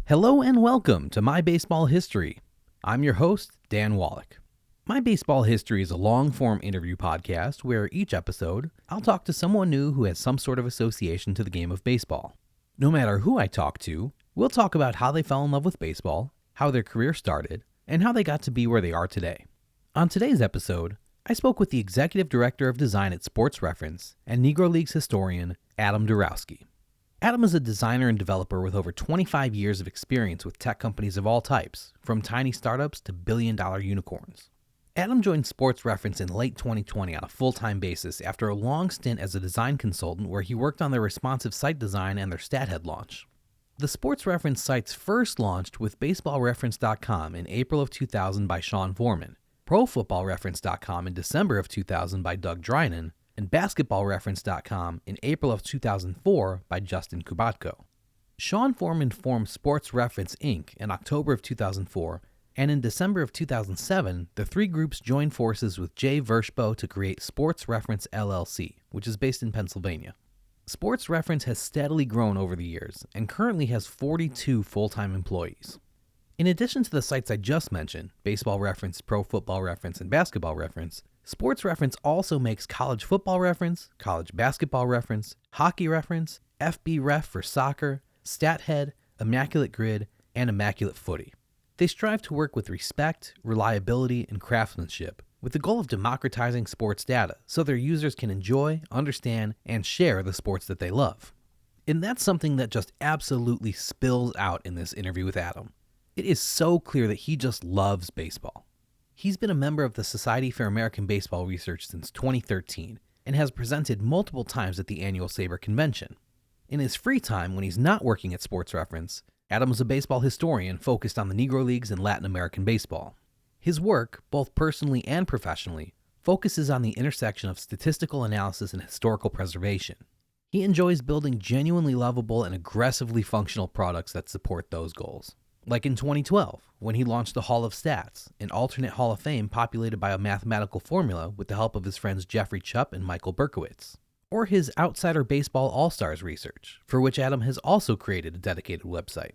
Hello and welcome to My Baseball History. I'm your host, Dan Wallach. My Baseball History is a long-form interview podcast where each episode, I'll talk to someone new who has some sort of association to the game of baseball. No matter who I talk to, we'll talk about how they fell in love with baseball, how their career started, and how they got to be where they are today. On today's episode, I spoke with the Executive Director of Design at Sports Reference and Negro Leagues historian, Adam Darowski. Adam is a designer and developer with over 25 years of experience with tech companies of all types, from tiny startups to billion-dollar unicorns. Adam joined Sports Reference in late 2020 on a full-time basis after a long stint as a design consultant where he worked on their responsive site design and their StatHead launch. The Sports Reference sites first launched with BaseballReference.com in April of 2000 by Sean Foreman, ProFootballReference.com in December of 2000 by Doug Drynan, and BasketballReference.com in April of 2004 by Justin Kubatko. Sean Foreman formed Sports Reference Inc. in October of 2004, and in December of 2007, the three groups joined forces with Jay Vershbow to create Sports Reference LLC, which is based in Pennsylvania. Sports Reference has steadily grown over the years and currently has 42 full-time employees. In addition to the sites I just mentioned, Baseball Reference, Pro Football Reference, and Basketball Reference, Sports Reference also makes College Football Reference, College Basketball Reference, Hockey Reference, FB Ref for soccer, StatHead, Immaculate Grid, and Immaculate Footy. They strive to work with respect, reliability, and craftsmanship, with the goal of democratizing sports data so their users can enjoy, understand, and share the sports that they love. And that's something that just absolutely spills out in this interview with Adam. It is so clear that he just loves baseball. He's been a member of the Society for American Baseball Research since 2013 and has presented multiple times at the annual SABR convention. In his free time when he's not working at Sports Reference, Adam is a baseball historian focused on the Negro Leagues and Latin American baseball. His work, both personally and professionally, focuses on the intersection of statistical analysis and historical preservation. He enjoys building genuinely lovable and aggressively functional products that support those goals. Like in 2012, when he launched the Hall of Stats, an alternate Hall of Fame populated by a mathematical formula with the help of his friends Jeffrey Chupp and Michael Berkowitz. Or his Outsider Baseball All-Stars research, for which Adam has also created a dedicated website.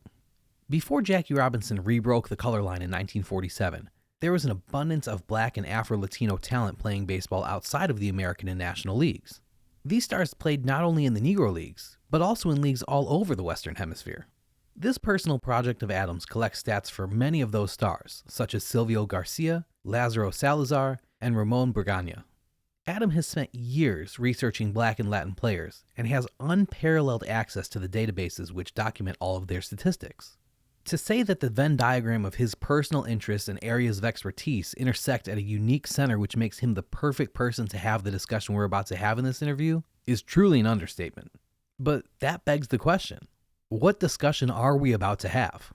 Before Jackie Robinson rebroke the color line in 1947, there was an abundance of Black and Afro-Latino talent playing baseball outside of the American and National Leagues. These stars played not only in the Negro Leagues, but also in leagues all over the Western Hemisphere. This personal project of Adam's collects stats for many of those stars, such as Silvio Garcia, Lazaro Salazar, and Ramon Bragana. Adam has spent years researching Black and Latin players and has unparalleled access to the databases which document all of their statistics. To say that the Venn diagram of his personal interests and areas of expertise intersect at a unique center which makes him the perfect person to have the discussion we're about to have in this interview is truly an understatement. But that begs the question. What discussion are we about to have?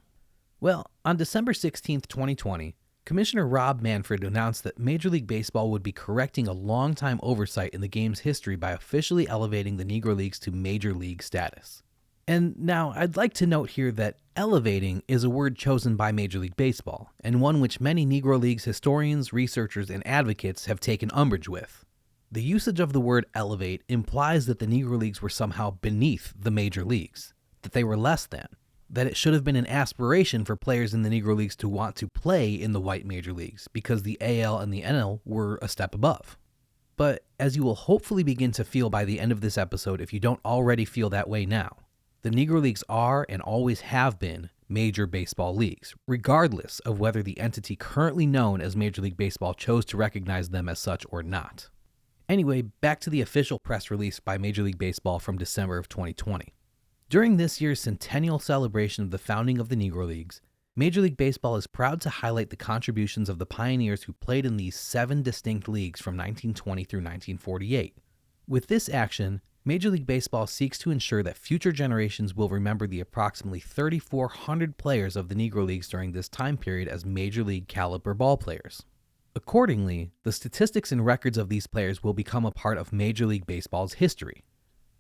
Well, on December 16, 2020, Commissioner Rob Manfred announced that Major League Baseball would be correcting a long-time oversight in the game's history by officially elevating the Negro Leagues to Major League status. And now, I'd like to note here that elevating is a word chosen by Major League Baseball, and one which many Negro Leagues historians, researchers, and advocates have taken umbrage with. The usage of the word elevate implies that the Negro Leagues were somehow beneath the Major Leagues, that they were less than, that it should have been an aspiration for players in the Negro Leagues to want to play in the white major leagues because the AL and the NL were a step above. But as you will hopefully begin to feel by the end of this episode if you don't already feel that way now, the Negro Leagues are and always have been major baseball leagues, regardless of whether the entity currently known as Major League Baseball chose to recognize them as such or not. Anyway, back to the official press release by Major League Baseball from December of 2020. During this year's centennial celebration of the founding of the Negro Leagues, Major League Baseball is proud to highlight the contributions of the pioneers who played in these 7 distinct leagues from 1920 through 1948. With this action, Major League Baseball seeks to ensure that future generations will remember the approximately 3,400 players of the Negro Leagues during this time period as Major League caliber ball players. Accordingly, the statistics and records of these players will become a part of Major League Baseball's history.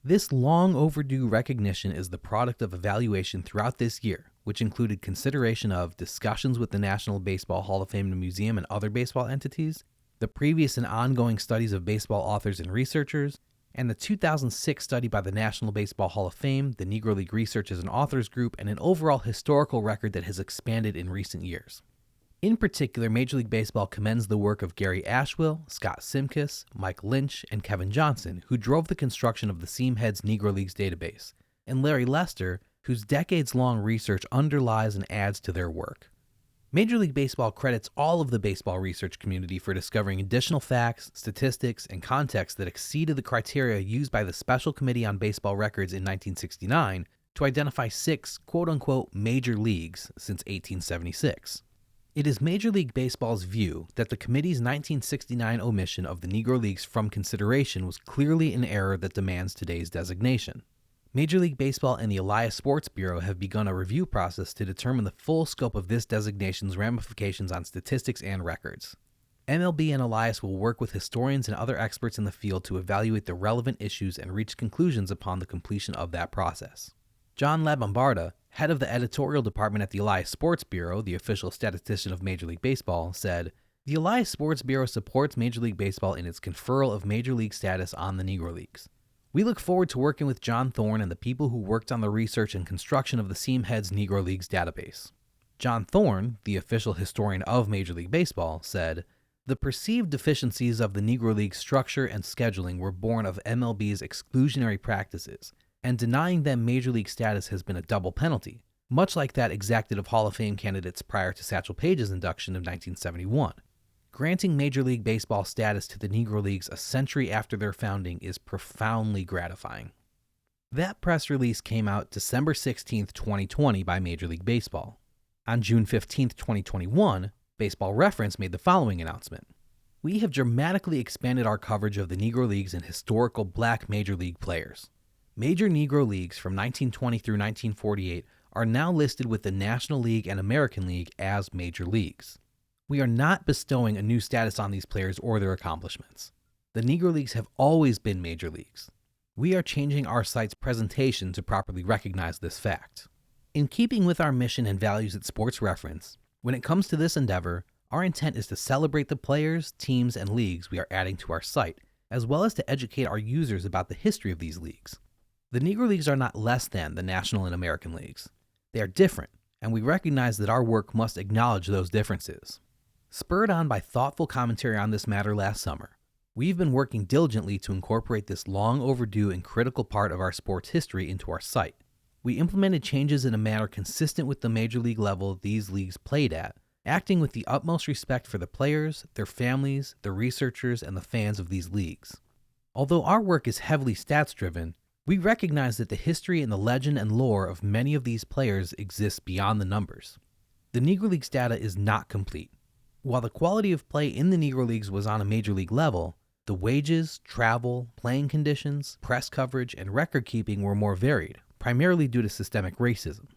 This long overdue recognition is the product of evaluation throughout this year, which included consideration of discussions with the National Baseball Hall of Fame and Museum and other baseball entities, the previous and ongoing studies of baseball authors and researchers, and the 2006 study by the National Baseball Hall of Fame, the Negro League Researchers and Authors Group, and an overall historical record that has expanded in recent years. In particular, Major League Baseball commends the work of Gary Asheville, Scott Simkus, Mike Lynch, and Kevin Johnson, who drove the construction of the Seamheads Negro Leagues database, and Larry Lester, whose decades-long research underlies and adds to their work. Major League Baseball credits all of the baseball research community for discovering additional facts, statistics, and context that exceeded the criteria used by the Special Committee on Baseball Records in 1969 to identify 6 quote-unquote major leagues since 1876. It is Major League Baseball's view that the committee's 1969 omission of the Negro Leagues from consideration was clearly an error that demands today's designation. Major League Baseball and the Elias Sports Bureau have begun a review process to determine the full scope of this designation's ramifications on statistics and records. MLB and Elias will work with historians and other experts in the field to evaluate the relevant issues and reach conclusions upon the completion of that process. John Labombarda, head of the editorial department at the Elias Sports Bureau, the official statistician of Major League Baseball, said, "The Elias Sports Bureau supports Major League Baseball in its conferral of Major League status on the Negro Leagues. We look forward to working with John Thorne and the people who worked on the research and construction of the Seamheads Negro Leagues database." John Thorne, the official historian of Major League Baseball, said, "The perceived deficiencies of the Negro League structure and scheduling were born of MLB's exclusionary practices, and denying them Major League status has been a double penalty, much like that exacted of Hall of Fame candidates prior to Satchel Paige's induction of 1971. Granting Major League Baseball status to the Negro Leagues a century after their founding is profoundly gratifying." That press release came out December 16, 2020 by Major League Baseball. On June 15, 2021, Baseball Reference made the following announcement. "We have dramatically expanded our coverage of the Negro Leagues and historical black Major League players. Major Negro Leagues from 1920 through 1948 are now listed with the National League and American League as Major Leagues. We are not bestowing a new status on these players or their accomplishments. The Negro Leagues have always been Major Leagues. We are changing our site's presentation to properly recognize this fact. In keeping with our mission and values at Sports Reference, when it comes to this endeavor, our intent is to celebrate the players, teams, and leagues we are adding to our site, as well as to educate our users about the history of these leagues. The Negro Leagues are not less than the National and American Leagues. They are different, and we recognize that our work must acknowledge those differences." Spurred on by thoughtful commentary on this matter last summer, we've been working diligently to incorporate this long overdue and critical part of our sports history into our site. We implemented changes in a manner consistent with the Major League level these leagues played at, acting with the utmost respect for the players, their families, the researchers, and the fans of these leagues. Although our work is heavily stats-driven, we recognize that the history and the legend and lore of many of these players exists beyond the numbers. The Negro Leagues data is not complete. While the quality of play in the Negro Leagues was on a major league level, the wages, travel, playing conditions, press coverage, and record keeping were more varied, primarily due to systemic racism.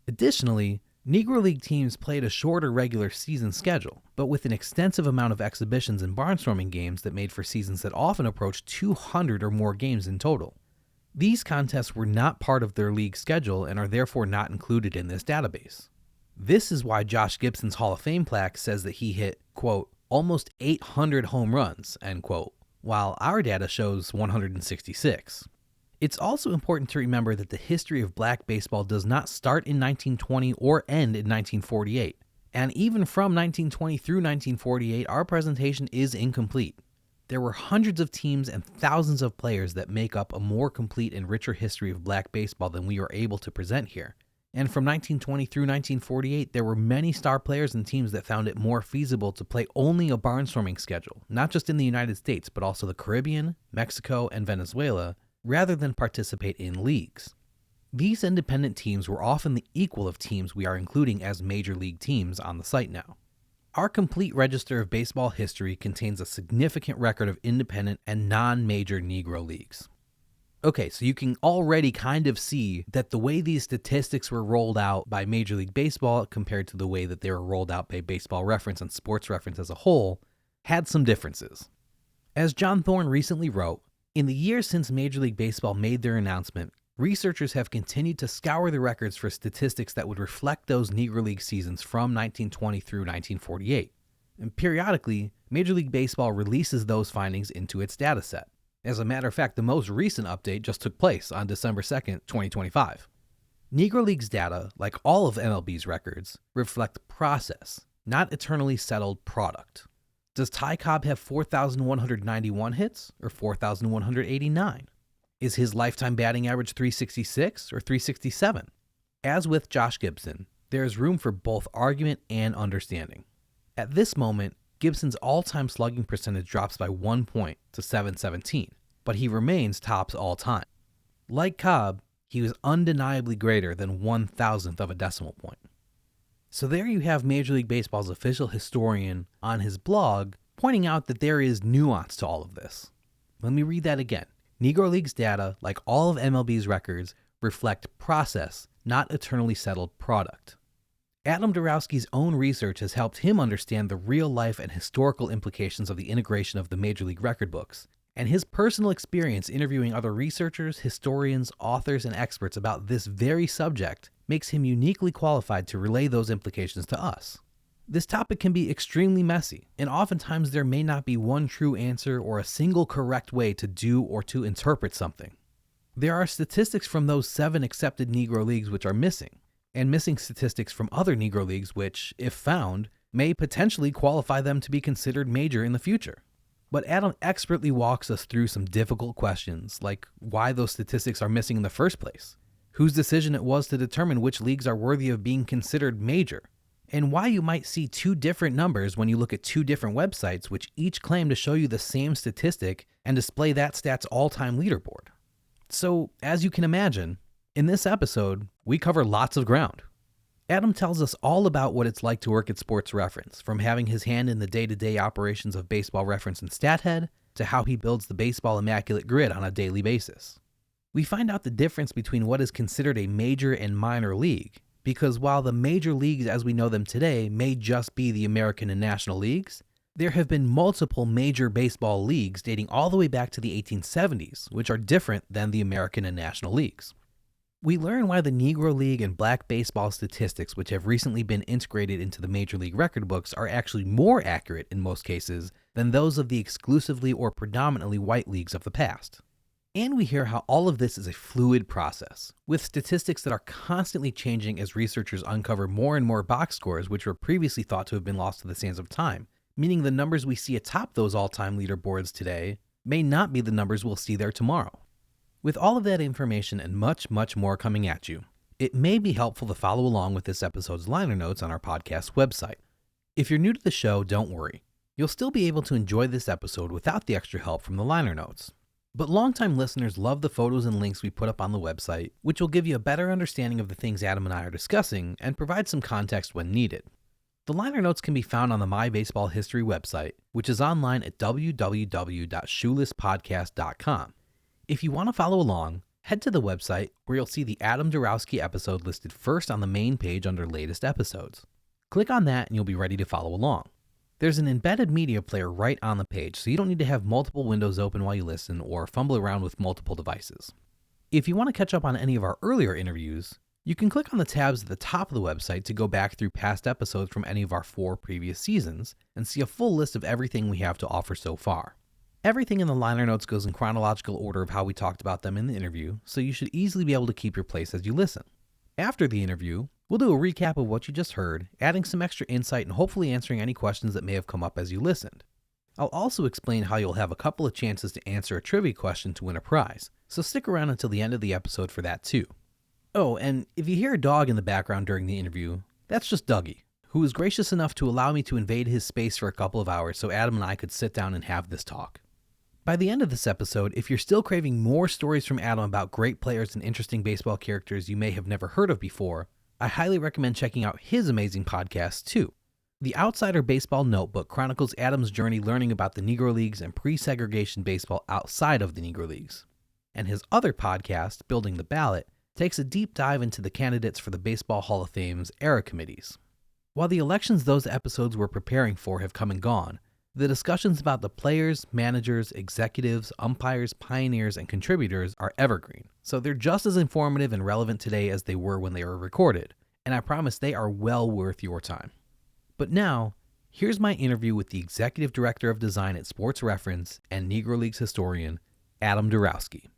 Additionally, Negro League teams played a shorter regular season schedule, but with an extensive amount of exhibitions and barnstorming games that made for seasons that often approached 200 or more games in total. These contests were not part of their league schedule and are therefore not included in this database. This is why Josh Gibson's Hall of Fame plaque says that he hit, quote, almost 800 home runs, end quote, while our data shows 166. It's also important to remember that the history of black baseball does not start in 1920 or end in 1948, and even from 1920 through 1948, our presentation is incomplete. There were hundreds of teams and thousands of players that make up a more complete and richer history of black baseball than we are able to present here. And from 1920 through 1948, there were many star players and teams that found it more feasible to play only a barnstorming schedule, not just in the United States, but also the Caribbean, Mexico, and Venezuela, rather than participate in leagues. These independent teams were often the equal of teams we are including as major league teams on the site now. Our complete register of baseball history contains a significant record of independent and non-major Negro leagues. Okay, so you can already kind of see that the way these statistics were rolled out by Major League Baseball compared to the way that they were rolled out by Baseball Reference and Sports Reference as a whole had some differences. As John Thorne recently wrote, in the years since Major League Baseball made their announcement, researchers have continued to scour the records for statistics that would reflect those Negro League seasons from 1920 through 1948. And periodically, Major League Baseball releases those findings into its dataset. As a matter of fact, the most recent update just took place on December 2nd, 2025. Negro League's data, like all of MLB's records, reflect process, not eternally settled product. Does Ty Cobb have 4,191 hits or 4,189? Is his lifetime batting average 366 or 367? As with Josh Gibson, there is room for both argument and understanding. At this moment, Gibson's all-time slugging percentage drops by 1 point to .717, but he remains tops all time. Like Cobb, he was undeniably greater than 1,000th of a decimal point. So there you have Major League Baseball's official historian on his blog pointing out that there is nuance to all of this. Let me read that again. Negro League's data, like all of MLB's records, reflect process, not eternally settled product. Adam Darowski's own research has helped him understand the real-life and historical implications of the integration of the Major League record books, and his personal experience interviewing other researchers, historians, authors, and experts about this very subject makes him uniquely qualified to relay those implications to us. This topic can be extremely messy, and oftentimes there may not be one true answer or a single correct way to do or to interpret something. There are statistics from those 7 accepted Negro Leagues which are missing, and missing statistics from other Negro Leagues which, if found, may potentially qualify them to be considered major in the future. But Adam expertly walks us through some difficult questions, like why those statistics are missing in the first place, whose decision it was to determine which leagues are worthy of being considered major, and why you might see 2 different numbers when you look at 2 different websites which each claim to show you the same statistic and display that stat's all-time leaderboard. So, as you can imagine, in this episode, we cover lots of ground. Adam tells us all about what it's like to work at Sports Reference, from having his hand in the day-to-day operations of Baseball Reference and StatHead, to how he builds the Baseball Immaculate Grid on a daily basis. We find out the difference between what is considered a major and minor league, because while the major leagues as we know them today may just be the American and National Leagues, there have been multiple major baseball leagues dating all the way back to the 1870s, which are different than the American and National Leagues. We learn why the Negro League and black baseball statistics, which have recently been integrated into the Major League record books, are actually more accurate in most cases than those of the exclusively or predominantly white leagues of the past. And we hear how all of this is a fluid process, with statistics that are constantly changing as researchers uncover more and more box scores which were previously thought to have been lost to the sands of time, meaning the numbers we see atop those all-time leaderboards today may not be the numbers we'll see there tomorrow. With all of that information and much, much more coming at you, it may be helpful to follow along with this episode's liner notes on our podcast website. If you're new to the show, don't worry. You'll still be able to enjoy this episode without the extra help from the liner notes. But longtime listeners love the photos and links we put up on the website, which will give you a better understanding of the things Adam and I are discussing and provide some context when needed. The liner notes can be found on the My Baseball History website, which is online at www.shoelesspodcast.com. If you want to follow along, head to the website where you'll see the Adam Darowski episode listed first on the main page under latest episodes. Click on that and you'll be ready to follow along. There's an embedded media player right on the page, so you don't need to have multiple windows open while you listen or fumble around with multiple devices. If you want to catch up on any of our earlier interviews, you can click on the tabs at the top of the website to go back through past episodes from any of our 4 previous seasons and see a full list of everything we have to offer so far. Everything in the liner notes goes in chronological order of how we talked about them in the interview, so you should easily be able to keep your place as you listen. After the interview, we'll do a recap of what you just heard, adding some extra insight and hopefully answering any questions that may have come up as you listened. I'll also explain how you'll have a couple of chances to answer a trivia question to win a prize, so stick around until the end of the episode for that too. Oh, and if you hear a dog in the background during the interview, that's just Dougie, who was gracious enough to allow me to invade his space for a couple of hours so Adam and I could sit down and have this talk. By the end of this episode, if you're still craving more stories from Adam about great players and interesting baseball characters you may have never heard of before, I highly recommend checking out his amazing podcast too. The Outsider Baseball Notebook chronicles Adam's journey learning about the Negro Leagues and pre-segregation baseball outside of the Negro Leagues. And his other podcast, Building the Ballot, takes a deep dive into the candidates for the Baseball Hall of Fame's era committees. While the elections those episodes were preparing for have come and gone, the discussions about the players, managers, executives, umpires, pioneers, and contributors are evergreen, so they're just as informative and relevant today as they were when they were recorded, and I promise they are well worth your time. But now, here's my interview with the Executive Director of Design at Sports Reference and Negro Leagues historian, Adam Darowski.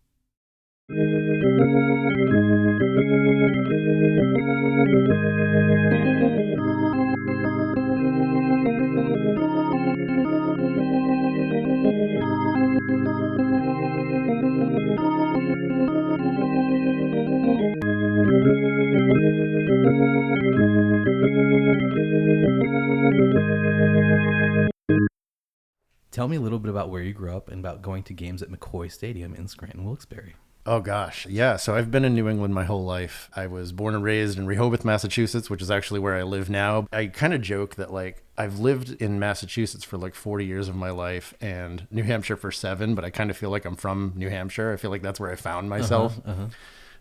Tell me a little bit about where you grew up and about going to games at McCoy Stadium in Scranton, Wilkes-Barre. Oh, gosh. Yeah. So I've been in New England my whole life. I was born and raised in Rehoboth, Massachusetts, which is actually where I live now. I kind of joke that, like, I've lived in Massachusetts for like 40 years of my life and New Hampshire for 7, but I kind of feel like I'm from New Hampshire. I feel like that's where I found myself.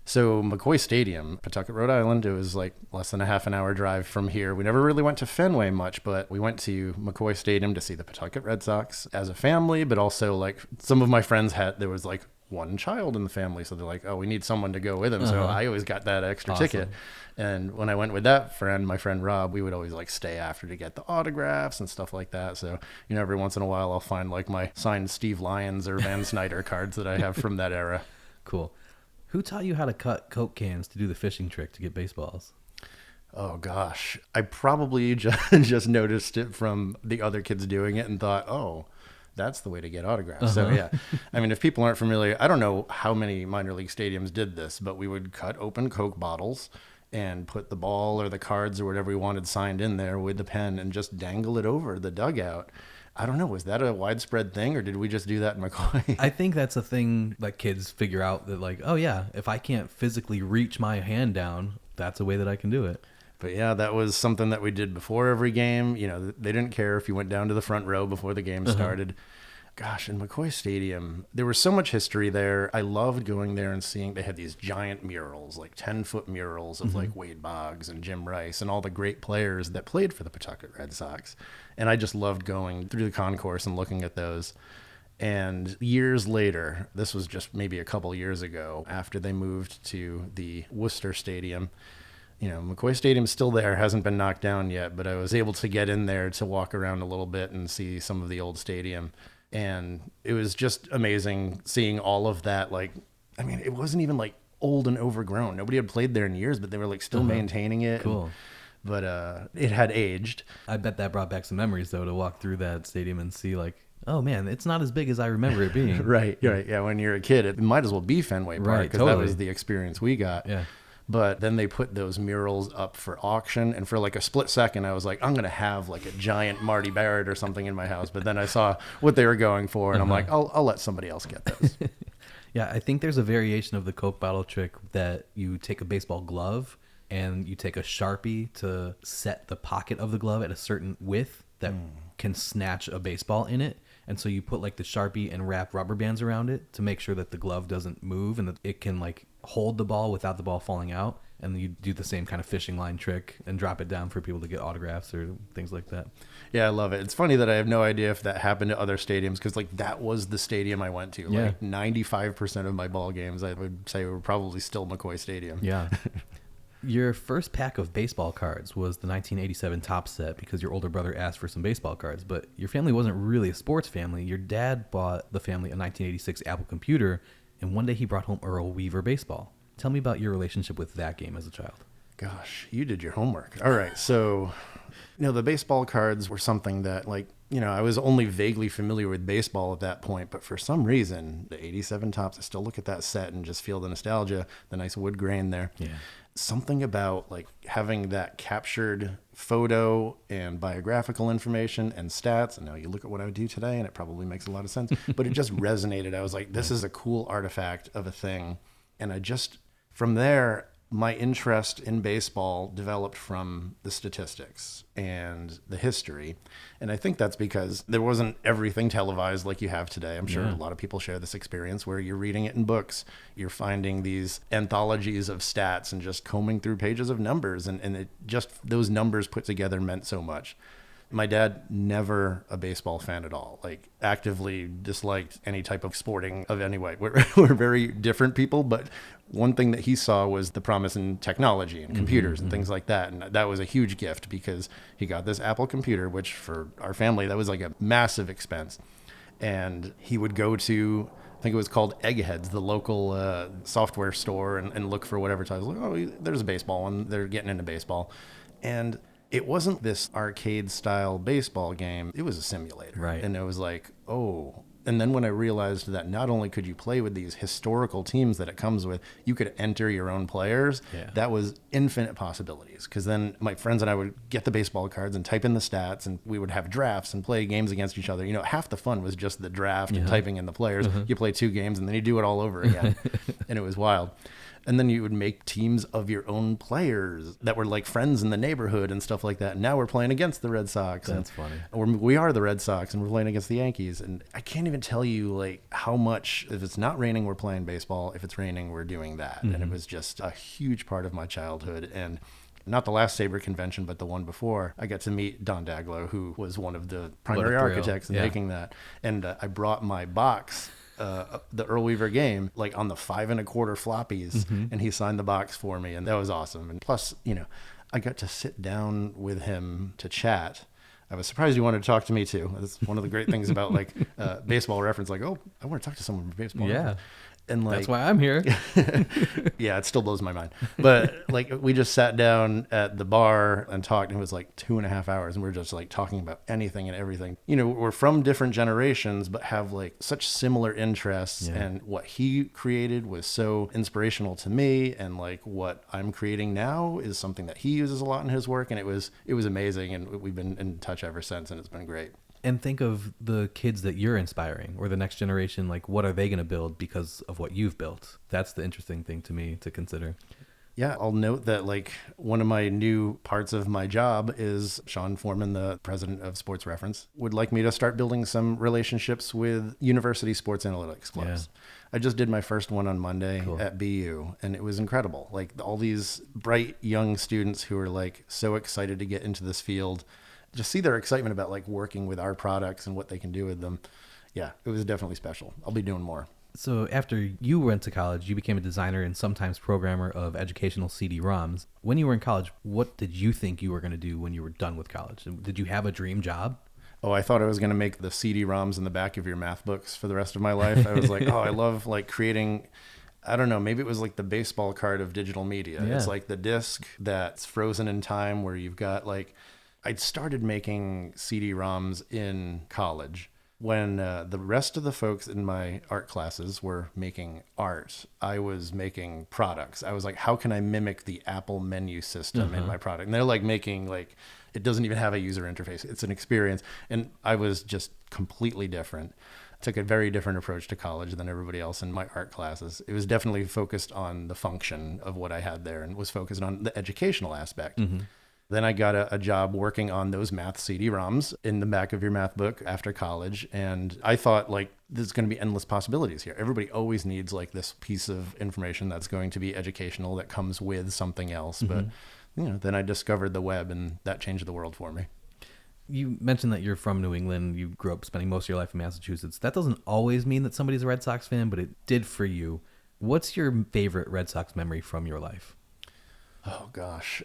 So McCoy Stadium, Pawtucket, Rhode Island, it was like less than a half an hour drive from here. We never really went to Fenway much, but we went to McCoy Stadium to see the Pawtucket Red Sox as a family, but also like some of my friends there was like one child in the family. So they're like, oh, we need someone to go with him. So I always got that extra ticket. And when I went with that friend, my friend Rob, we would always like stay after to get the autographs and stuff like that. So, you know, every once in a while I'll find like my signed Steve Lyons or Van Snyder cards that I have from that era. Cool. Who taught you how to cut Coke cans to do the fishing trick to get baseballs? Oh, gosh. I probably just noticed it from the other kids doing it and thought, oh, that's the way to get autographs. So, yeah. I mean, if people aren't familiar, I don't know how many minor league stadiums did this, but we would cut open Coke bottles and put the ball or the cards or whatever we wanted signed in there with the pen and just dangle it over the dugout. I don't know. Was that a widespread thing or did we just do that in McCoy? I think that's a thing that kids figure out that like, oh yeah, if I can't physically reach my hand down, that's a way that I can do it. But yeah, that was something that we did before every game. You know, they didn't care if you went down to the front row before the game started. Gosh, in McCoy Stadium, there was so much history there. I loved going there and seeing they had these giant murals, like 10-foot murals of like Wade Boggs and Jim Rice and all the great players that played for the Pawtucket Red Sox. And I just loved going through the concourse and looking at those. And years later, this was just maybe a couple years ago, after they moved to the Worcester Stadium, you know, McCoy Stadium's still there, hasn't been knocked down yet, but I was able to get in there to walk around a little bit and see some of the old stadium. And it was just amazing seeing all of that. Like, I mean, it wasn't even like old and overgrown. Nobody had played there in years, but they were like still maintaining it. Cool. But it had aged. I bet that brought back some memories, though, to walk through that stadium and see, like, oh, man, it's not as big as I remember it being. Right. Yeah, when you're a kid, it might as well be Fenway Park because that was the experience we got. Yeah. But then they put those murals up for auction. And for like a split second, I was like, I'm going to have like a giant Marty Barrett or something in my house. But then I saw what they were going for. And I'm like, I'll let somebody else get those. Yeah, I think there's a variation of the Coke bottle trick that you take a baseball glove and you take a Sharpie to set the pocket of the glove at a certain width that can snatch a baseball in it. And so you put like the Sharpie and wrap rubber bands around it to make sure that the glove doesn't move and that it can like hold the ball without the ball falling out. And you do the same kind of fishing line trick and drop it down for people to get autographs or things like that. Yeah, I love it. It's funny that I have no idea if that happened to other stadiums because like that was the stadium I went to. Yeah. Like 95% of my ball games, I would say, were probably still McCoy Stadium. Yeah. Your first pack of baseball cards was the 1987 Topps set because your older brother asked for some baseball cards, but your family wasn't really a sports family. Your dad bought the family a 1986 Apple computer, and one day he brought home Earl Weaver baseball. Tell me about your relationship with that game as a child. Gosh, you did your homework. All right, so, you know, the baseball cards were something that, like, you know, I was only vaguely familiar with baseball at that point, but for some reason, the 87 Topps, I still look at that set and just feel the nostalgia, the nice wood grain there. Yeah. Something about like having that captured photo and biographical information and stats. And now you look at what I would do today and it probably makes a lot of sense, but it just resonated. I was like, this is a cool artifact of a thing. And I just, from there, my interest in baseball developed from the statistics and the history. And I think that's because there wasn't everything televised like you have today. I'm sure a lot of people share this experience where you're reading it in books. You're finding these anthologies of stats and just combing through pages of numbers. And it just, those numbers put together meant so much. My dad, never a baseball fan at all, like actively disliked any type of sporting of any way. We're very different people, but one thing that he saw was the promise in technology and computers and things like that. And that was a huge gift because he got this Apple computer, which for our family, that was like a massive expense. And he would go to think it was called Eggheads, the local software store, and look for whatever title. Like, oh, there's a baseball one. They're getting into baseball. And it wasn't this arcade style baseball game. It was a simulator. Right. And it was like, oh. And then when I realized that not only could you play with these historical teams that it comes with, you could enter your own players. Yeah. That was infinite possibilities. Because then my friends and I would get the baseball cards and type in the stats, and we would have drafts and play games against each other. You know, half the fun was just the draft and typing in the players. You play 2 games and then you do it all over again. And it was wild. And then you would make teams of your own players that were like friends in the neighborhood and stuff like that. And now we're playing against the Red Sox. That's funny. Or we are the Red Sox and we're playing against the Yankees. And I can't even tell you like how much, if it's not raining, we're playing baseball. If it's raining, we're doing that. And it was just a huge part of my childhood. And not the last Sabre convention, but the one before, I got to meet Don Daglow, who was one of the primary architects in making that. And I brought my box, the Earl Weaver game, like on the 5 1/4 floppies, and he signed the box for me, and that was awesome. And plus, you know, I got to sit down with him to chat. I was surprised you wanted to talk to me too. That's one of the great things about like Baseball Reference. Like, oh, I want to talk to someone from Baseball Reference. And like, that's why I'm here. Yeah, it still blows my mind. But like, we just sat down at the bar and talked, and it was like 2.5 hours, and we we're just like talking about anything and everything. You know, we're from different generations, but have like such similar interests. And what he created was so inspirational to me, and like what I'm creating now is something that he uses a lot in his work, and it was amazing, and we've been in touch ever since, and it's been great. And think of the kids that you're inspiring, or the next generation. Like, what are they going to build because of what you've built? That's the interesting thing to me to consider. Yeah, I'll note that like one of my new parts of my job is Sean Foreman, the president of Sports Reference, would like me to start building some relationships with university sports analytics clubs. I just did my first one on Monday at BU, and it was incredible. Like all these bright young students who are like so excited to get into this field, just see their excitement about like working with our products and what they can do with them. Yeah, it was definitely special. I'll be doing more. So after you went to college, you became a designer and sometimes programmer of educational CD-ROMs. When you were in college, what did you think you were going to do when you were done with college? Did you have a dream job? Oh, I thought I was going to make the CD-ROMs in the back of your math books for the rest of my life. I was like, oh, I love like creating, I don't know, maybe it was like the baseball card of digital media. Yeah. It's like the disc that's frozen in time where you've got like, I'd started making CD-ROMs in college. When the rest of the folks in my art classes were making art, I was making products. I was like, how can I mimic the Apple menu system in my product? And they're like making like, it doesn't even have a user interface. It's an experience. And I was just completely different. Took a very different approach to college than everybody else in my art classes. It was definitely focused on the function of what I had there and was focused on the educational aspect. Then I got a job working on those math CD-ROMs in the back of your math book after college. And I thought like, there's going to be endless possibilities here. Everybody always needs like this piece of information that's going to be educational that comes with something else. But, you know, then I discovered the web, and that changed the world for me. You mentioned that you're from New England. You grew up spending most of your life in Massachusetts. That doesn't always mean that somebody's a Red Sox fan, but it did for you. What's your favorite Red Sox memory from your life? Oh, gosh.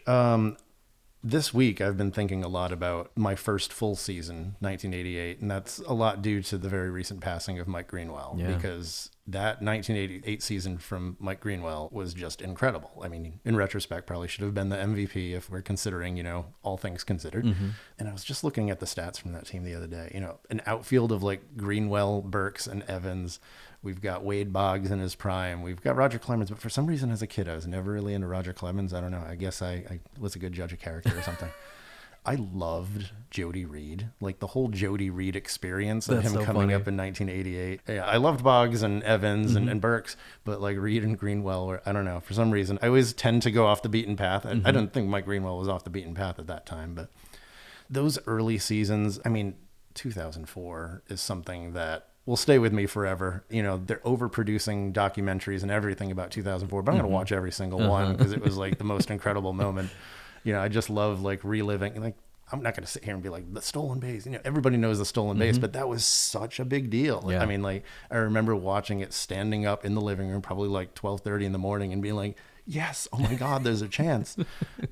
This week, I've been thinking a lot about my first full season, 1988, and that's a lot due to the very recent passing of Mike Greenwell, because that 1988 season from Mike Greenwell was just incredible. I mean, in retrospect, probably should have been the MVP if we're considering, you know, all things considered. And I was just looking at the stats from that team the other day, you know, an outfield of like Greenwell, Burks, and Evans. We've got Wade Boggs in his prime. We've got Roger Clemens. But for some reason, as a kid, I was never really into Roger Clemens. I don't know. I guess I was a good judge of character or something. I loved Jody Reed, like the whole Jody Reed experience of him coming up in 1988. Yeah, I loved Boggs and Evans and Burks, but like Reed and Greenwell were, I don't know, for some reason, I always tend to go off the beaten path. I didn't think Mike Greenwell was off the beaten path at that time, but those early seasons, I mean, 2004 is something that will stay with me forever. You know, they're overproducing documentaries and everything about 2004, but I'm going to watch every single one because it was like the most incredible moment. You know, I just love like reliving, like, I'm not going to sit here and be like the stolen base. You know, everybody knows the stolen base, but that was such a big deal. I mean, like, I remember watching it standing up in the living room, probably like 12:30 in the morning, and being like, yes, oh my God, there's a chance.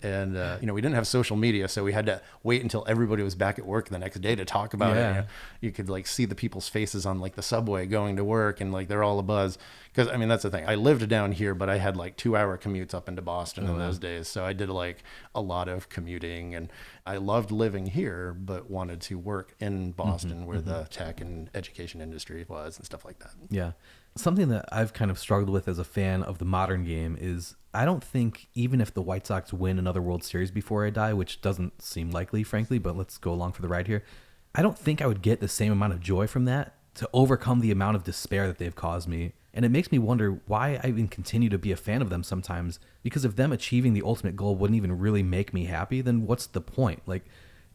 And, we didn't have social media, so we had to wait until everybody was back at work the next day to talk about it. You could like see the people's faces on like the subway going to work, and like they're all abuzz. Because, that's the thing. I lived down here, but I had like 2-hour commutes up into Boston in those days. So I did like a lot of commuting, and I loved living here, but wanted to work in Boston where the tech and education industry was and stuff like that. Yeah. Something that I've kind of struggled with as a fan of the modern game is I don't think even if the White Sox win another World Series before I die, which doesn't seem likely, frankly, but let's go along for the ride here. I don't think I would get the same amount of joy from that to overcome the amount of despair that they've caused me. And it makes me wonder why I even continue to be a fan of them sometimes, because if them achieving the ultimate goal wouldn't even really make me happy, then what's the point? Like,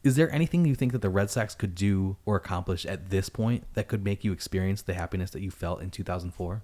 is there anything you think that the Red Sox could do or accomplish at this point that could make you experience the happiness that you felt in 2004?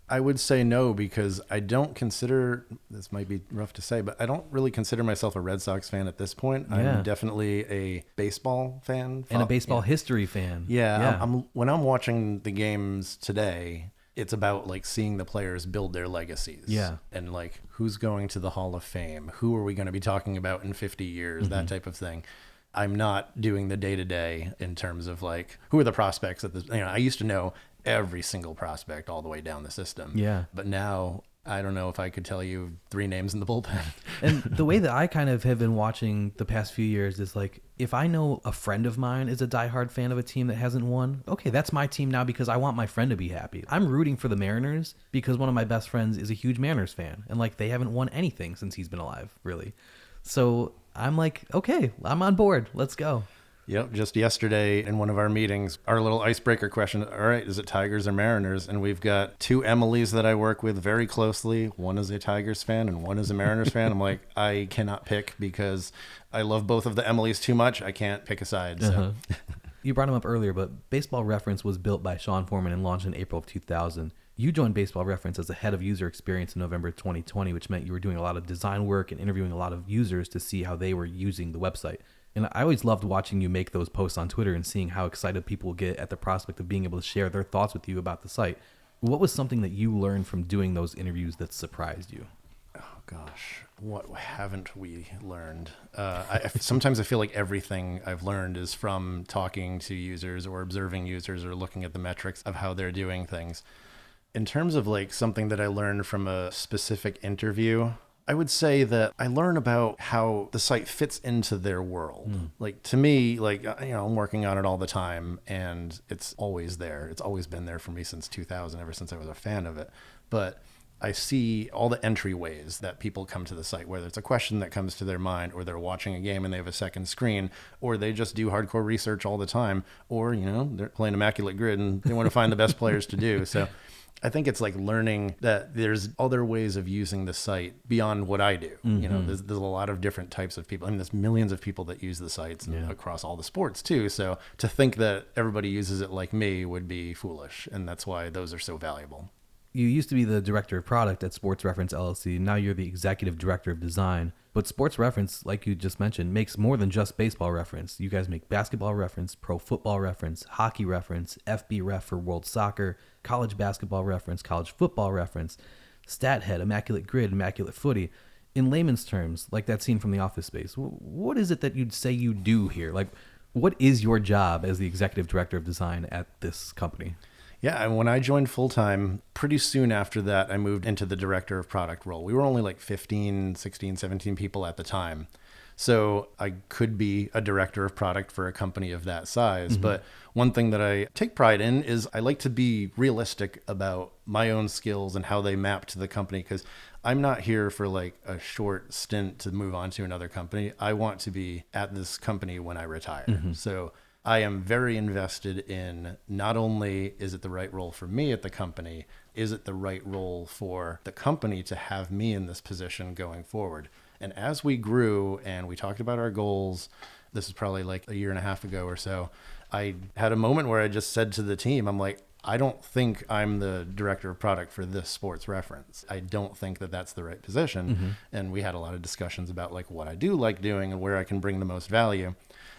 I would say no, because I don't consider, this might be rough to say, but I don't really consider myself a Red Sox fan at this point. Yeah. I'm definitely a baseball fan. And a baseball history fan. Yeah. When I'm watching the games today, it's about like seeing the players build their legacies. Yeah. And like who's going to the Hall of Fame? Who are we going to be talking about in 50 years? That type of thing. I'm not doing the day-to-day in terms of like, who are the prospects at this, I used to know every single prospect all the way down the system. Yeah. But now I don't know if I could tell you 3 names in the bullpen. And the way that I kind of have been watching the past few years is like, if I know a friend of mine is a diehard fan of a team that hasn't won, okay, that's my team now because I want my friend to be happy. I'm rooting for the Mariners because one of my best friends is a huge Mariners fan. And like, they haven't won anything since he's been alive, really. So I'm like, okay, I'm on board. Let's go. Yep. Just yesterday in one of our meetings, our little icebreaker question, all right, is it Tigers or Mariners? And we've got 2 Emilys that I work with very closely. One is a Tigers fan and one is a Mariners fan. I'm like, I cannot pick because I love both of the Emilys too much. I can't pick a side. So. You brought him up earlier, but Baseball Reference was built by Sean Foreman and launched in April of 2000. You joined Baseball Reference as the head of user experience in November 2020, which meant you were doing a lot of design work and interviewing a lot of users to see how they were using the website. And I always loved watching you make those posts on Twitter and seeing how excited people get at the prospect of being able to share their thoughts with you about the site. What was something that you learned from doing those interviews that surprised you? Oh, gosh. What haven't we learned? Sometimes I feel like everything I've learned is from talking to users or observing users or looking at the metrics of how they're doing things. In terms of like something that I learned from a specific interview, I would say that I learn about how the site fits into their world. Like to me, like, I'm working on it all the time and it's always there. It's always been there for me since 2000, ever since I was a fan of it. But I see all the entryways that people come to the site, whether it's a question that comes to their mind or they're watching a game and they have a second screen, or they just do hardcore research all the time, or, they're playing Immaculate Grid and they want to find the best players to do. So I think it's like learning that there's other ways of using the site beyond what I do. There's a lot of different types of people. There's millions of people that use the sites across all the sports too. So to think that everybody uses it like me would be foolish. And that's why those are so valuable. You used to be the director of product at Sports Reference LLC. Now you're the executive director of design. But Sports Reference, like you just mentioned, makes more than just baseball reference. You guys make basketball reference, pro football reference, hockey reference, FB ref for world soccer, college basketball reference, college football reference, stat head, immaculate grid, immaculate footy. In layman's terms, like that scene from The Office Space, what is it that you'd say you do here? Like, what is your job as the executive director of design at this company? Yeah, and when I joined full-time, pretty soon after that, I moved into the director of product role. We were only like 15, 16, 17 people at the time. So I could be a director of product for a company of that size. But one thing that I take pride in is I like to be realistic about my own skills and how they map to the company, because I'm not here for like a short stint to move on to another company. I want to be at this company when I retire. So I am very invested in not only is it the right role for me at the company, is it the right role for the company to have me in this position going forward? And as we grew and we talked about our goals, this is probably like a year and a half ago or so, I had a moment where I just said to the team, I'm like, I don't think I'm the director of product for this Sports Reference. I don't think that that's the right position. And we had a lot of discussions about like what I do like doing and where I can bring the most value.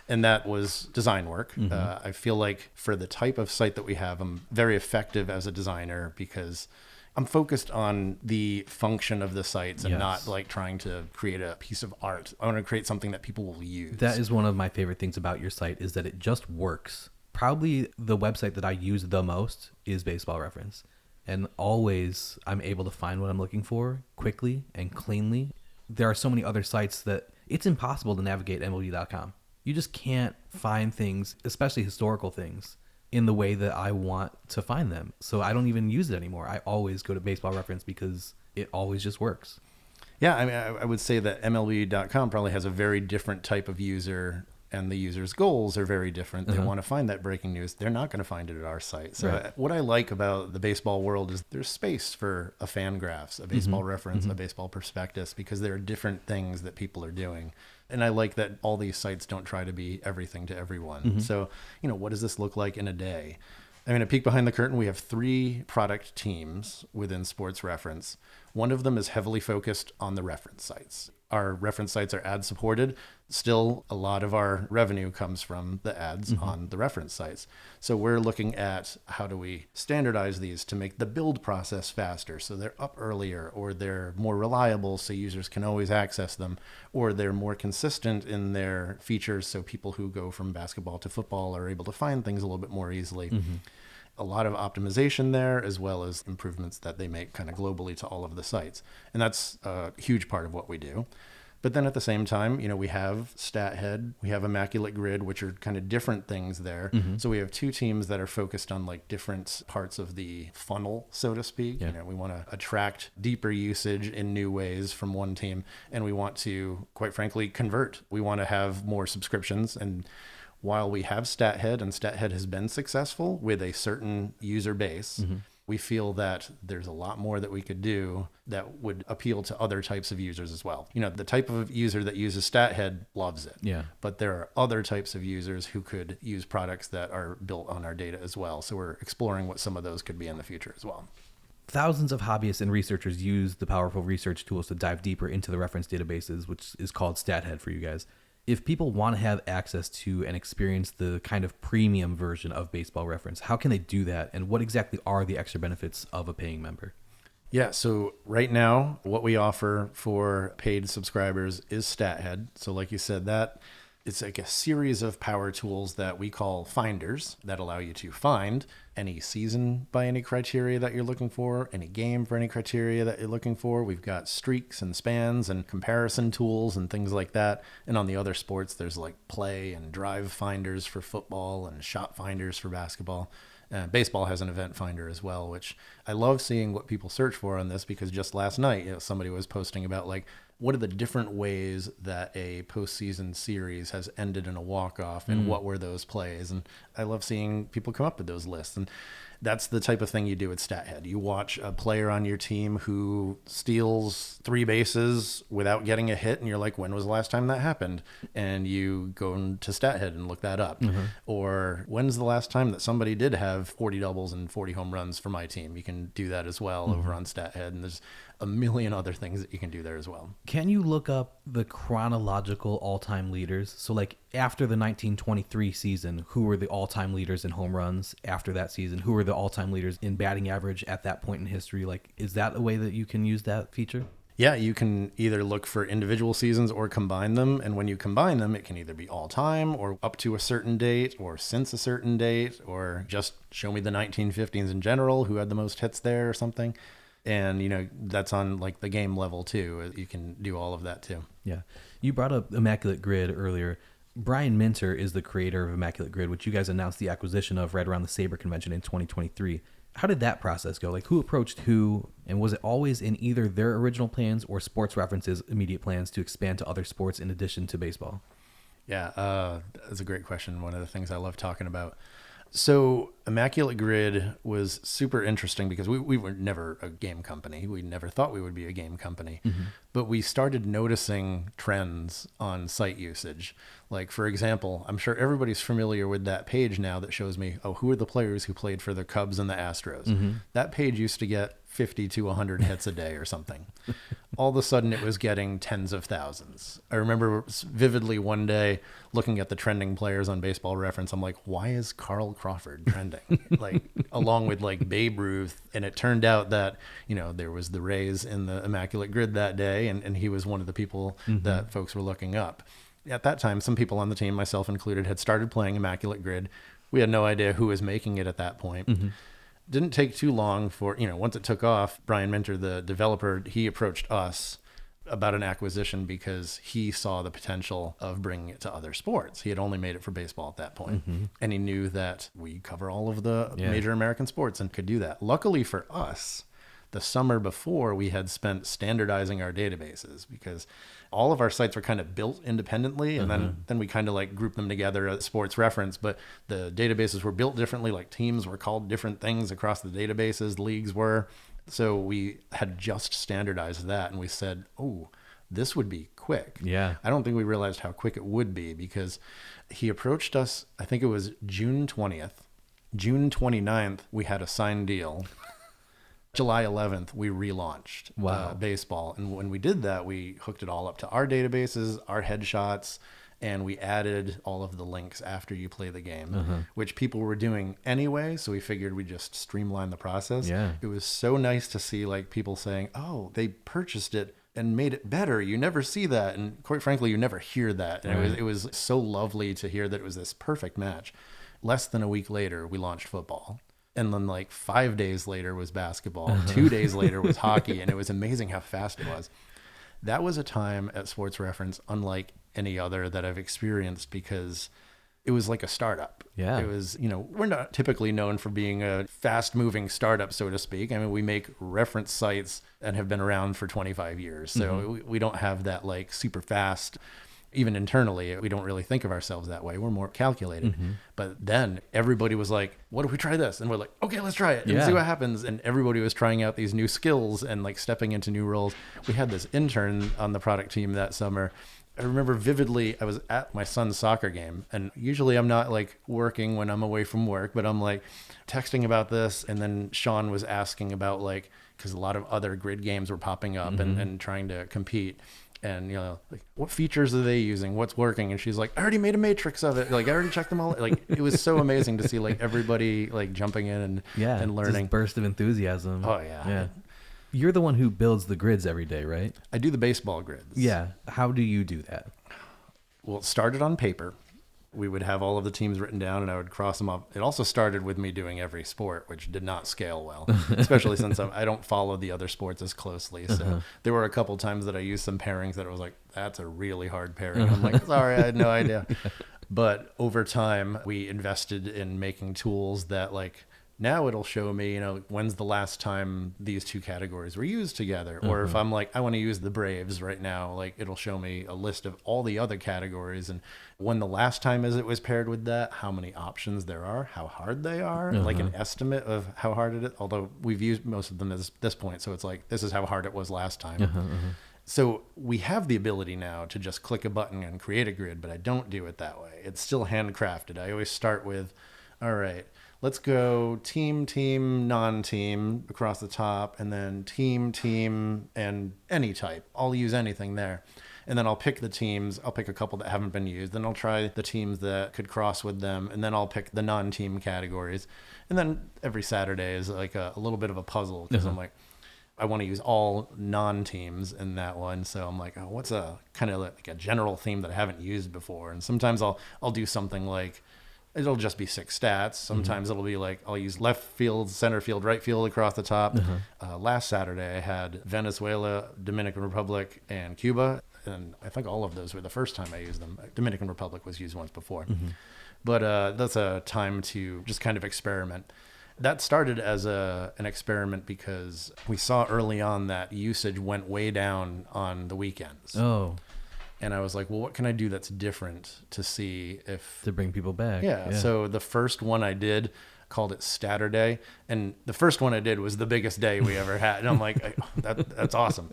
And that was design work. I feel like for the type of site that we have, I'm very effective as a designer because, I'm focused on the function of the sites and Yes. not like trying to create a piece of art. I want to create something that people will use. That is one of my favorite things about your site, is that it just works. Probably the website that I use the most is Baseball Reference. And always I'm able to find what I'm looking for quickly and cleanly. There are so many other sites that it's impossible to navigate MLB.com. You just can't find things, especially historical things, in the way that I want to find them. So I don't even use it anymore. I always go to Baseball Reference because it always just works. Yeah, I mean, I would say that MLB.com probably has a very different type of user, and the user's goals are very different. They want to find that breaking news. They're not going to find it at our site. So what I like about the baseball world is there's space for a Fangraphs, a baseball reference, a baseball prospectus, because there are different things that people are doing. And I like that all these sites don't try to be everything to everyone. So, what does this look like in a day? I mean, a peek behind the curtain, we have 3 product teams within Sports Reference. One of them is heavily focused on the reference sites. Our reference sites are ad supported. Still, a lot of our revenue comes from the ads on the reference sites. So we're looking at how do we standardize these to make the build process faster, so they're up earlier, or they're more reliable so users can always access them, or they're more consistent in their features so people who go from basketball to football are able to find things a little bit more easily. A lot of optimization there, as well as improvements that they make kind of globally to all of the sites. And that's a huge part of what we do. But then at the same time, we have StatHead, we have Immaculate Grid, which are kind of different things there. So we have 2 teams that are focused on like different parts of the funnel, so to speak. We want to attract deeper usage in new ways from one team, and we want to, quite frankly, convert. We want to have more subscriptions. And while we have StatHead, and StatHead has been successful with a certain user base, we feel that there's a lot more that we could do that would appeal to other types of users as well. The type of user that uses StatHead loves it. Yeah. But there are other types of users who could use products that are built on our data as well. So we're exploring what some of those could be in the future as well. Thousands of hobbyists and researchers use the powerful research tools to dive deeper into the reference databases, which is called StatHead for you guys. If people want to have access to and experience the kind of premium version of Baseball Reference, how can they do that? And what exactly are the extra benefits of a paying member? Yeah, so right now, what we offer for paid subscribers is StatHead. So like you said, it's like a series of power tools that we call finders that allow you to find any season by any criteria that you're looking for, any game for any criteria that you're looking for. We've got streaks and spans and comparison tools and things like that. And on the other sports, there's like play and drive finders for football and shot finders for basketball. Baseball has an event finder as well, which I love seeing what people search for on this, because just last night, somebody was posting about like, what are the different ways that a postseason series has ended in a walk-off, and what were those plays? And I love seeing people come up with those lists. And that's the type of thing you do at StatHead. You watch a player on your team who steals 3 bases without getting a hit, and you're like, when was the last time that happened? And you go to StatHead and look that up. Or when's the last time that somebody did have 40 doubles and 40 home runs for my team? You can do that as well over on StatHead. And there's a million other things that you can do there as well. Can you look up the chronological all-time leaders? So like after the 1923 season, who were the all-time leaders in home runs? After that season, who were the all-time leaders in batting average at that point in history? Like, is that a way that you can use that feature? Yeah, you can either look for individual seasons or combine them. And when you combine them, it can either be all time or up to a certain date or since a certain date, or just show me the 1950s in general, who had the most hits there or something. And, that's on like the game level too. You can do all of that too. Yeah. You brought up Immaculate Grid earlier. Brian Minter is the creator of Immaculate Grid, which you guys announced the acquisition of right around the Sabre convention in 2023. How did that process go? Like, who approached who, and was it always in either their original plans or Sports Reference's immediate plans to expand to other sports in addition to baseball? Yeah, that's a great question. One of the things I love talking about. So Immaculate Grid was super interesting because we were never a game company. We never thought we would be a game company. But we started noticing trends on site usage. Like, for example, I'm sure everybody's familiar with that page now that shows me, who are the players who played for the Cubs and the Astros? That page used to get 50 to 100 hits a day or something. all of a sudden it was getting tens of thousands. I remember vividly one day looking at the trending players on Baseball Reference. I'm like, why is Carl Crawford trending? Like, along with like Babe Ruth. And it turned out that, there was the Rays in the Immaculate Grid that day, and he was one of the people that folks were looking up. At that time, some people on the team, myself included, had started playing Immaculate Grid. We had no idea who was making it at that point. Didn't take too long for, once it took off, Brian Minter, the developer, he approached us about an acquisition because he saw the potential of bringing it to other sports. He had only made it for baseball at that point. And he knew that we cover all of the major American sports and could do that. Luckily for us, the summer before, we had spent standardizing our databases because all of our sites were kind of built independently, and then we kind of like grouped them together as Sports Reference, but the databases were built differently. Like teams were called different things across the databases, leagues were. So we had just standardized that, and we said, oh, this would be quick. Yeah. I don't think we realized how quick it would be because he approached us, I think it was June 20th. June 29th, we had a signed deal. July 11th, we relaunched baseball. And when we did that, we hooked it all up to our databases, our headshots, and we added all of the links after you play the game, which people were doing anyway. So we figured we'd just streamline the process. Yeah. It was so nice to see like people saying, oh, they purchased it and made it better. You never see that. And quite frankly, you never hear that. And it was so lovely to hear that it was this perfect match. Less than a week later, we launched football. And then like 5 days later was basketball. 2 days later was hockey. And it was amazing how fast it was. That was a time at Sports Reference unlike any other that I've experienced because it was like a startup. Yeah. It was, we're not typically known for being a fast moving startup, so to speak. I mean, we make reference sites and have been around for 25 years. So we don't have that like super fast. Even internally, we don't really think of ourselves that way. We're more calculated. But then everybody was like, what if we try this? And we're like, okay, let's try it and see what happens. And everybody was trying out these new skills and like stepping into new roles. We had this intern on the product team that summer. I remember vividly, I was at my son's soccer game, and usually I'm not like working when I'm away from work, but I'm like texting about this. And then Sean was asking about like, because a lot of other grid games were popping up and trying to compete. And, like, what features are they using? What's working? And she's like, I already made a matrix of it. Like, I already checked them all. Like, it was so amazing to see, like, everybody, like, jumping in and learning. Just burst of enthusiasm. Oh, yeah. You're the one who builds the grids every day, right? I do the baseball grids. Yeah. How do you do that? Well, it started on paper. We would have all of the teams written down and I would cross them up. It also started with me doing every sport, which did not scale well, especially since I don't follow the other sports as closely. So there were a couple times that I used some pairings that it was like, that's a really hard pairing. I'm like, sorry, I had no idea. But over time, we invested in making tools that like, now it'll show me, when's the last time these two categories were used together. Or if I'm like, I want to use the Braves right now, like it'll show me a list of all the other categories and when the last time is it was paired with that, how many options there are, how hard they are, like an estimate of how hard it is. Although we've used most of them at this point. So it's like, this is how hard it was last time. So we have the ability now to just click a button and create a grid, but I don't do it that way. It's still handcrafted. I always start with, all right, let's go team, non-team across the top, and then team, and any type. I'll use anything there. And then I'll pick the teams. I'll pick a couple that haven't been used. Then I'll try the teams that could cross with them. And then I'll pick the non-team categories. And then every Saturday is like a little bit of a puzzle because I'm like, I want to use all non-teams in that one. So I'm like, oh, what's a kind of like a general theme that I haven't used before? And sometimes I'll do something like, it'll just be 6 stats. Sometimes it'll be like, I'll use left field, center field, right field across the top. Last Saturday, I had Venezuela, Dominican Republic, and Cuba. And I think all of those were the first time I used them. Dominican Republic was used once before. But that's a time to just kind of experiment. That started as an experiment because we saw early on that usage went way down on the weekends. Oh. And I was like, well, what can I do that's different to see if... To bring people back. Yeah. So the first one I did, called it Saturday. And the first one I did was the biggest day we ever had. And I'm like, that's awesome.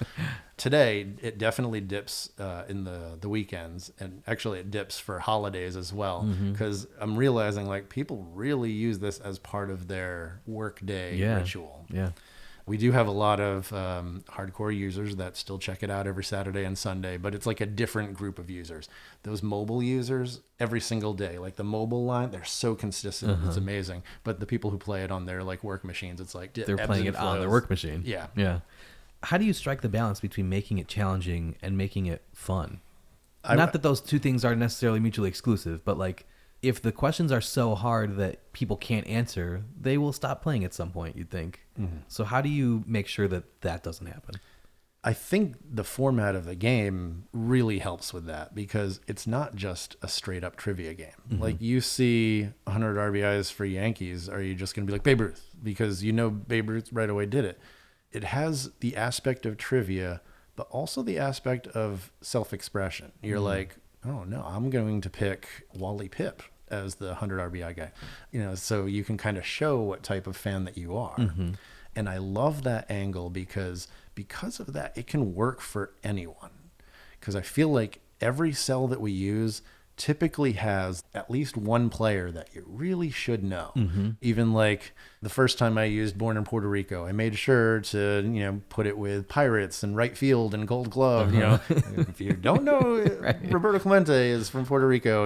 Today, it definitely dips in the weekends. And actually, it dips for holidays as well. Because I'm realizing, like, people really use this as part of their workday ritual. Yeah. We do have a lot of hardcore users that still check it out every Saturday and Sunday, but it's like a different group of users. Those mobile users, every single day, like the mobile line, they're so consistent. It's amazing. But the people who play it on their like work machines, it's like they're playing it on their work machine. Yeah. Yeah. How do you strike the balance between making it challenging and making it fun? Not that those two things are necessarily mutually exclusive, but like if the questions are so hard that people can't answer, they will stop playing at some point, you'd think. So how do you make sure that that doesn't happen? I think the format of the game really helps with that because it's not just a straight up trivia game. Like you see 100 RBIs for Yankees. Are you just going to be like Babe Ruth? Because you know Babe Ruth right away did it. It has the aspect of trivia, but also the aspect of self-expression. You're like, oh no, I'm going to pick Wally Pipp as the 100 RBI guy, so you can kind of show what type of fan that you are. And I love that angle because of that, it can work for anyone. Because I feel like every cell that we use typically has at least one player that you really should know. Even like the first time I used Born in Puerto Rico, I made sure to, put it with Pirates and right field and Gold Glove, if you don't know, Roberto Clemente is from Puerto Rico,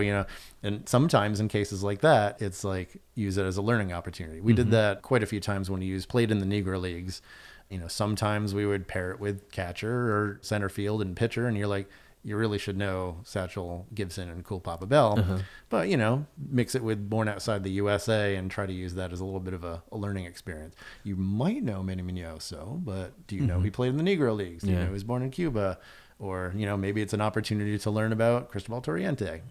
and sometimes in cases like that, it's like use it as a learning opportunity. We did that quite a few times when we played in the Negro leagues. Sometimes we would pair it with catcher or center field and pitcher, and you're like, you really should know Satchel Gibson and Cool Papa Bell, but mix it with Born Outside the USA and try to use that as a little bit of a learning experience. You might know Manny Munoz, but do you know he played in the Negro Leagues? Do you know he was born in Cuba? Or, maybe it's an opportunity to learn about Cristobal Torriente.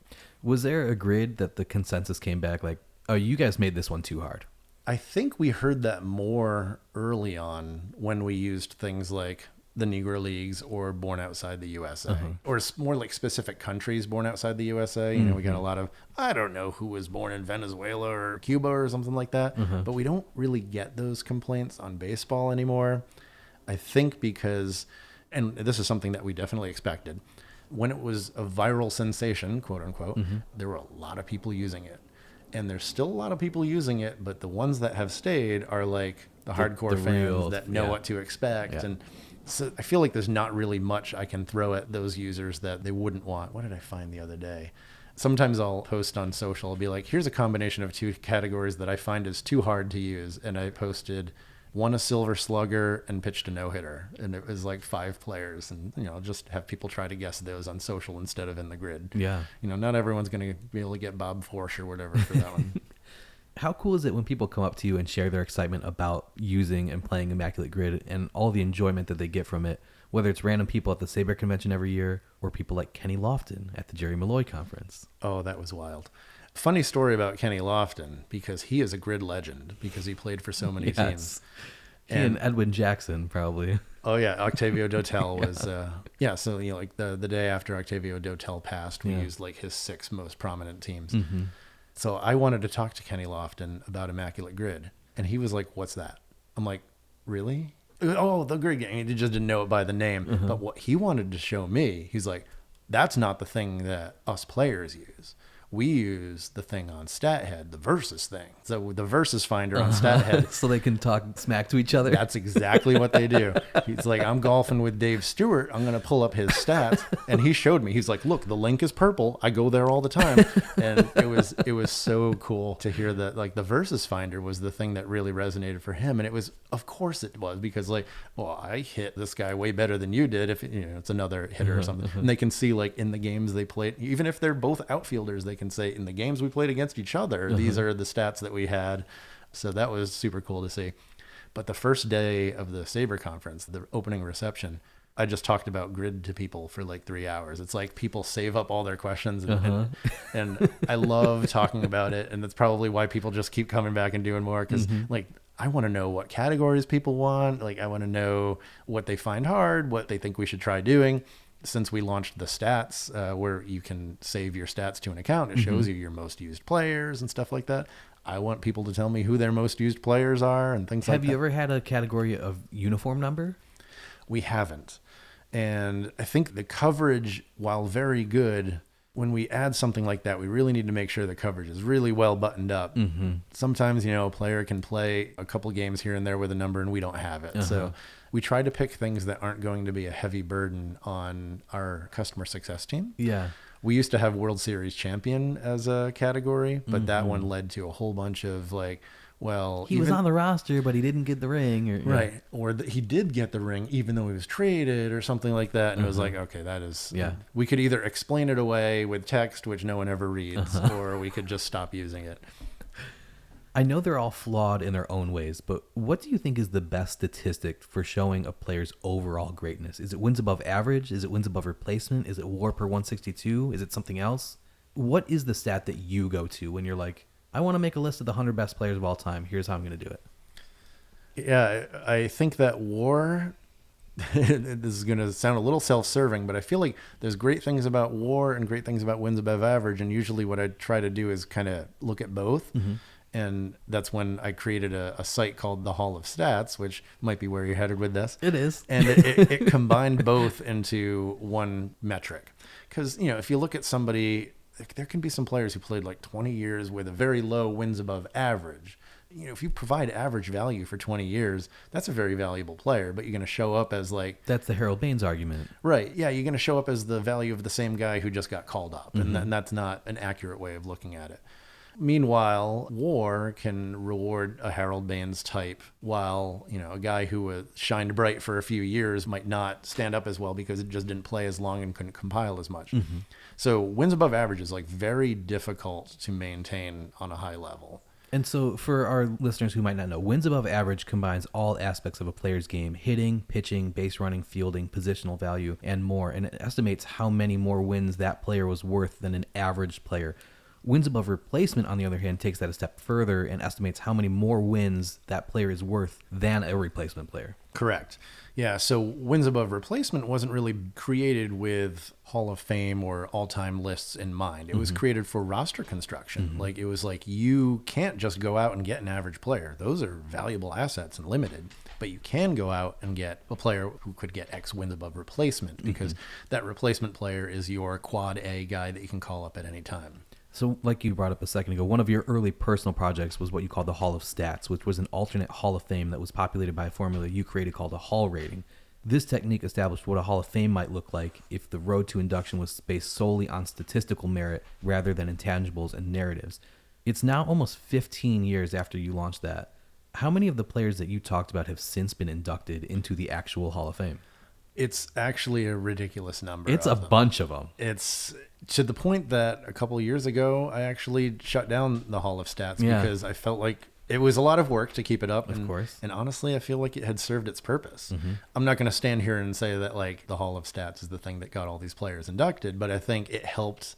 Was there a grid that the consensus came back like, oh, you guys made this one too hard? I think we heard that more early on when we used things like the Negro Leagues or Born Outside the USA, or more like specific countries born outside the USA. We got a lot of, I don't know who was born in Venezuela or Cuba or something like that, but we don't really get those complaints on baseball anymore. I think because, and this is something that we definitely expected, when it was a viral sensation, quote unquote, there were a lot of people using it. And there's still a lot of people using it, but the ones that have stayed are like the hardcore fans that know what to expect. And so I feel like there's not really much I can throw at those users that they wouldn't want. What did I find the other day? Sometimes I'll post on social, I'll be like, here's a combination of two categories that I find is too hard to use. And I posted, won a Silver Slugger and pitched a no-hitter. And it was like 5 players. And, I'll just have people try to guess those on social instead of in the grid. Yeah. Not everyone's going to be able to get Bob Forsch or whatever for that one. How cool is it when people come up to you and share their excitement about using and playing Immaculate Grid and all the enjoyment that they get from it, whether it's random people at the Sabre convention every year or people like Kenny Lofton at the Jerry Malloy conference? Oh, that was wild. Funny story about Kenny Lofton, because he is a grid legend because he played for so many teams. And Edwin Jackson, probably. Oh, yeah. Octavio Dotel was, so, like the day after Octavio Dotel passed, we used like his 6 most prominent teams. So I wanted to talk to Kenny Lofton about Immaculate Grid. And he was like, what's that? I'm like, really? Oh, the grid game. He just didn't know it by the name. But what he wanted to show me, he's like, that's not the thing that us players use. We use the thing on StatHead, the Versus thing. So the Versus Finder on StatHead. So they can talk smack to each other? That's exactly what they do. He's like, I'm golfing with Dave Stewart. I'm going to pull up his stats. And he showed me. He's like, look, the link is purple. I go there all the time. And it was so cool to hear that, like, the Versus Finder was the thing that really resonated for him. And it was, of course it was, because like, well, I hit this guy way better than you did if it's another hitter or something. And they can see, like, in the games they played, even if they're both outfielders, they can say in the games we played against each other, these are the stats that we had. So that was super cool to see. But the first day of the Sabre conference, the opening reception, I just talked about grid to people for like 3 hours. It's like people save up all their questions and I love talking about it. And that's probably why people just keep coming back and doing more. Cause like, I want to know what categories people want. Like, I want to know what they find hard, what they think we should try doing. Since we launched the stats, where you can save your stats to an account, it shows you your most used players and stuff like that. I want people to tell me who their most used players are and things like that. Have you ever had a category of uniform number? We haven't. And I think the coverage, while very good, when we add something like that, we really need to make sure the coverage is really well buttoned up. Sometimes, a player can play a couple games here and there with a number and we don't have it. So we try to pick things that aren't going to be a heavy burden on our customer success team. Yeah. We used to have World Series champion as a category, but that one led to a whole bunch of like, well, he was on the roster, but he didn't get the ring. Right. Or he did get the ring, even though he was traded or something like that. And it was like, okay, that is, we could either explain it away with text, which no one ever reads, or we could just stop using it. I know they're all flawed in their own ways, but what do you think is the best statistic for showing a player's overall greatness? Is it wins above average? Is it wins above replacement? Is it WAR per 162? Is it something else? What is the stat that you go to when you're like, I want to make a list of the 100 best players of all time. Here's how I'm going to do it. Yeah, I think that WAR, this is going to sound a little self-serving, but I feel like there's great things about WAR and great things about wins above average. And usually what I try to do is kind of look at both. And that's when I created a site called the Hall of Stats, which might be where you're headed with this. It is. And it combined both into one metric. Because, if you look at somebody, there can be some players who played like 20 years with a very low wins above average. If you provide average value for 20 years, that's a very valuable player, but you're going to show up as like... That's the Harold Baines argument. Right. Yeah, you're going to show up as the value of the same guy who just got called up. And that's not an accurate way of looking at it. Meanwhile, WAR can reward a Harold Baines type, while, a guy who shined bright for a few years might not stand up as well because it just didn't play as long and couldn't compile as much. So wins above average is like very difficult to maintain on a high level. And so for our listeners who might not know, wins above average combines all aspects of a player's game: hitting, pitching, base running, fielding, positional value, and more. And it estimates how many more wins that player was worth than an average player. Wins above replacement, on the other hand, takes that a step further and estimates how many more wins that player is worth than a replacement player. Correct. Yeah, so wins above replacement wasn't really created with Hall of Fame or all-time lists in mind. It was created for roster construction. Like, it was like, you can't just go out and get an average player. Those are valuable assets and limited. But you can go out and get a player who could get X wins above replacement, because that replacement player is your quad A guy that you can call up at any time. So like you brought up a second ago, one of your early personal projects was what you called the Hall of Stats, which was an alternate Hall of Fame that was populated by a formula you created called a Hall rating. This technique established what a Hall of Fame might look like if the road to induction was based solely on statistical merit rather than intangibles and narratives. It's now almost 15 years after you launched that. How many of the players that you talked about have since been inducted into the actual Hall of Fame? It's actually a ridiculous number. It's a bunch of them. It's to the point that a couple of years ago, I actually shut down the Hall of Stats because I felt like it was a lot of work to keep it up. Of course. And honestly, I feel like it had served its purpose. I'm not going to stand here and say that like the Hall of Stats is the thing that got all these players inducted, but I think it helped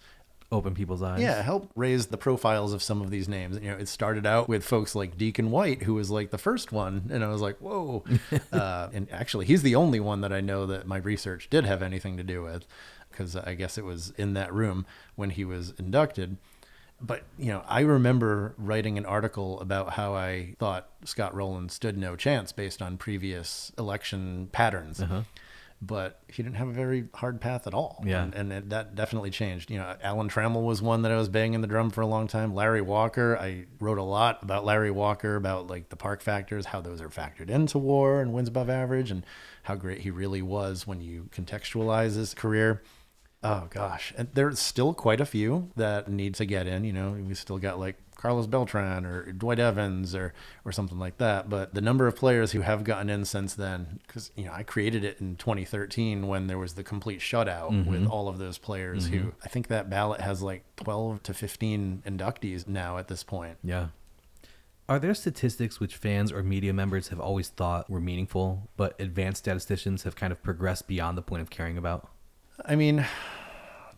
open people's eyes. Yeah, help raise the profiles of some of these names. It started out with folks like Deacon White, who was like the first one, and I was like, whoa. And actually, he's the only one that I know that my research did have anything to do with, because I guess it was in that room when he was inducted. But, I remember writing an article about how I thought Scott Rowland stood no chance based on previous election patterns. But he didn't have a very hard path at all. Yeah. And that definitely changed. Alan Trammell was one that I was banging the drum for a long time. Larry Walker, I wrote a lot about Larry Walker, about like the park factors, how those are factored into WAR and wins above average, and how great he really was when you contextualize his career. Oh, gosh. And there's still quite a few that need to get in. We still got like Carlos Beltran or Dwight Evans or something like that. But the number of players who have gotten in since then, because, I created it in 2013 when there was the complete shutout with all of those players who, I think that ballot has like 12 to 15 inductees now at this point. Yeah. Are there statistics which fans or media members have always thought were meaningful, but advanced statisticians have kind of progressed beyond the point of caring about? I mean,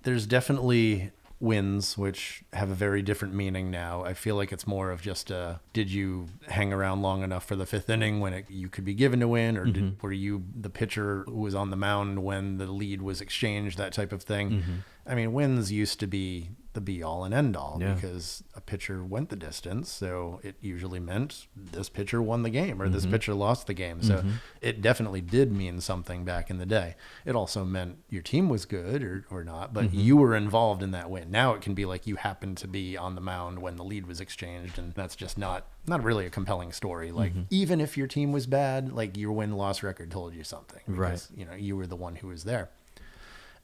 there's definitely wins, which have a very different meaning now. I feel like it's more of just did you hang around long enough for the fifth inning when you could be given to win, or were you the pitcher who was on the mound when the lead was exchanged, that type of thing. I mean, wins used to be the be all and end all Yeah. because a pitcher went the distance. So it usually meant this pitcher won the game or this pitcher lost the game. So it definitely did mean something back in the day. It also meant your team was good or not, but you were involved in that win. Now it can be like you happened to be on the mound when the lead was exchanged. And that's just not really a compelling story. Like even if your team was bad, like your win-loss record told you something. Because, Right. you were the one who was there.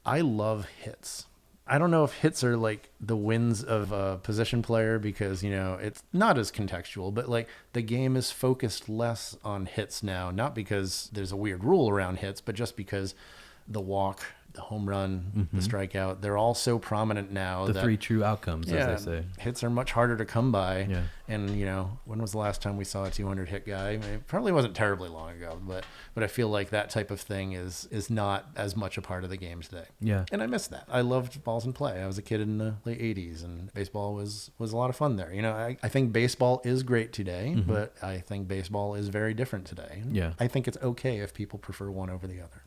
I love hits. I don't know if hits are like the wins of a position player because, it's not as contextual, but like the game is focused less on hits now, not because there's a weird rule around hits, but just because the walk, the home run, the strikeout, they're all so prominent now. The three true outcomes, as they say. Hits are much harder to come by. Yeah. And, when was the last time we saw a 200 hit guy? I mean, it probably wasn't terribly long ago, but I feel like that type of thing is not as much a part of the game today. Yeah. And I miss that. I loved balls in play. I was a kid in the late 80s and baseball was a lot of fun there. I think baseball is great today, but I think baseball is very different today. Yeah. I think it's okay if people prefer one over the other.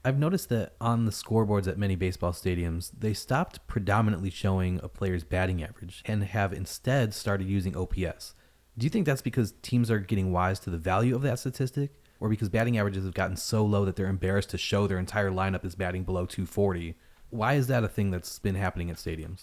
I've noticed that on the scoreboards at many baseball stadiums, they stopped predominantly showing a player's batting average and have instead started using OPS. Do you think that's because teams are getting wise to the value of that statistic, or because batting averages have gotten so low that they're embarrassed to show their entire lineup is batting below 240? Why is that a thing that's been happening at stadiums?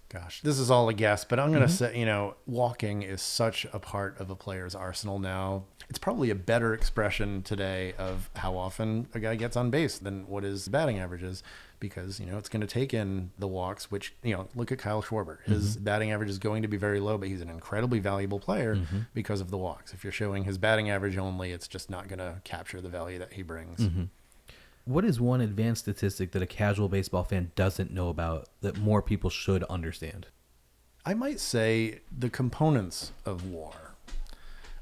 Gosh, this is all a guess, but I'm going to say, walking is such a part of a player's arsenal now. It's probably a better expression today of how often a guy gets on base than what his batting average is because, it's going to take in the walks, which, look at Kyle Schwarber. His batting average is going to be very low, but he's an incredibly valuable player because of the walks. If you're showing his batting average only, it's just not going to capture the value that he brings. What is one advanced statistic that a casual baseball fan doesn't know about that more people should understand? I might say the components of war.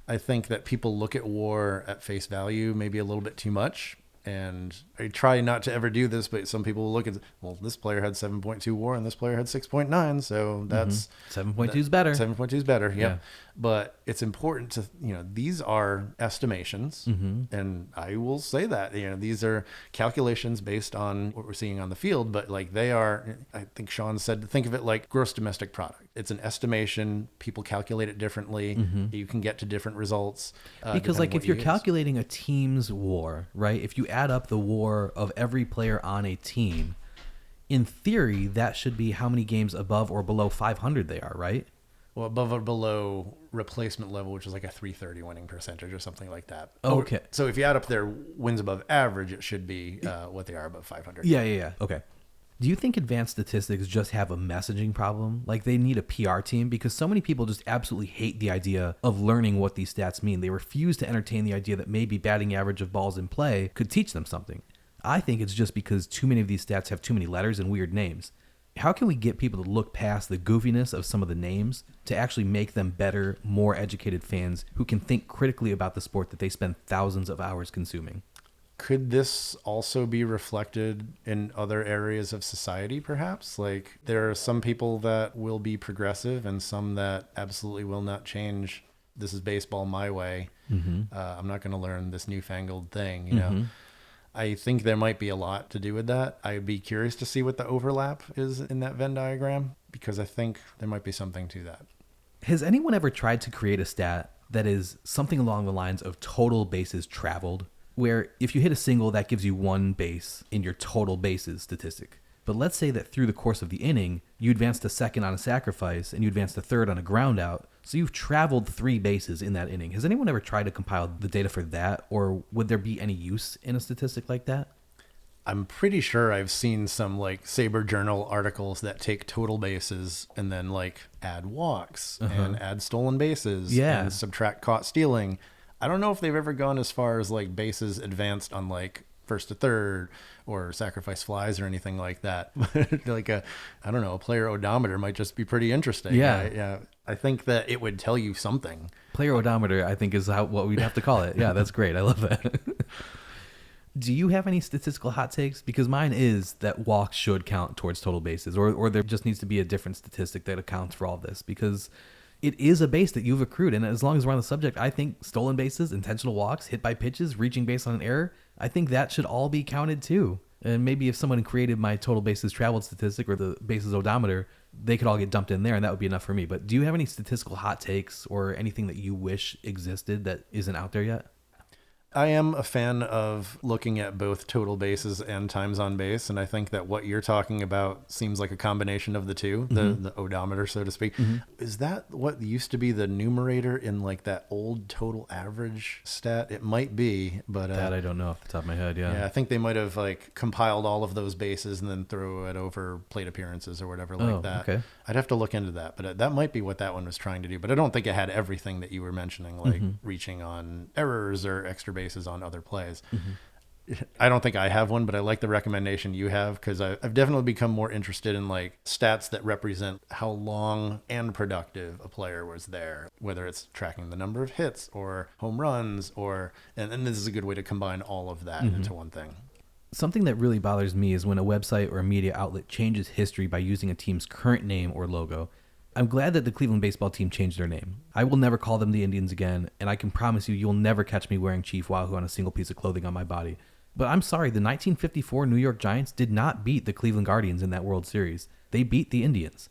I think that people look at war at face value maybe a little bit too much. And I try not to ever do this, but some people will look at, well, this player had 7.2 war and this player had 6.9. So that's 7.2 is better. 7.2 is better. Yeah. But it's important to, these are estimations. And I will say that, these are calculations based on what we're seeing on the field. But like they are, I think Sean said, to think of it like gross domestic product. It's an estimation. People calculate it differently. You can get to different results. Because like if you're calculating a team's war, right? If you add up the war of every player on a team, in theory, that should be how many games above or below 500 they are, right? Well, above or below replacement level, which is like a 330 winning percentage or something like that. Okay. So if you add up their wins above average, it should be what they are above 500. Yeah. Okay. Do you think advanced statistics just have a messaging problem? Like they need a PR team? Because so many people just absolutely hate the idea of learning what these stats mean. They refuse to entertain the idea that maybe batting average of balls in play could teach them something. I think it's just because too many of these stats have too many letters and weird names. How can we get people to look past the goofiness of some of the names to actually make them better, more educated fans who can think critically about the sport that they spend thousands of hours consuming? Could this also be reflected in other areas of society, perhaps? Like there are some people that will be progressive and some that absolutely will not change. This is baseball my way. I'm not going to learn this newfangled thing, I think there might be a lot to do with that. I'd be curious to see what the overlap is in that Venn diagram because I think there might be something to that. Has anyone ever tried to create a stat that is something along the lines of total bases traveled, where if you hit a single, that gives you one base in your total bases statistic? But let's say that through the course of the inning, you advanced to second on a sacrifice and you advanced to third on a ground out. So you've traveled 3 bases in that inning. Has anyone ever tried to compile the data for that? Or would there be any use in a statistic like that? I'm pretty sure I've seen some like Saber Journal articles that take total bases and then like add walks and add stolen bases and subtract caught stealing. I don't know if they've ever gone as far as like bases advanced on like first to third or sacrifice flies or anything like that. Like a player odometer might just be pretty interesting. Yeah. I think that it would tell you something. Player odometer, I think, is what we'd have to call it. Yeah, that's great. I love that. Do you have any statistical hot takes? Because mine is that walks should count towards total bases, or there just needs to be a different statistic that accounts for all this, because it is a base that you've accrued. And as long as we're on the subject, I think stolen bases, intentional walks, hit by pitches, reaching base on an error, I think that should all be counted too. And maybe if someone created my total bases traveled statistic or the bases odometer, they could all get dumped in there and that would be enough for me. But do you have any statistical hot takes or anything that you wish existed that isn't out there yet? I am a fan of looking at both total bases and times on base, and I think that what you're talking about seems like a combination of the two, the odometer, so to speak. Is that what used to be the numerator in like that old total average stat? It might be, but that I don't know off the top of my head. yeah, I think they might have like compiled all of those bases and then throw it over plate appearances or whatever like that. Okay. I'd have to look into that, but that might be what that one was trying to do. But I don't think it had everything that you were mentioning, like reaching on errors or extra bases on other plays. I don't think I have one, but I like the recommendation you have because I've definitely become more interested in like stats that represent how long and productive a player was there, whether it's tracking the number of hits or home runs and this is a good way to combine all of that into one thing. Something that really bothers me is when a website or a media outlet changes history by using a team's current name or logo. I'm glad that the Cleveland baseball team changed their name. I will never call them the Indians again, and I can promise you'll never catch me wearing Chief Wahoo on a single piece of clothing on my body. But I'm sorry, the 1954 New York Giants did not beat the Cleveland Guardians in that World Series. They beat the Indians.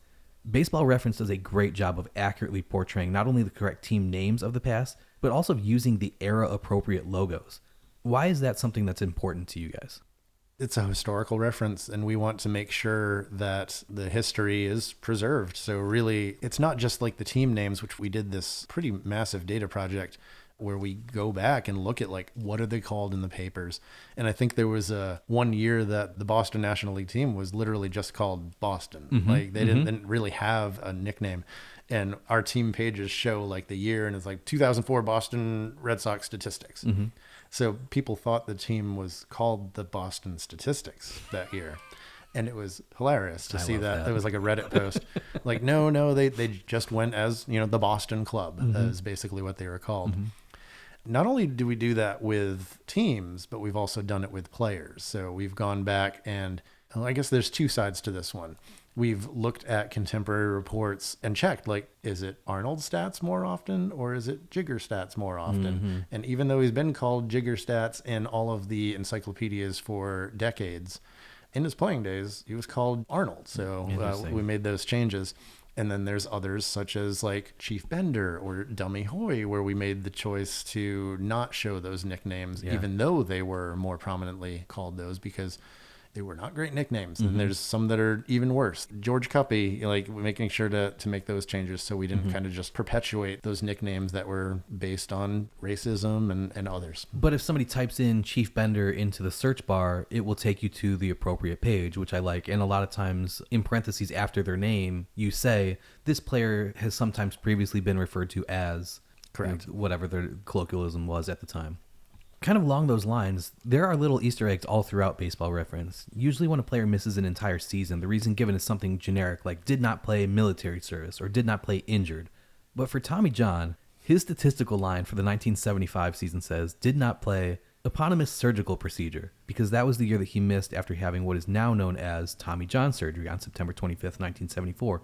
Baseball Reference does a great job of accurately portraying not only the correct team names of the past, but also using the era-appropriate logos. Why is that something that's important to you guys? It's a historical reference, and we want to make sure that the history is preserved. So really, it's not just like the team names, which we did this pretty massive data project where we go back and look at like, what are they called in the papers? And I think there was one year that the Boston National League team was literally just called Boston. Like they didn't really have a nickname. And our team pages show like the year, and it's like 2004 Boston Red Sox statistics. So people thought the team was called the Boston Statistics that year. And it was hilarious to see that. It was like a Reddit post. Like, no, they just went as, the Boston Club is basically what they were called. Not only do we do that with teams, but we've also done it with players. So we've gone back and I guess there's two sides to this one. We've looked at contemporary reports and checked, like, is it Arnold stats more often or is it Jigger stats more often? And even though he's been called Jigger stats in all of the encyclopedias for decades, in his playing days, he was called Arnold. So we made those changes. And then there's others such as like Chief Bender or Dummy Hoy, where we made the choice to not show those nicknames, even though they were more prominently called those, because they were not great nicknames. And there's some that are even worse. George Cuppy, like making sure to make those changes so we didn't kind of just perpetuate those nicknames that were based on racism and others. But if somebody types in Chief Bender into the search bar, it will take you to the appropriate page, which I like. And a lot of times in parentheses after their name, you say, this player has sometimes previously been referred to as, correct, whatever their colloquialism was at the time. Kind of along those lines, there are little Easter eggs all throughout Baseball Reference. Usually when a player misses an entire season, the reason given is something generic like did not play military service or did not play injured. But for Tommy John, his statistical line for the 1975 season says did not play eponymous surgical procedure because that was the year that he missed after having what is now known as Tommy John surgery on September 25th, 1974.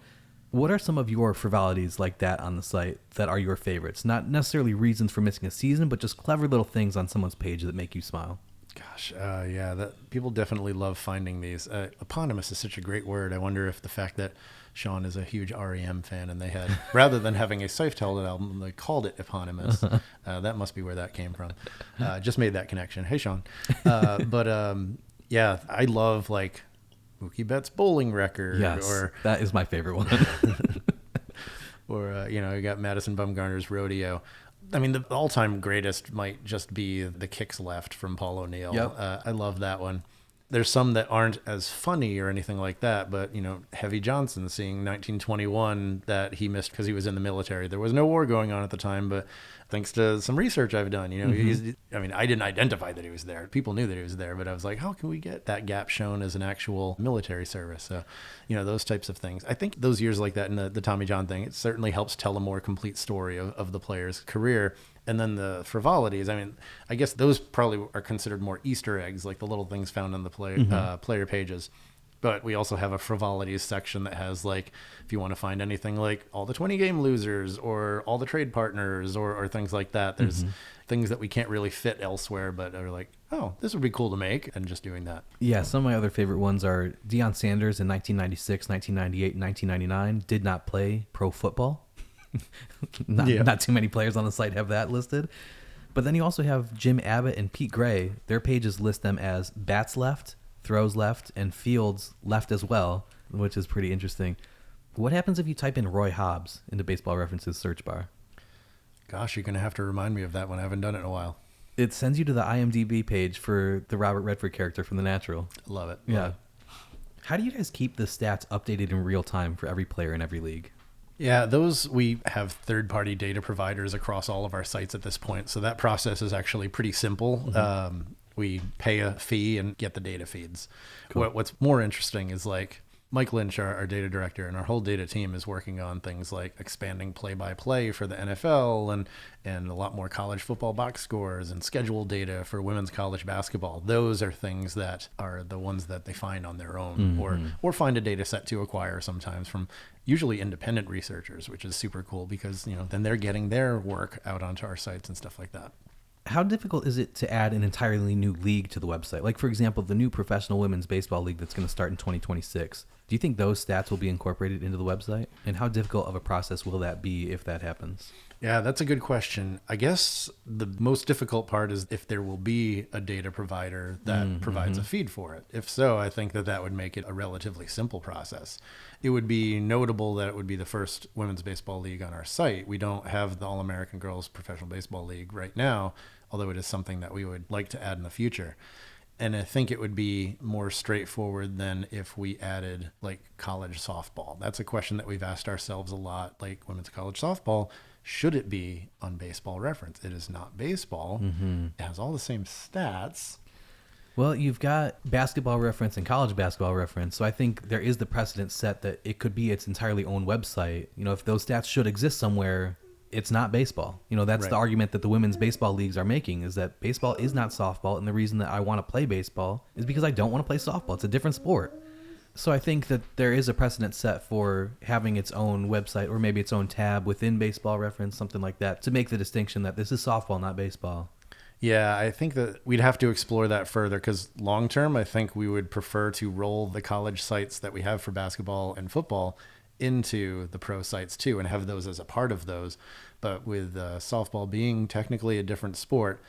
What are some of your frivolities like that on the site that are your favorites? Not necessarily reasons for missing a season, but just clever little things on someone's page that make you smile. Gosh, that people definitely love finding these. Eponymous is such a great word. I wonder if the fact that Sean is a huge REM fan and they had, rather than having a Seif-Talbot album, they called it Eponymous. That must be where that came from. Just made that connection. Hey, Sean. Yeah, I love like Mookie Betts' bowling record. Yes, or that is my favorite one. Or, you got Madison Bumgarner's Rodeo. I mean, the all-time greatest might just be the kicks left from Paul O'Neill. Yep. I love that one. There's some that aren't as funny or anything like that, but, Heavy Johnson seeing 1921 that he missed because he was in the military. There was no war going on at the time, but thanks to some research I've done, I didn't identify that he was there. People knew that he was there, but I was like, how can we get that gap shown as an actual military service? So, those types of things. I think those years like that and the Tommy John thing, it certainly helps tell a more complete story of the player's career. And then the frivolities, I guess those probably are considered more Easter eggs, like the little things found on the player pages. But we also have a frivolities section that has, like, if you want to find anything like all the 20-game losers or all the trade partners or things like that, there's things that we can't really fit elsewhere, but are like oh, this would be cool to make, and just doing that. Yeah, some of my other favorite ones are Deion Sanders in 1996, 1998, and 1999 did not play pro football. Not too many players on the site have that listed. But then you also have Jim Abbott and Pete Gray. Their pages list them as bats left, throws left, and fields left as well, which is pretty interesting. What happens if you type in Roy Hobbs into Baseball Reference's search bar? Gosh, you're going to have to remind me of that one. I haven't done it in a while. It sends you to the IMDb page for the Robert Redford character from The Natural. Love it. Yeah. How do you guys keep the stats updated in real time for every player in every league? Yeah, we have third-party data providers across all of our sites at this point. So that process is actually pretty simple. Mm-hmm. We pay a fee and get the data feeds. Cool. What's more interesting is like Mike Lynch, our data director, and our whole data team is working on things like expanding play-by-play for the NFL and a lot more college football box scores and schedule data for women's college basketball. Those are things that are the ones that they find on their own, mm-hmm. or find a data set to acquire sometimes from usually independent researchers, which is super cool because, then they're getting their work out onto our sites and stuff like that. How difficult is it to add an entirely new league to the website? Like, for example, the new professional women's baseball league that's going to start in 2026. Do you think those stats will be incorporated into the website? And how difficult of a process will that be if that happens? Yeah, that's a good question. I guess the most difficult part is if there will be a data provider that provides a feed for it. If so, I think that would make it a relatively simple process. It would be notable that it would be the first women's baseball league on our site. We don't have the All-American Girls Professional Baseball League right now, although it is something that we would like to add in the future. And I think it would be more straightforward than if we added like college softball. That's a question that we've asked ourselves a lot, like women's college softball. Should it be on Baseball Reference? It is not baseball. Mm-hmm. It has all the same stats. Well, you've got Basketball Reference and College Basketball Reference, so I think there is the precedent set that it could be its entirely own website. If those stats should exist somewhere, it's not baseball. That's right. The argument that the women's baseball leagues are making is that baseball is not softball, and the reason that I want to play baseball is because I don't want to play softball. It's a different sport. So I think that there is a precedent set for having its own website or maybe its own tab within Baseball Reference, something like that, to make the distinction that this is softball, not baseball. Yeah, I think that we'd have to explore that further because long term, I think we would prefer to roll the college sites that we have for basketball and football into the pro sites too and have those as a part of those. But with softball being technically a different sport,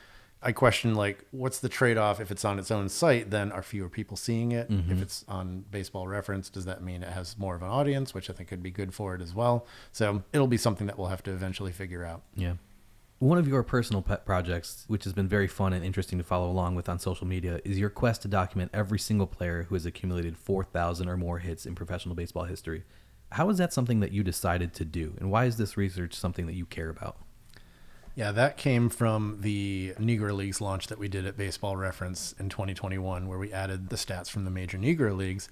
I question, what's the trade-off? If it's on its own site, then are fewer people seeing it? Mm-hmm. If it's on Baseball Reference, does that mean it has more of an audience, which I think could be good for it as well? So it'll be something that we'll have to eventually figure out. Yeah. One of your personal pet projects, which has been very fun and interesting to follow along with on social media, is your quest to document every single player who has accumulated 4,000 or more hits in professional baseball history. How is that something that you decided to do? And why is this research something that you care about? Yeah, that came from the Negro Leagues launch that we did at Baseball Reference in 2021, where we added the stats from the major Negro Leagues.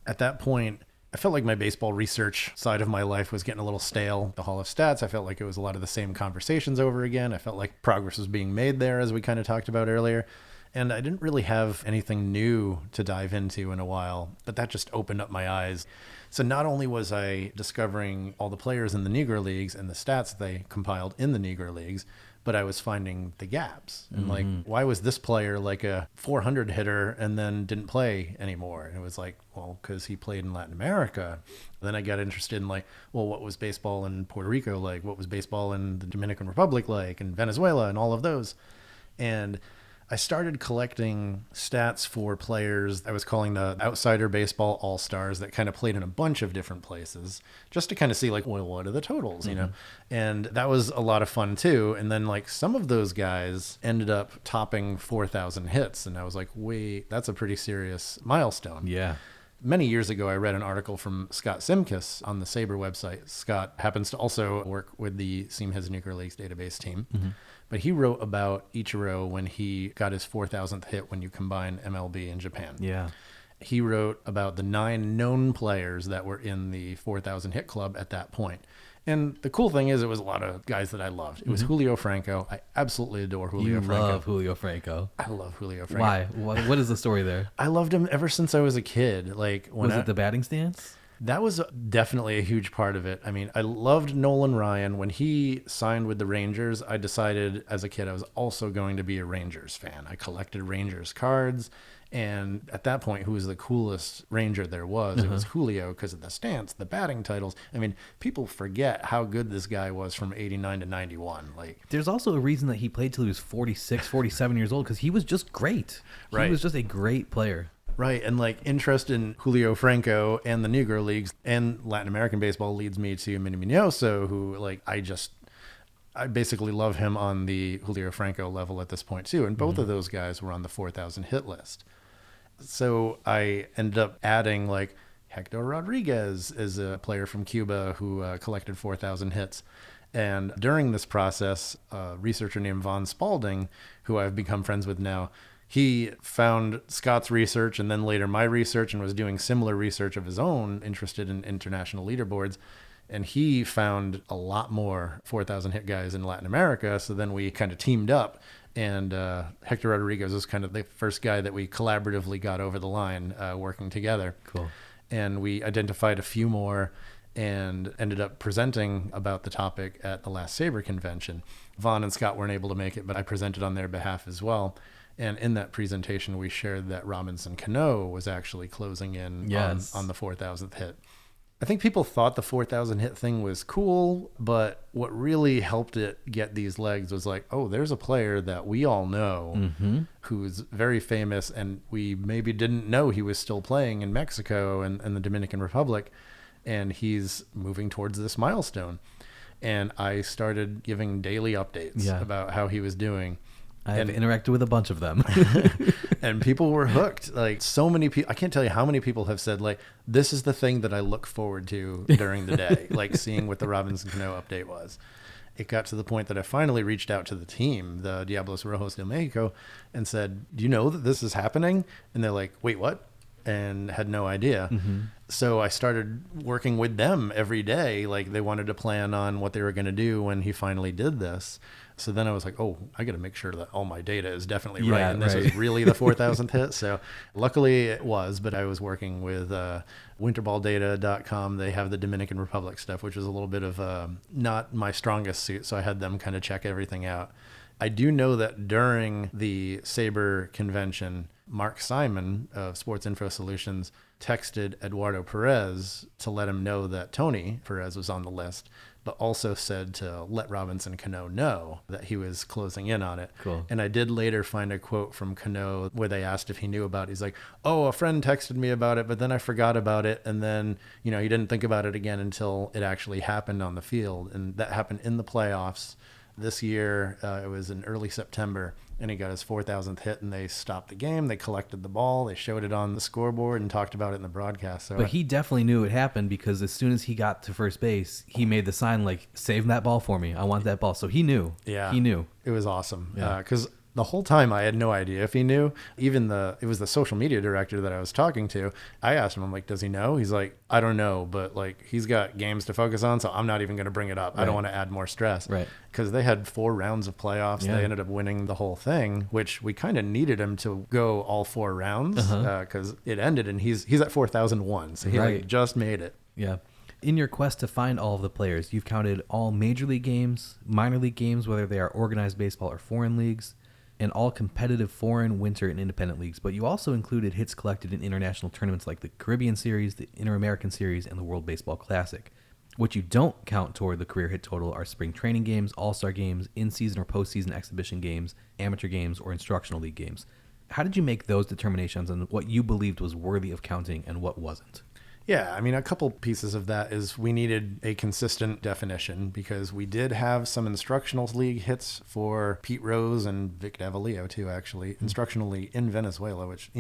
At that point, I felt like my baseball research side of my life was getting a little stale. The Hall of Stats, I felt like it was a lot of the same conversations over again. I felt like progress was being made there, as we kind of talked about earlier. And I didn't really have anything new to dive into in a while, but that just opened up my eyes. So not only was I discovering all the players in the Negro Leagues and the stats they compiled in the Negro Leagues, but I was finding the gaps. And why was this player like a 400 hitter and then didn't play anymore? And it was like, well, because he played in Latin America. Then I got interested in what was baseball in Puerto Rico like? What was baseball in the Dominican Republic like? And Venezuela and all of those. And I started collecting stats for players I was calling the Outsider Baseball All-Stars that kind of played in a bunch of different places just to kind of see what are the totals, And that was a lot of fun too. And then some of those guys ended up topping 4,000 hits. And I was like, wait, that's a pretty serious milestone. Yeah. Many years ago, I read an article from Scott Simkus on the Sabre website. Scott happens to also work with the Seamheads Negro Leagues database team. Mm-hmm. But he wrote about Ichiro when he got his 4,000th hit when you combine MLB and Japan. Yeah. He wrote about the 9 known players that were in the 4,000 hit club at that point. And the cool thing is it was a lot of guys that I loved. It was Julio Franco. I absolutely adore Julio Franco. You love Julio Franco. I love Julio Franco. Why? What is the story there? I loved him ever since I was a kid. Was it the batting stance? That was definitely a huge part of it. I mean, I loved Nolan Ryan. When he signed with the Rangers, I decided as a kid I was also going to be a Rangers fan. I collected Rangers cards. And at that point, who was the coolest Ranger there was? It was Julio because of the stance, the batting titles. I mean, people forget how good this guy was from 89 to 91. Like, there's also a reason that he played till he was 46, 47 years old, because he was just great. Right. He was just a great player. Right. And like interest in Julio Franco and the Negro leagues and Latin American baseball leads me to Minnie Minoso, who like I basically love him on the Julio Franco level at this point too. And both of those guys were on the 4,000 hit list. So I ended up adding like Hector Rodriguez is a player from Cuba who collected 4,000 hits. And during this process, a researcher named Von Spalding, who I've become friends with now, he found Scott's research and then later my research and was doing similar research of his own, interested in international leaderboards. And he found a lot more 4,000 hit guys in Latin America. So then we kind of teamed up. And Hector Rodriguez was kind of the first guy that we collaboratively got over the line working together. Cool. And we identified a few more and ended up presenting about the topic at the last Sabre convention. Vaughn and Scott weren't able to make it, but I presented on their behalf as well. And in that presentation, we shared that Robinson Cano was actually closing in on the 4,000th hit. I think people thought the 4,000 hit thing was cool, but what really helped it get these legs was like, oh, there's a player that we all know who's very famous, and we maybe didn't know he was still playing in Mexico and the Dominican Republic, and he's moving towards this milestone. And I started giving daily updates about how he was doing. I've interacted with a bunch of them. And people were hooked. Like so many people, I can't tell you how many people have said like, this is the thing that I look forward to during the day, like seeing what the Robinson Cano update was. It got to the point that I finally reached out to the team, the Diablos Rojos de Mexico, and said, do you know that this is happening? And they're like, wait, what? And had no idea. So I started working with them every day. Like they wanted to plan on what they were going to do when he finally did this. So then I was like, oh, I got to make sure that all my data is definitely right. And this is really the 4,000th hit. So luckily it was, but I was working with winterballdata.com. They have the Dominican Republic stuff, which is a little bit of not my strongest suit. So I had them kind of check everything out. I do know that during the Sabre convention, Mark Simon of Sports Info Solutions texted Eduardo Perez to let him know that Tony Perez was on the list, but also said to let Robinson Cano know that he was closing in on it. Cool. And I did later find a quote from Cano where they asked if he knew about it. He's like, oh, a friend texted me about it, but then I forgot about it. And then, he didn't think about it again until it actually happened on the field. And that happened in the playoffs. This year, it was in early September, and he got his 4,000th hit, and they stopped the game. They collected the ball. They showed it on the scoreboard and talked about it in the broadcast. So, but he definitely knew it happened because as soon as he got to first base, he made the sign like, save that ball for me. I want that ball. So he knew. Yeah. He knew. It was awesome. Yeah. Because the whole time I had no idea if he knew. Even it was the social media director that I was talking to. I asked him, I'm like, does he know? He's like, I don't know, but like he's got games to focus on, so I'm not even going to bring it up. Right. I don't want to add more stress. Right. Because they had 4 rounds of playoffs. Yeah. They ended up winning the whole thing, which we kind of needed him to go all 4 rounds because it ended and he's at 4,001. So he like just made it. Yeah. In your quest to find all of the players, you've counted all major league games, minor league games, whether they are organized baseball or foreign leagues, and all competitive foreign, winter, and independent leagues. But you also included hits collected in international tournaments like the Caribbean Series, the Inter-American Series, and the World Baseball Classic. What you don't count toward the career hit total are spring training games, all-star games, in-season or postseason exhibition games, amateur games, or instructional league games. How did you make those determinations on what you believed was worthy of counting and what wasn't? Yeah, I mean, a couple pieces of that is we needed a consistent definition because we did have some instructional league hits for Pete Rose and Vic Davalillo too, actually, instructionally in Venezuela, which,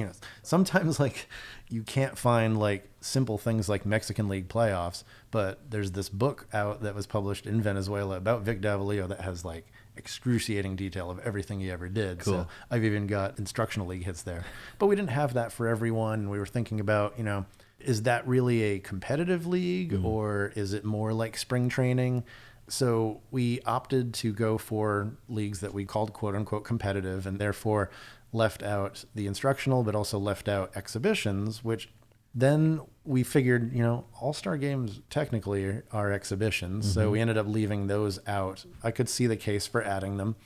sometimes like you can't find like simple things like Mexican League playoffs, but there's this book out that was published in Venezuela about Vic Davalillo that has like excruciating detail of everything he ever did. Cool. So I've even got instructional league hits there, but we didn't have that for everyone. We were thinking about, is that really a competitive league or is it more like spring training? So we opted to go for leagues that we called quote unquote competitive and therefore left out the instructional, but also left out exhibitions, which then we figured, all-star games technically are exhibitions. So we ended up leaving those out. I could see the case for adding them.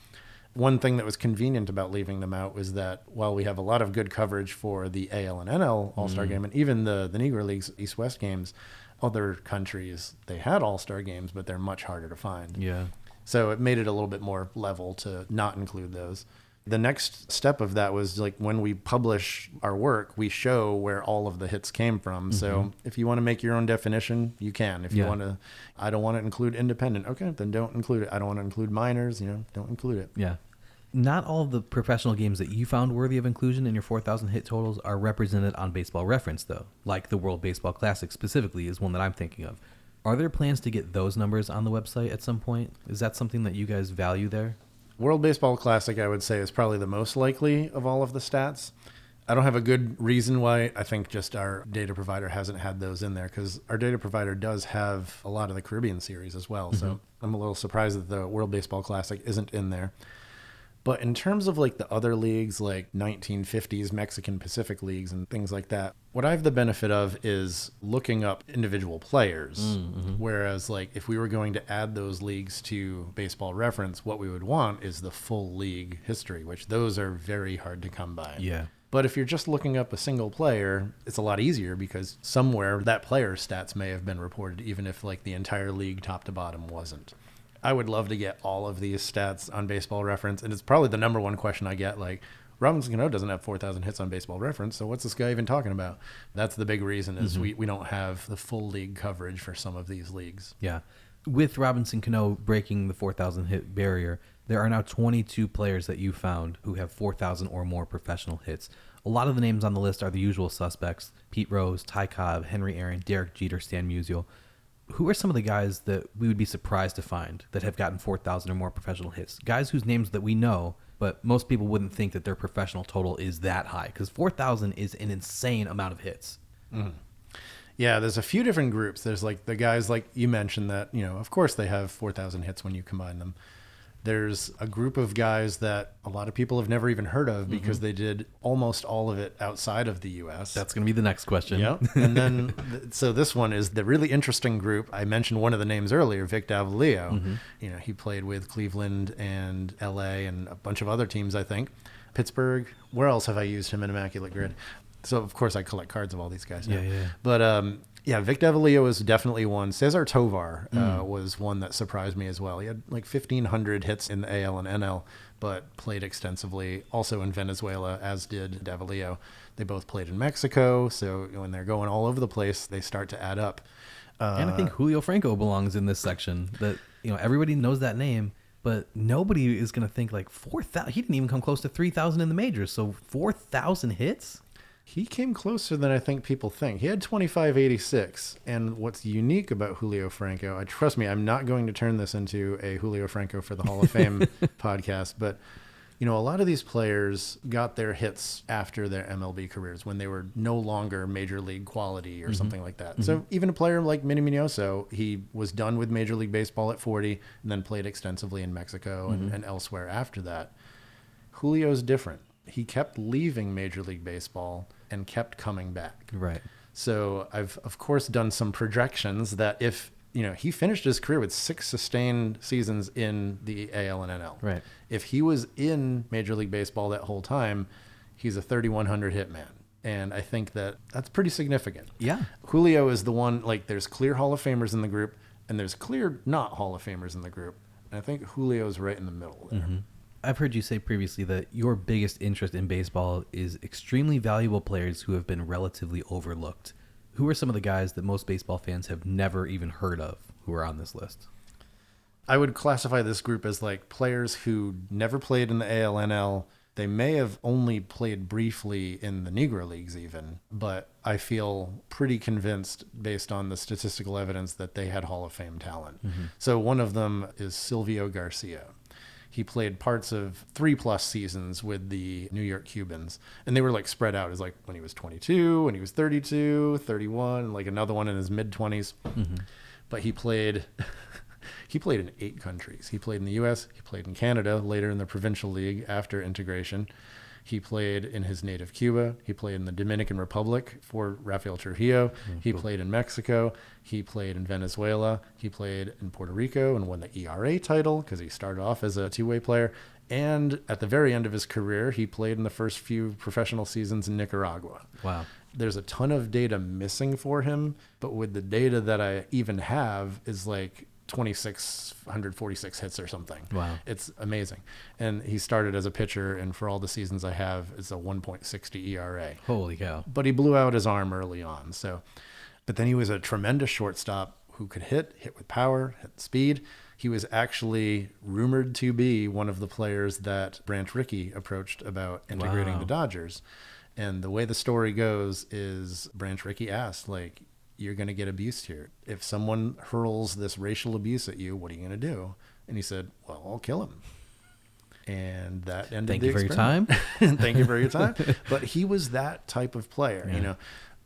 One thing that was convenient about leaving them out was that while we have a lot of good coverage for the AL and NL All-Star Game, and even the Negro League's East-West games, other countries, they had All-Star games, but they're much harder to find. Yeah. So it made it a little bit more level to not include those. The next step of that was like when we publish our work, we show where all of the hits came from. So if you want to make your own definition, you can. If you want to, I don't want to include independent. Okay, then don't include it. I don't want to include minors, don't include it. Yeah. Not all of the professional games that you found worthy of inclusion in your 4,000 hit totals are represented on Baseball Reference, though. Like the World Baseball Classic specifically is one that I'm thinking of. Are there plans to get those numbers on the website at some point? Is that something that you guys value there? World Baseball Classic, I would say, is probably the most likely of all of the stats. I don't have a good reason why. I think just our data provider hasn't had those in there because our data provider does have a lot of the Caribbean series as well. So I'm a little surprised that the World Baseball Classic isn't in there. But in terms of like the other leagues, like 1950s Mexican Pacific leagues and things like that, what I have the benefit of is looking up individual players. Whereas like if we were going to add those leagues to Baseball Reference, what we would want is the full league history, which those are very hard to come by. Yeah. But if you're just looking up a single player, it's a lot easier because somewhere that player's stats may have been reported, even if like the entire league top to bottom wasn't. I would love to get all of these stats on Baseball Reference, and it's probably the number one question I get, like, Robinson Cano doesn't have 4,000 hits on Baseball Reference, so what's this guy even talking about? That's the big reason is we don't have the full league coverage for some of these leagues. Yeah. With Robinson Cano breaking the 4,000 hit barrier, there are now 22 players that you found who have 4,000 or more professional hits. A lot of the names on the list are the usual suspects: Pete Rose, Ty Cobb, Henry Aaron, Derek Jeter, Stan Musial. Who are some of the guys that we would be surprised to find that have gotten 4,000 or more professional hits? Guys whose names that we know, but most people wouldn't think that their professional total is that high because 4,000 is an insane amount of hits. Yeah, there's a few different groups. There's like the guys like you mentioned that, of course they have 4,000 hits when you combine them. There's a group of guys that a lot of people have never even heard of because they did almost all of it outside of the U.S. That's going to be the next question. Yeah. And then, so this one is the really interesting group. I mentioned one of the names earlier, Vic Davalillo. He played with Cleveland and L.A. and a bunch of other teams, I think. Pittsburgh. Where else have I used him in Immaculate Grid? So, of course, I collect cards of all these guys now. Yeah. But, Vic Davalillo is definitely one. Cesar Tovar was one that surprised me as well. He had like 1,500 hits in the AL and NL, but played extensively also in Venezuela, as did Davalillo. They both played in Mexico, so when they're going all over the place, they start to add up. And I think Julio Franco belongs in this section. That everybody knows that name, but nobody is going to think like 4,000. He didn't even come close to 3,000 in the majors, so 4,000 hits? He came closer than I think people think. He had 2,586. And what's unique about Julio Franco, trust me, I'm not going to turn this into a Julio Franco for the Hall of Fame podcast, but a lot of these players got their hits after their MLB careers when they were no longer major league quality or something like that. So even a player like Manny Minoso, he was done with Major League Baseball at 40 and then played extensively in Mexico and elsewhere after that. Julio's different. He kept leaving Major League Baseball and kept coming back. Right. So I've, of course, done some projections that if, he finished his career with 6 sustained seasons in the AL and NL. Right. If he was in Major League Baseball that whole time, he's a 3,100 hit man. And I think that's pretty significant. Yeah. Julio is the one, like, there's clear Hall of Famers in the group, and there's clear not Hall of Famers in the group. And I think Julio's right in the middle there. I've heard you say previously that your biggest interest in baseball is extremely valuable players who have been relatively overlooked. Who are some of the guys that most baseball fans have never even heard of who are on this list? I would classify this group as like players who never played in the ALNL. They may have only played briefly in the Negro Leagues even, but I feel pretty convinced based on the statistical evidence that they had Hall of Fame talent. So one of them is Silvio Garcia. He played parts of 3+ seasons with the New York Cubans, and they were like spread out as like when he was 22, when he was 32, 31, like another one in his mid-20s. But he played He played in 8 countries. He played in the U.S., he played in Canada, later in the Provincial League after integration. He played in his native Cuba. He played in the Dominican Republic for Rafael Trujillo. He played in Mexico. He played in Venezuela. He played in Puerto Rico and won the ERA title because he started off as a two-way player. And at the very end of his career, he played in the first few professional seasons in Nicaragua. Wow. There's a ton of data missing for him, but with the data that I even have is like 2,646 hits or something. Wow. It's amazing. And he started as a pitcher, and for all the seasons I have, it's a 1.60 ERA. Holy cow. But he blew out his arm early on. But then he was a tremendous shortstop who could hit with power, hit speed. He was actually rumored to be one of the players that Branch Rickey approached about integrating the Dodgers. And the way the story goes is Branch Rickey asked, like, you're going to get abused here. If someone hurls this racial abuse at you, what are you going to do? And he said, well, I'll kill him. And that ended the experiment. Thank you for your time. But he was that type of player. Yeah. You know,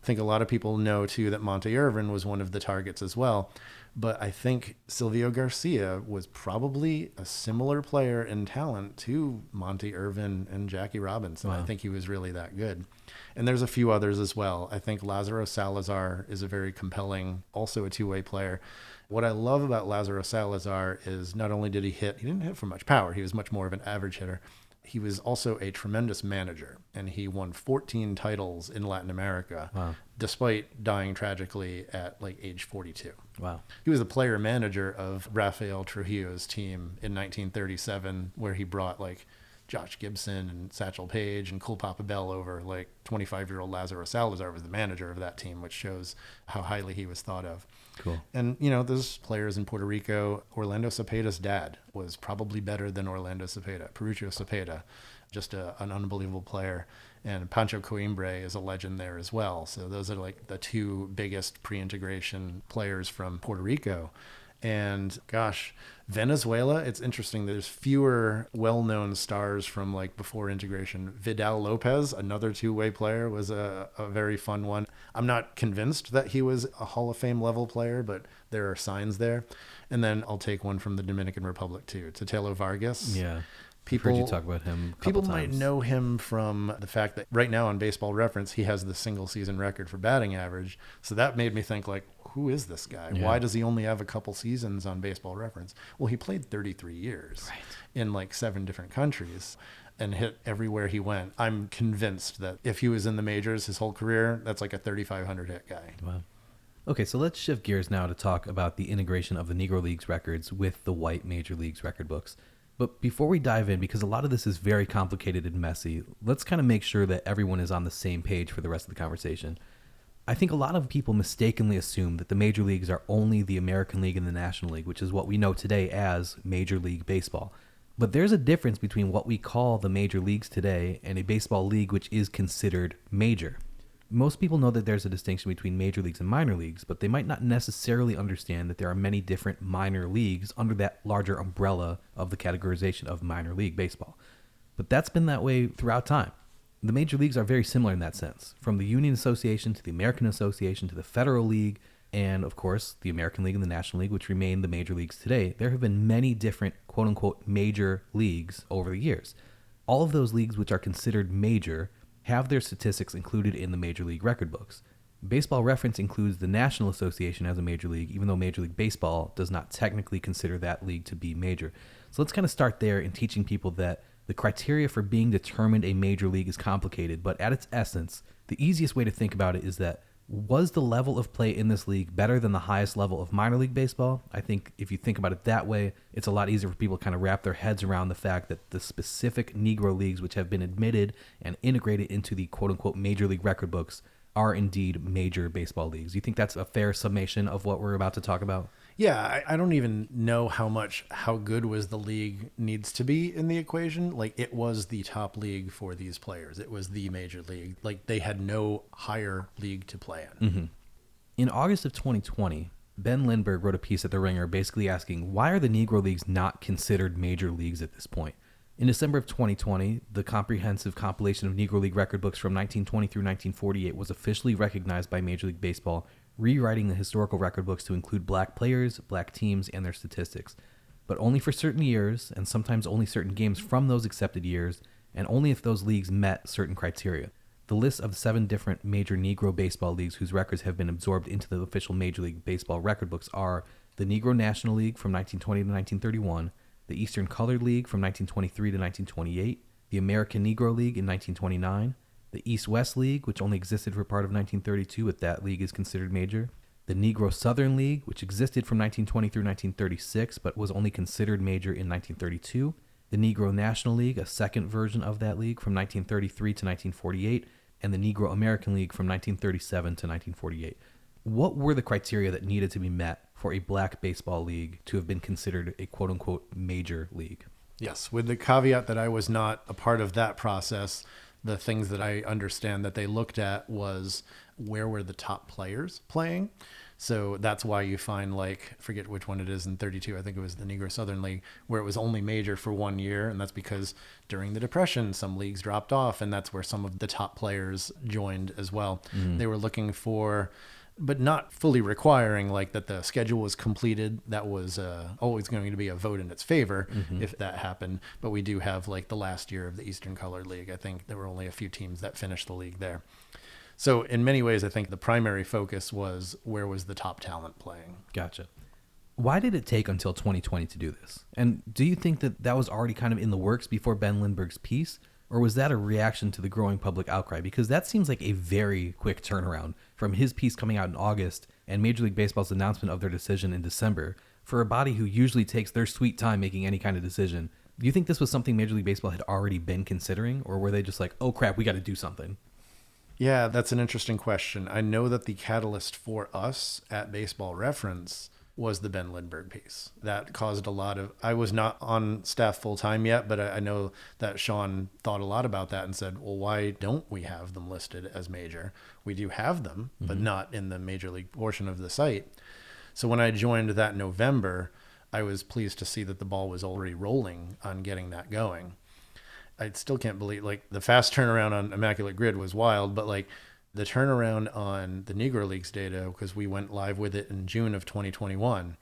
I think a lot of people know, too, that Monte Irvin was one of the targets as well. But I think Silvio Garcia was probably a similar player in talent to Monte Irvin and Jackie Robinson. Wow. I think he was really that good. And there's a few others as well. I think Lázaro Salazar is a very compelling, also a two-way player. What I love about Lázaro Salazar is not only did he didn't hit for much power. He was much more of an average hitter. He was also a tremendous manager, and he won 14 titles in Latin America, despite dying tragically at like age 42. Wow. He was the player manager of Rafael Trujillo's team in 1937, where he brought like Josh Gibson and Satchel Paige and Cool Papa Bell over. Like 25-year-old Lázaro Salazar was the manager of that team, which shows how highly he was thought of. Cool. And, you know, there's players in Puerto Rico. Orlando Cepeda's dad was probably better than Orlando Cepeda. Perucho Cepeda, just an unbelievable player. And Pancho Coimbre is a legend there as well. So those are like the two biggest pre-integration players from Puerto Rico. And gosh, Venezuela, it's interesting. There's fewer well-known stars from like before integration. Vidal Lopez, another two-way player, was a very fun one. I'm not convinced that he was a Hall of Fame level player, but there are signs there. And then I'll take one from the Dominican Republic too, Totelo Vargas. Yeah. I've heard you talk about him a couple People times. might know him from the fact that right now on Baseball Reference, he has the single season record for batting average. So that made me think, like, who is this guy? Yeah. Why does he only have a couple seasons on Baseball Reference? Well, he played 33 years in like 7 different countries and hit everywhere he went. I'm convinced that if he was in the majors his whole career, that's like a 3,500 hit guy. Wow. Okay, so let's shift gears now to talk about the integration of the Negro Leagues records with the white Major Leagues record books. But before we dive in, because a lot of this is very complicated and messy, let's kind of make sure that everyone is on the same page for the rest of the conversation. I think a lot of people mistakenly assume that the Major Leagues are only the American League and the National League, which is what we know today as Major League Baseball. But there's a difference between what we call the Major Leagues today and a baseball league which is considered major. Most people know that there's a distinction between major leagues and minor leagues, but they might not necessarily understand that there are many different minor leagues under that larger umbrella of the categorization of minor league baseball. But that's been that way throughout time. The major leagues are very similar in that sense, from the Union Association to the American Association to the Federal League, and of course the American League and the National League, which remain the major leagues today. There have been many different quote-unquote major leagues over the years. All of those leagues which are considered major have their statistics included in the Major League record books. Baseball Reference includes the National Association as a major league, even though Major League Baseball does not technically consider that league to be major. So let's kind of start there in teaching people that the criteria for being determined a major league is complicated, but at its essence, the easiest way to think about it is that was the level of play in this league better than the highest level of minor league baseball? I think if you think about it that way, it's a lot easier for people to kind of wrap their heads around the fact that the specific Negro leagues, which have been admitted and integrated into the quote-unquote major league record books, are indeed major baseball leagues. Do you think that's a fair summation of what we're about to talk about? Yeah, I don't even know how good was the league needs to be in the equation. Like, it was the top league for these players. It was the major league. Like, they had no higher league to play in. Mm-hmm. In August of 2020, Ben Lindbergh wrote a piece at The Ringer basically asking, why are the Negro Leagues not considered major leagues at this point? In December of 2020, the comprehensive compilation of Negro League record books from 1920 through 1948 was officially recognized by Major League Baseball, rewriting the historical record books to include black players, black teams, and their statistics, but only for certain years, and sometimes only certain games from those accepted years, and only if those leagues met certain criteria. The list of 7 different major Negro baseball leagues whose records have been absorbed into the official Major League Baseball record books are the Negro National League from 1920 to 1931, the Eastern Colored League from 1923 to 1928, the American Negro League in 1929, the East-West League, which only existed for part of 1932, but that league is considered major, the Negro Southern League, which existed from 1920 through 1936, but was only considered major in 1932, the Negro National League, a second version of that league from 1933 to 1948, and the Negro American League from 1937 to 1948. What were the criteria that needed to be met for a black baseball league to have been considered a quote-unquote major league? Yes, with the caveat that I was not a part of that process, the things that I understand that they looked at was where were the top players playing. So that's why you find, like, I forget which one it is in 32, I think it was the Negro Southern League, where it was only major for 1 year. And that's because during the Depression, some leagues dropped off, and that's where some of the top players joined as well. They were looking for, but not fully requiring, like, that the schedule was completed. That was always going to be a vote in its favor if that happened. But we do have, like, the last year of the Eastern Colored League. I think there were only a few teams that finished the league there. So in many ways, I think the primary focus was where was the top talent playing. Gotcha. Why did it take until 2020 to do this? And do you think that that was already kind of in the works before Ben Lindbergh's piece? Or was that a reaction to the growing public outcry? Because that seems like a very quick turnaround from his piece coming out in August and Major League Baseball's announcement of their decision in December for a body who usually takes their sweet time making any kind of decision. Do you think this was something Major League Baseball had already been considering? Or were they just like, oh crap, we got to do something? Yeah, that's an interesting question. I know that the catalyst for us at Baseball Reference was the Ben Lindbergh piece. That caused a lot of, I was not on staff full time yet, but I know that Sean thought a lot about that and said, well, why don't we have them listed as major? We do have them, but not in the major league portion of the site. So when I joined that November, I was pleased to see that the ball was already rolling on getting that going. I still can't believe, like, the fast turnaround on Immaculate Grid was wild, but like the turnaround on the Negro Leagues data, because we went live with it in June of 2021,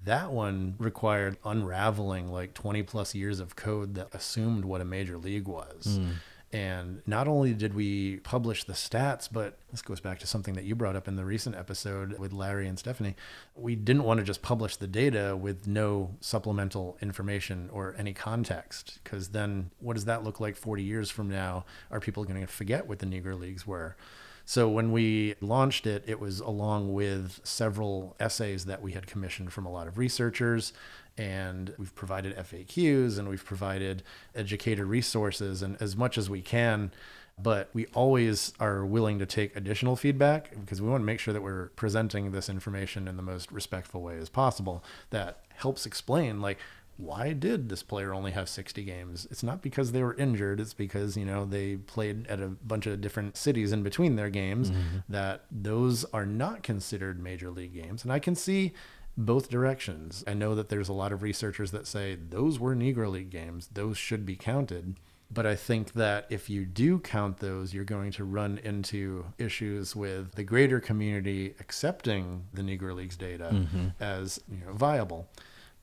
that one required unraveling like 20 plus years of code that assumed what a major league was. And not only did we publish the stats, but this goes back to something that you brought up in the recent episode with Larry and Stephanie. We didn't want to just publish the data with no supplemental information or any context, because then what does that look like 40 years from now? Are people going to forget what the Negro Leagues were? So when we launched it, it was along with several essays that we had commissioned from a lot of researchers, and we've provided FAQs and we've provided educator resources and as much as we can, but we always are willing to take additional feedback because we want to make sure that we're presenting this information in the most respectful way as possible that helps explain, like, why did this player only have 60 games? It's not because they were injured. It's because, you know, they played at a bunch of different cities in between their games, that those are not considered major league games. And I can see both directions. I know that there's a lot of researchers that say those were Negro League games. Those should be counted. But I think that if you do count those, you're going to run into issues with the greater community accepting the Negro Leagues data as, you know, viable.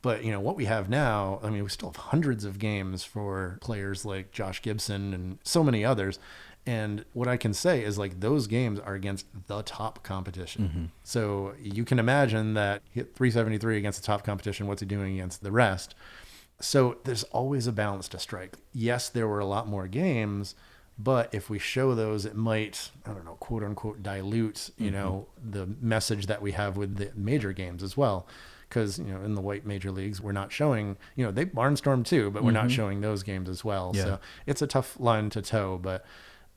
But, you know, what we have now, I mean, we still have hundreds of games for players like Josh Gibson and so many others. And what I can say is, like, those games are against the top competition. So you can imagine that hit 373 against the top competition. What's he doing against the rest? So there's always a balance to strike. Yes, there were a lot more games, but if we show those, it might, I don't know, quote unquote, dilute, you know, the message that we have with the major games as well. Because, you know, in the white major leagues, we're not showing, you know, they barnstorm too, but we're not showing those games as well. So it's a tough line to toe, but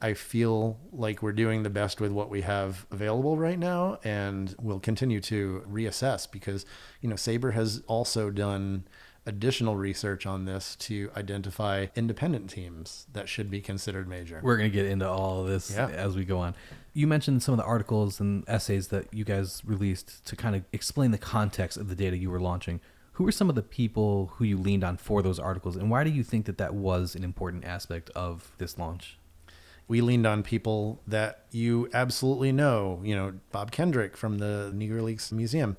I feel like we're doing the best with what we have available right now, and we'll continue to reassess because, you know, Sabre has also done additional research on this to identify independent teams that should be considered major. We're going to get into all of this as we go on. You mentioned some of the articles and essays that you guys released to kind of explain the context of the data you were launching. Who were some of the people who you leaned on for those articles, and why do you think that that was an important aspect of this launch? We leaned on people that you absolutely know, Bob Kendrick from the Negro Leagues Museum,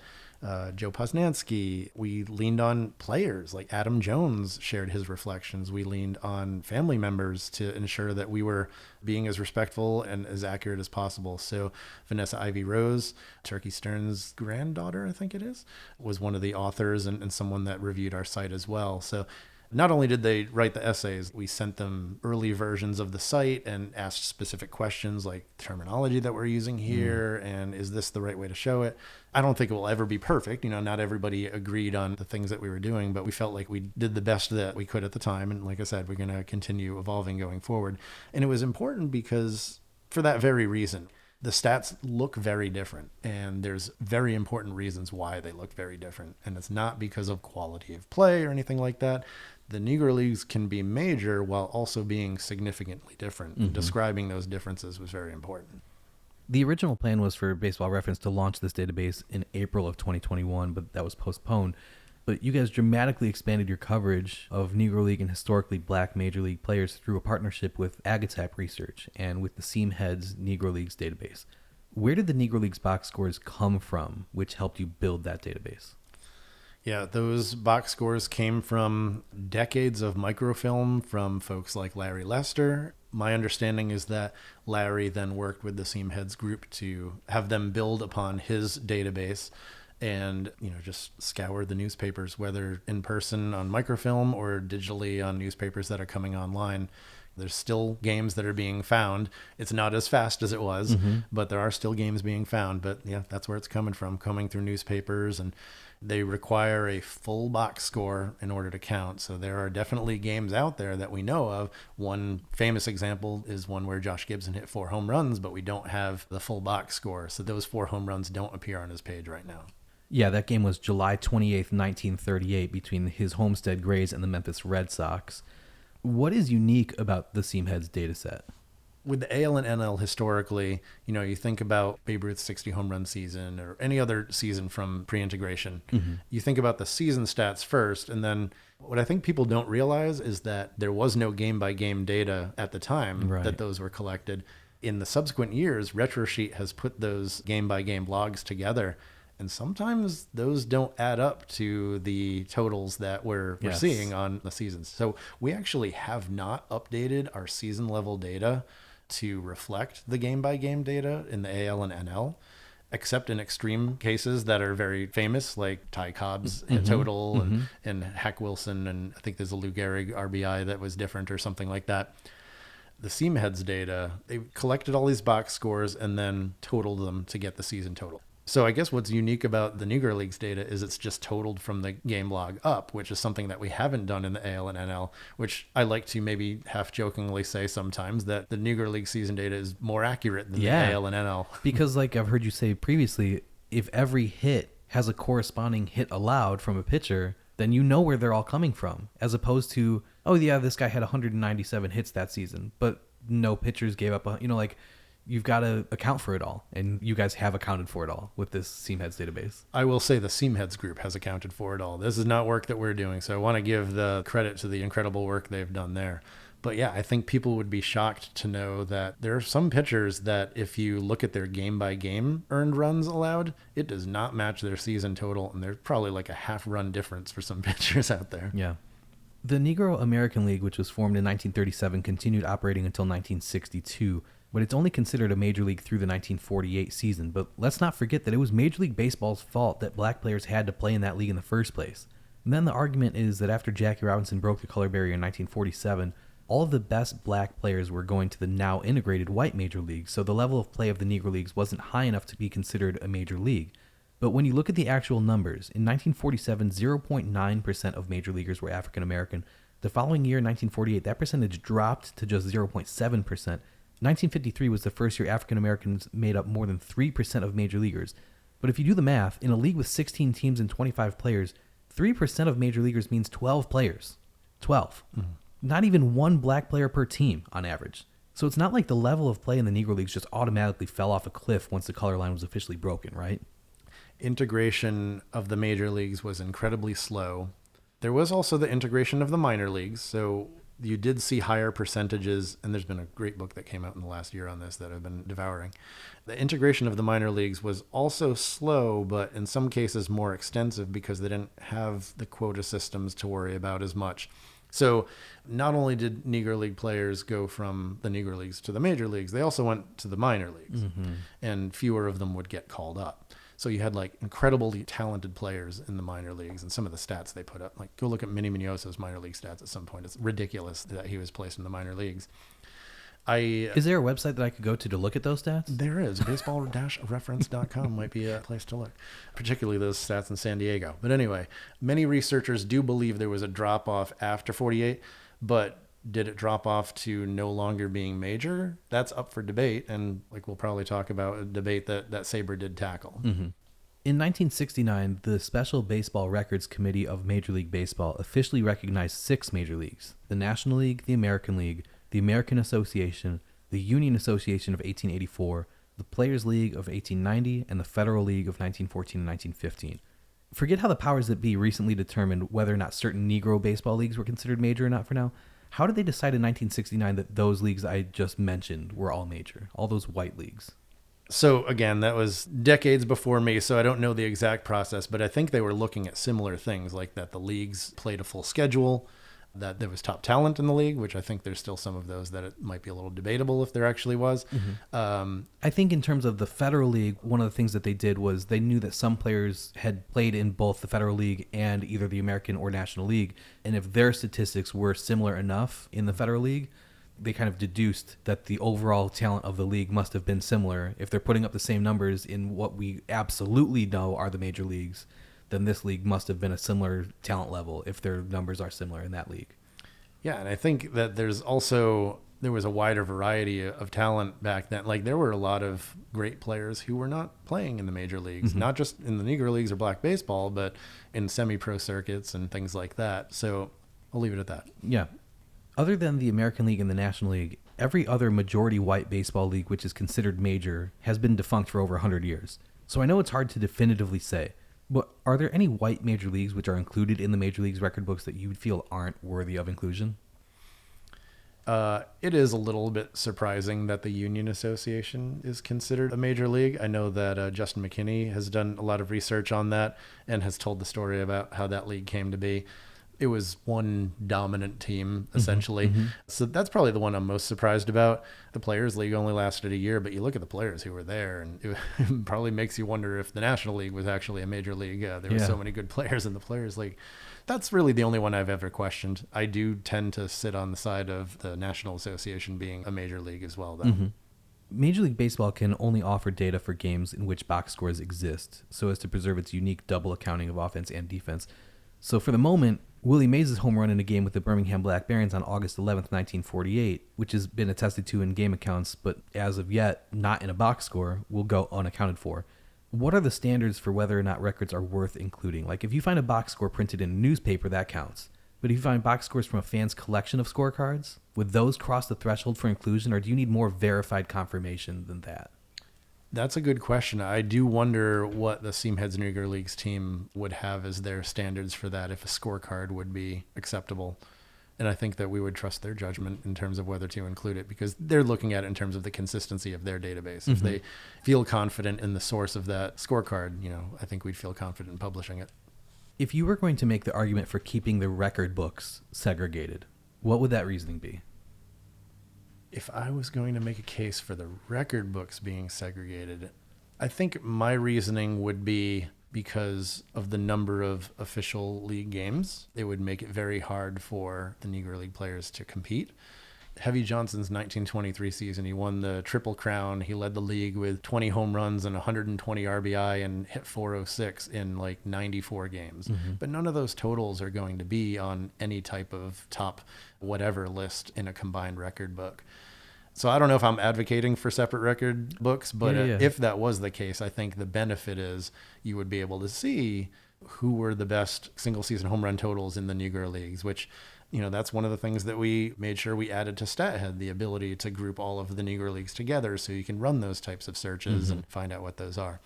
Joe Posnanski. We leaned on players like Adam Jones shared his reflections. We leaned on family members to ensure that we were being as respectful and as accurate as possible. So Vanessa Ivy Rose, Turkey Stern's granddaughter, I think it is, was one of the authors and someone that reviewed our site as well. So not only did they write the essays, we sent them early versions of the site and asked specific questions like terminology that we're using here, and is this the right way to show it? I don't think it will ever be perfect. Not everybody agreed on the things that we were doing, but we felt like we did the best that we could at the time. And like I said, we're going to continue evolving going forward. And it was important because for that very reason, the stats look very different, and there's very important reasons why they look very different. And it's not because of quality of play or anything like that. The Negro Leagues can be major while also being significantly different. Mm-hmm. Describing those differences was very important. The original plan was for Baseball Reference to launch this database in April of 2021, but that was postponed. But you guys dramatically expanded your coverage of Negro League and historically black Major League players through a partnership with Agatype Research and with the Seam Heads Negro Leagues database. Where did the Negro Leagues box scores come from, which helped you build that database? Yeah, those box scores came from decades of microfilm from folks like Larry Lester. My understanding is that Larry then worked with the Seam Heads group to have them build upon his database and, just scour the newspapers, whether in person on microfilm or digitally on newspapers that are coming online. There's still games that are being found. It's not as fast as it was, but there are still games being found. But yeah, that's where it's coming from, coming through newspapers, and they require a full box score in order to count. So there are definitely games out there that we know of. One famous example is one where Josh Gibson hit 4 home runs, but we don't have the full box score. So those 4 home runs don't appear on his page right now. Yeah, that game was July 28th, 1938, between his Homestead Grays and the Memphis Red Sox. What is unique about the Seam Heads data set? With the AL and NL historically, you think about Babe Ruth's 60 home run season or any other season from pre-integration. You think about the season stats first, and then what I think people don't realize is that there was no game-by-game data at the time that those were collected. In the subsequent years, RetroSheet has put those game-by-game logs together, and sometimes those don't add up to the totals that we're seeing on the seasons. So we actually have not updated our season level data to reflect the game-by-game data in the AL and NL, except in extreme cases that are very famous, like Ty Cobb's hit total and Hack Wilson, and I think there's a Lou Gehrig RBI that was different or something like that. The Seam Heads data, they collected all these box scores and then totaled them to get the season total. So I guess what's unique about the Negro Leagues data is it's just totaled from the game log up, which is something that we haven't done in the AL and NL, which I like to maybe half-jokingly say sometimes that the Negro League season data is more accurate than the AL and NL. Because like I've heard you say previously, if every hit has a corresponding hit allowed from a pitcher, then you know where they're all coming from, as opposed to, oh yeah, this guy had 197 hits that season, but no pitchers gave up you've got to account for it all, and you guys have accounted for it all with this Seam Heads database. I will say the Seam Heads group has accounted for it all. This is not work that we're doing, so I want to give the credit to the incredible work they've done there. But yeah, I think people would be shocked to know that there are some pitchers that if you look at their game-by-game earned runs allowed, it does not match their season total, and there's probably like a half-run difference for some pitchers out there. Yeah. The Negro American League, which was formed in 1937, continued operating until 1962, but it's only considered a major league through the 1948 season. But let's not forget that it was Major League Baseball's fault that black players had to play in that league in the first place. And then the argument is that after Jackie Robinson broke the color barrier in 1947, all of the best black players were going to the now integrated white major leagues, so the level of play of the Negro Leagues wasn't high enough to be considered a major league. But when you look at the actual numbers, in 1947, 0.9% of major leaguers were African American. The following year, 1948, that percentage dropped to just 0.7%. 1953 was the first year African Americans made up more than 3% of major leaguers. But if you do the math, in a league with 16 teams and 25 players, 3% of major leaguers means 12 players. 12. Mm-hmm. Not even one black player per team on average. So it's not like the level of play in the Negro Leagues just automatically fell off a cliff once the color line was officially broken, right? Integration of the major leagues was incredibly slow. There was also the integration of the minor leagues. So you did see higher percentages, and there's been a great book that came out in the last year on this that I've been devouring. The integration of the minor leagues was also slow, but in some cases more extensive because they didn't have the quota systems to worry about as much. So not only did Negro League players go from the Negro Leagues to the major leagues, they also went to the minor leagues, and fewer of them would get called up. So you had like incredibly talented players in the minor leagues, and some of the stats they put up, like go look at Minnie Minoso's minor league stats at some point. It's ridiculous that he was placed in the minor leagues. Is there a website that I could go to look at those stats? There is. Baseball-reference.com might be a place to look, particularly those stats in San Diego. But anyway, many researchers do believe there was a drop-off after 48, but did it drop off to no longer being major? That's up for debate, and like we'll probably talk about a debate that Saber did tackle. In 1969, the Special Baseball Records Committee of Major League Baseball officially recognized 6 major leagues: the National League, the American League, the American Association, the Union Association of 1884, the Players League of 1890, and the Federal League of 1914 and 1915. Forget how the powers that be recently determined whether or not certain Negro baseball leagues were considered major or not for now. How did they decide in 1969 that those leagues I just mentioned were all major, all those white leagues? So again, that was decades before me, so I don't know the exact process, but I think they were looking at similar things, like that the leagues played a full schedule, that there was top talent in the league, which I think there's still some of those that it might be a little debatable if there actually was. I think in terms of the Federal League, one of the things that they did was they knew that some players had played in both the Federal League and either the American or National League. And if their statistics were similar enough in the Federal League, they kind of deduced that the overall talent of the league must have been similar. If they're putting up the same numbers in what we absolutely know are the major leagues, then this league must have been a similar talent level if their numbers are similar in that league. Yeah, and I think that there was a wider variety of talent back then. Like there were a lot of great players who were not playing in the major leagues, not just in the Negro Leagues or black baseball, but in semi-pro circuits and things like that. So I'll leave it at that. Yeah. Other than the American League and the National League, every other majority white baseball league which is considered major has been defunct for over 100 years. So I know it's hard to definitively say, but are there any white major leagues which are included in the major leagues record books that you feel aren't worthy of inclusion? It is a little bit surprising that the Union Association is considered a major league. I know that Justin McKinney has done a lot of research on that and has told the story about how that league came to be. It was one dominant team, essentially. So that's probably the one I'm most surprised about. The Players League only lasted a year, but you look at the players who were there, and it probably makes you wonder if the National League was actually a major league. There were so many good players in the Players League. That's really the only one I've ever questioned. I do tend to sit on the side of the National Association being a major league as well, though. Major League Baseball can only offer data for games in which box scores exist, so as to preserve its unique double accounting of offense and defense. So for the moment, Willie Mays' home run in a game with the Birmingham Black Barons on August 11th, 1948, which has been attested to in game accounts, but as of yet, not in a box score, will go unaccounted for. What are the standards for whether or not records are worth including? Like, if you find a box score printed in a newspaper, that counts. But if you find box scores from a fan's collection of scorecards, would those cross the threshold for inclusion, or do you need more verified confirmation than that? That's a good question. I do wonder what the Seamheads Negro Leagues team would have as their standards for that, if a scorecard would be acceptable. And I think that we would trust their judgment in terms of whether to include it, because they're looking at it in terms of the consistency of their database. If they feel confident in the source of that scorecard, I think we'd feel confident in publishing it. If you were going to make the argument for keeping the record books segregated, what would that reasoning be? If I was going to make a case for the record books being segregated, I think my reasoning would be because of the number of official league games. It would make it very hard for the Negro League players to compete. Heavy Johnson's 1923 season, he won the Triple Crown. He led the league with 20 home runs and 120 RBI and hit 406 in like 94 games. But none of those totals are going to be on any type of top whatever list in a combined record book. So I don't know if I'm advocating for separate record books, but if that was the case, I think the benefit is you would be able to see who were the best single season home run totals in the Negro Leagues, which, that's one of the things that we made sure we added to StatHead, the ability to group all of the Negro Leagues together so you can run those types of searches and find out what those are.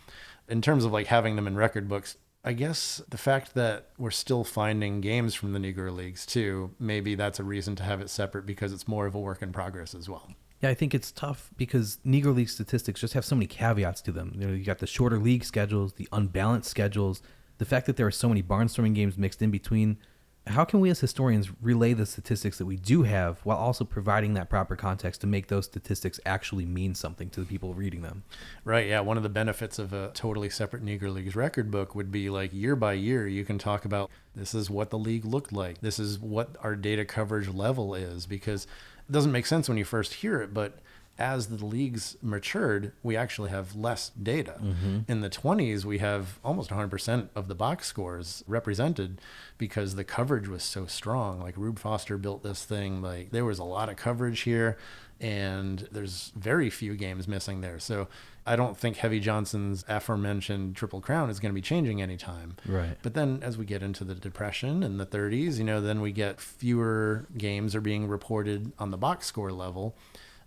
In terms of like having them in record books, I guess the fact that we're still finding games from the Negro Leagues too, maybe that's a reason to have it separate because it's more of a work in progress as well. Yeah, I think it's tough because Negro League statistics just have so many caveats to them. You got the shorter league schedules, the unbalanced schedules, the fact that there are so many barnstorming games mixed in between. How can we as historians relay the statistics that we do have while also providing that proper context to make those statistics actually mean something to the people reading them? Right, yeah. One of the benefits of a totally separate Negro Leagues record book would be like year by year, you can talk about this is what the league looked like. This is what our data coverage level is, because it doesn't make sense when you first hear it, but as the leagues matured, we actually have less data. In the 20s, we have almost 100% of the box scores represented because the coverage was so strong. Like Rube Foster built this thing, like there was a lot of coverage here and there's very few games missing there. So I don't think Heavy Johnson's aforementioned Triple Crown is going to be changing anytime. Right. But then as we get into the Depression and the 30s, then we get fewer games are being reported on the box score level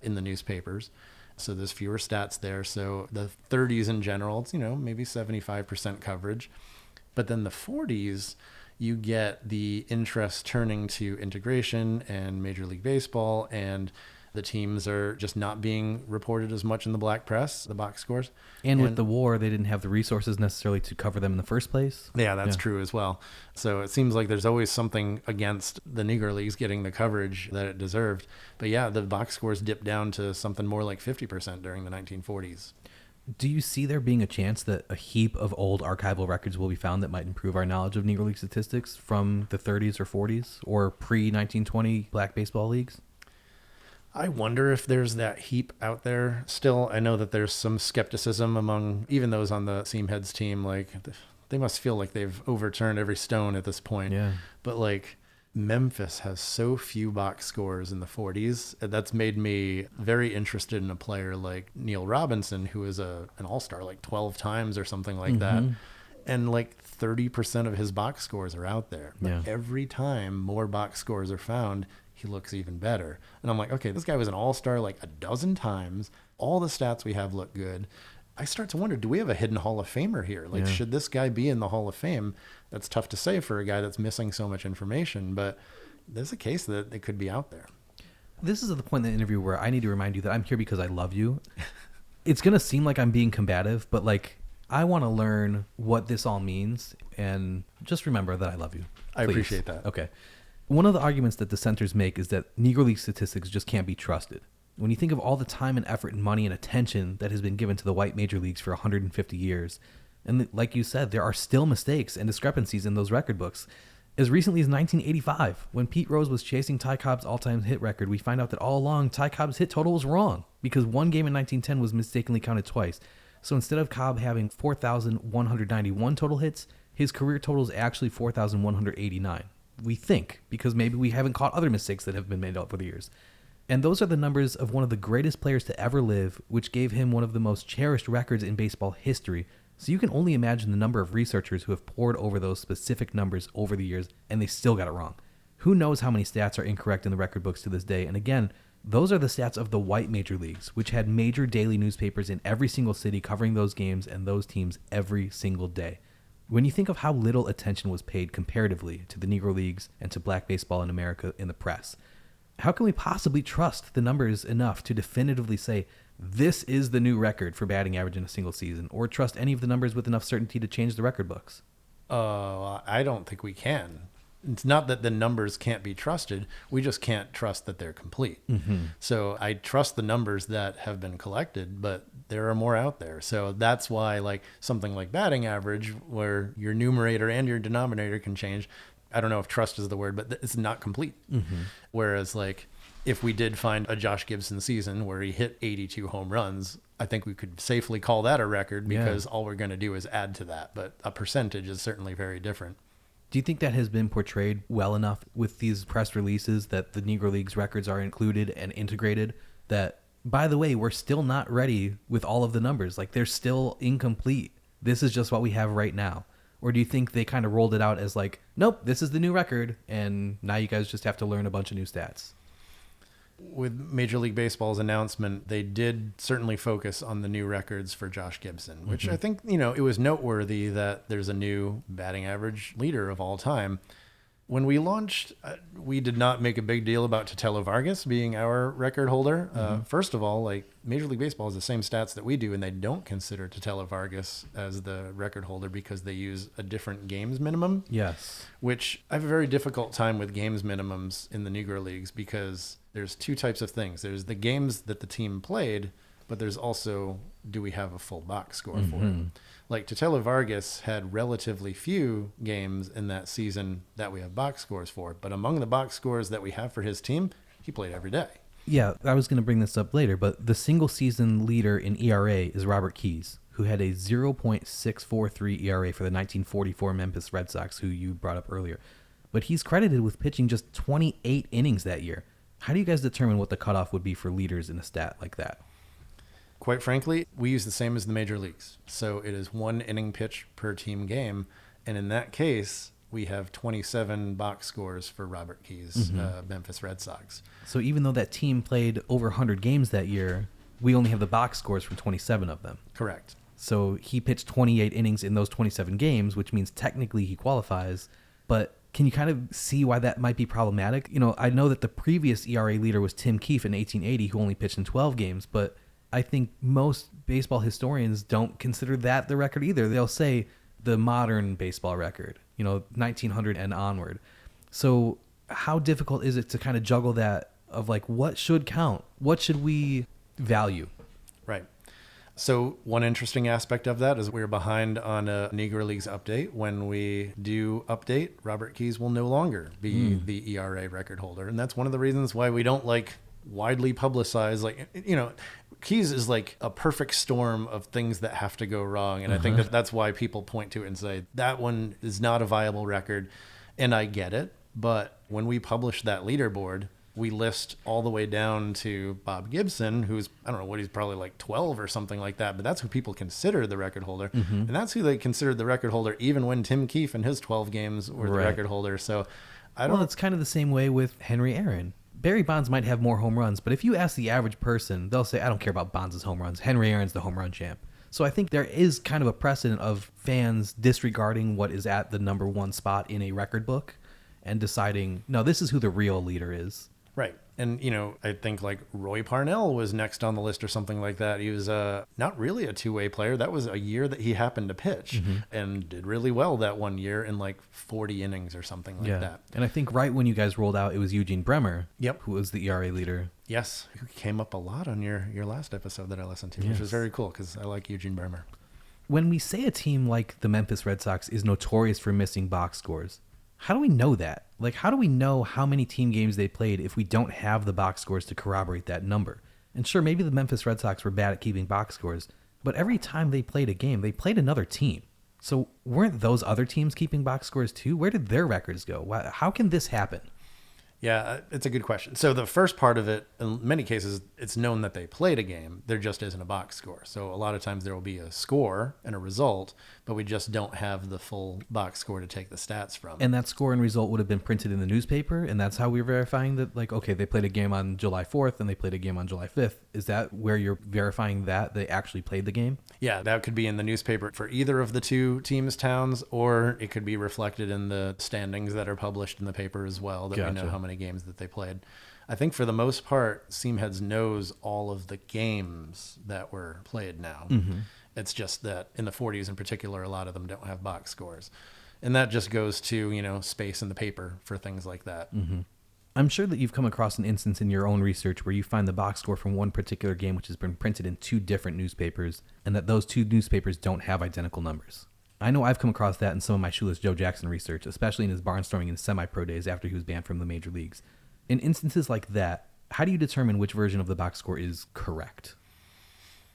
in the newspapers. So there's fewer stats there. So the 30s in general, it's, maybe 75% coverage. But then the 40s, you get the interest turning to integration and Major League Baseball, and the teams are just not being reported as much in the black press, the box scores. And with the war, they didn't have the resources necessarily to cover them in the first place. Yeah, that's true as well. So it seems like there's always something against the Negro Leagues getting the coverage that it deserved. But yeah, the box scores dipped down to something more like 50% during the 1940s. Do you see there being a chance that a heap of old archival records will be found that might improve our knowledge of Negro League statistics from the 30s or 40s or pre-1920 black baseball leagues? I wonder if there's that heap out there still. I know that there's some skepticism among even those on the Seamheads team. Like, they must feel like they've overturned every stone at this point. Yeah. But like, Memphis has so few box scores in the 40s. That's made me very interested in a player like Neil Robinson, who is an all-star like 12 times or something like that. And like 30% of his box scores are out there. But every time more box scores are found, he looks even better. And I'm like, okay, this guy was an all-star like a dozen times. All the stats we have look good. I start to wonder, do we have a hidden Hall of Famer here? Like, should this guy be in the Hall of Fame? That's tough to say for a guy that's missing so much information, but there's a case that it could be out there. This is at the point in the interview where I need to remind you that I'm here because I love you. It's going to seem like I'm being combative, but like, I want to learn what this all means, and just remember that I love you. I appreciate that. Okay. One of the arguments that dissenters make is that Negro League statistics just can't be trusted. When you think of all the time and effort and money and attention that has been given to the white major leagues for 150 years, and like you said, there are still mistakes and discrepancies in those record books. As recently as 1985, when Pete Rose was chasing Ty Cobb's all-time hit record, we find out that all along Ty Cobb's hit total was wrong because one game in 1910 was mistakenly counted twice. So instead of Cobb having 4,191 total hits, his career total is actually 4,189. We think, because maybe we haven't caught other mistakes that have been made over the years. And those are the numbers of one of the greatest players to ever live, which gave him one of the most cherished records in baseball history. So you can only imagine the number of researchers who have pored over those specific numbers over the years, and they still got it wrong. Who knows how many stats are incorrect in the record books to this day? And again, those are the stats of the white major leagues, which had major daily newspapers in every single city covering those games and those teams every single day. When you think of how little attention was paid comparatively to the Negro Leagues and to black baseball in America in the press, how can we possibly trust the numbers enough to definitively say this is the new record for batting average in a single season, or trust any of the numbers with enough certainty to change the record books? I don't think we can. It's not that the numbers can't be trusted. We just can't trust that they're complete. So I trust the numbers that have been collected, but there are more out there. So that's why like something like batting average, where your numerator and your denominator can change. I don't know if trust is the word, but it's not complete. Whereas like if we did find a Josh Gibson season where he hit 82 home runs, I think we could safely call that a record because all we're going to do is add to that. But a percentage is certainly very different. Do you think that has been portrayed well enough with these press releases that the Negro Leagues records are included and integrated? That, by the way, we're still not ready with all of the numbers. Like, they're still incomplete. This is just what we have right now. Or do you think they kind of rolled it out as like, nope, this is the new record, and now you guys just have to learn a bunch of new stats? with Major League Baseball's announcement, they did certainly focus on the new records for Josh Gibson, which I think, it was noteworthy that there's a new batting average leader of all time. When we launched, we did not make a big deal about Tatello Vargas being our record holder. First of all, like Major League Baseball has the same stats that we do, and they don't consider Tatello Vargas as the record holder because they use a different games minimum. Yes. Which I have a very difficult time with games minimums in the Negro Leagues because there's two types of things. There's the games that the team played, but there's also, do we have a full box score for it? Like Tatello Vargas had relatively few games in that season that we have box scores for, but among the box scores that we have for his team, he played every day. Yeah, I was going to bring this up later, but the single season leader in ERA is Robert Keyes, who had a 0.643 ERA for the 1944 Memphis Red Sox, who you brought up earlier. But he's credited with pitching just 28 innings that year. How do you guys determine what the cutoff would be for leaders in a stat like that? Quite frankly, we use the same as the major leagues. So it is 1 inning pitch per team game. And in that case, we have 27 box scores for Robert Keyes, Memphis Red Sox. So even though that team played over 100 games that year, we only have the box scores from 27 of them. Correct. So he pitched 28 innings in those 27 games, which means technically he qualifies. But can you kind of see why that might be problematic? I know that the previous ERA leader was Tim Keefe in 1880, who only pitched in 12 games, but I think most baseball historians don't consider that the record either. They'll say the modern baseball record, 1900 and onward. So how difficult is it to kind of juggle that of like, what should count? What should we value? Right. So one interesting aspect of that is we're behind on a Negro Leagues update. When we do update, Robert Keyes will no longer be the ERA record holder. And that's one of the reasons why we don't widely publicize, Keyes is like a perfect storm of things that have to go wrong. And I think that's why people point to it and say that one is not a viable record. And I get it. But when we publish that leaderboard, we list all the way down to Bob Gibson, who's, I don't know what, he's probably like 12 or something like that. But that's who people consider the record holder. And that's who they considered the record holder, even when Tim Keefe in his 12 games were the record holder. So it's kind of the same way with Henry Aaron. Barry Bonds might have more home runs, but if you ask the average person, they'll say, I don't care about Bonds' home runs. Henry Aaron's the home run champ. So I think there is kind of a precedent of fans disregarding what is at the number one spot in a record book and deciding, no, this is who the real leader is. Right. And, I think like Roy Parnell was next on the list or something like that. He was not really a two-way player. That was a year that he happened to pitch and did really well that one year in like 40 innings or something like that. And I think right when you guys rolled out, it was Eugene Bremer, who was the ERA leader. Yes, who came up a lot on your last episode that I listened to, which was very cool because I like Eugene Bremer. When we say a team like the Memphis Red Sox is notorious for missing box scores, how do we know that? Like, how do we know how many team games they played if we don't have the box scores to corroborate that number? And sure, maybe the Memphis Red Sox were bad at keeping box scores, but every time they played a game, they played another team. So weren't those other teams keeping box scores too? Where did their records go? How can this happen? Yeah, it's a good question. So the first part of it, in many cases, it's known that they played a game. There just isn't a box score. So a lot of times there will be a score and a result, but we just don't have the full box score to take the stats from. And that score and result would have been printed in the newspaper, and that's how we're verifying that, like, okay, they played a game on July 4th and they played a game on July 5th. Is that where you're verifying that they actually played the game? Yeah, that could be in the newspaper for either of the two teams' towns, or it could be reflected in the standings that are published in the paper as well, that we know how many games that they played. I think for the most part, Seamheads knows all of the games that were played now. It's just that in the 40s in particular, a lot of them don't have box scores. And that just goes to, space in the paper for things like that. I'm sure that you've come across an instance in your own research where you find the box score from one particular game which has been printed in two different newspapers, and that those two newspapers don't have identical numbers. I know I've come across that in some of my Shoeless Joe Jackson research, especially in his barnstorming in semi-pro days after he was banned from the major leagues. In instances like that, how do you determine which version of the box score is correct?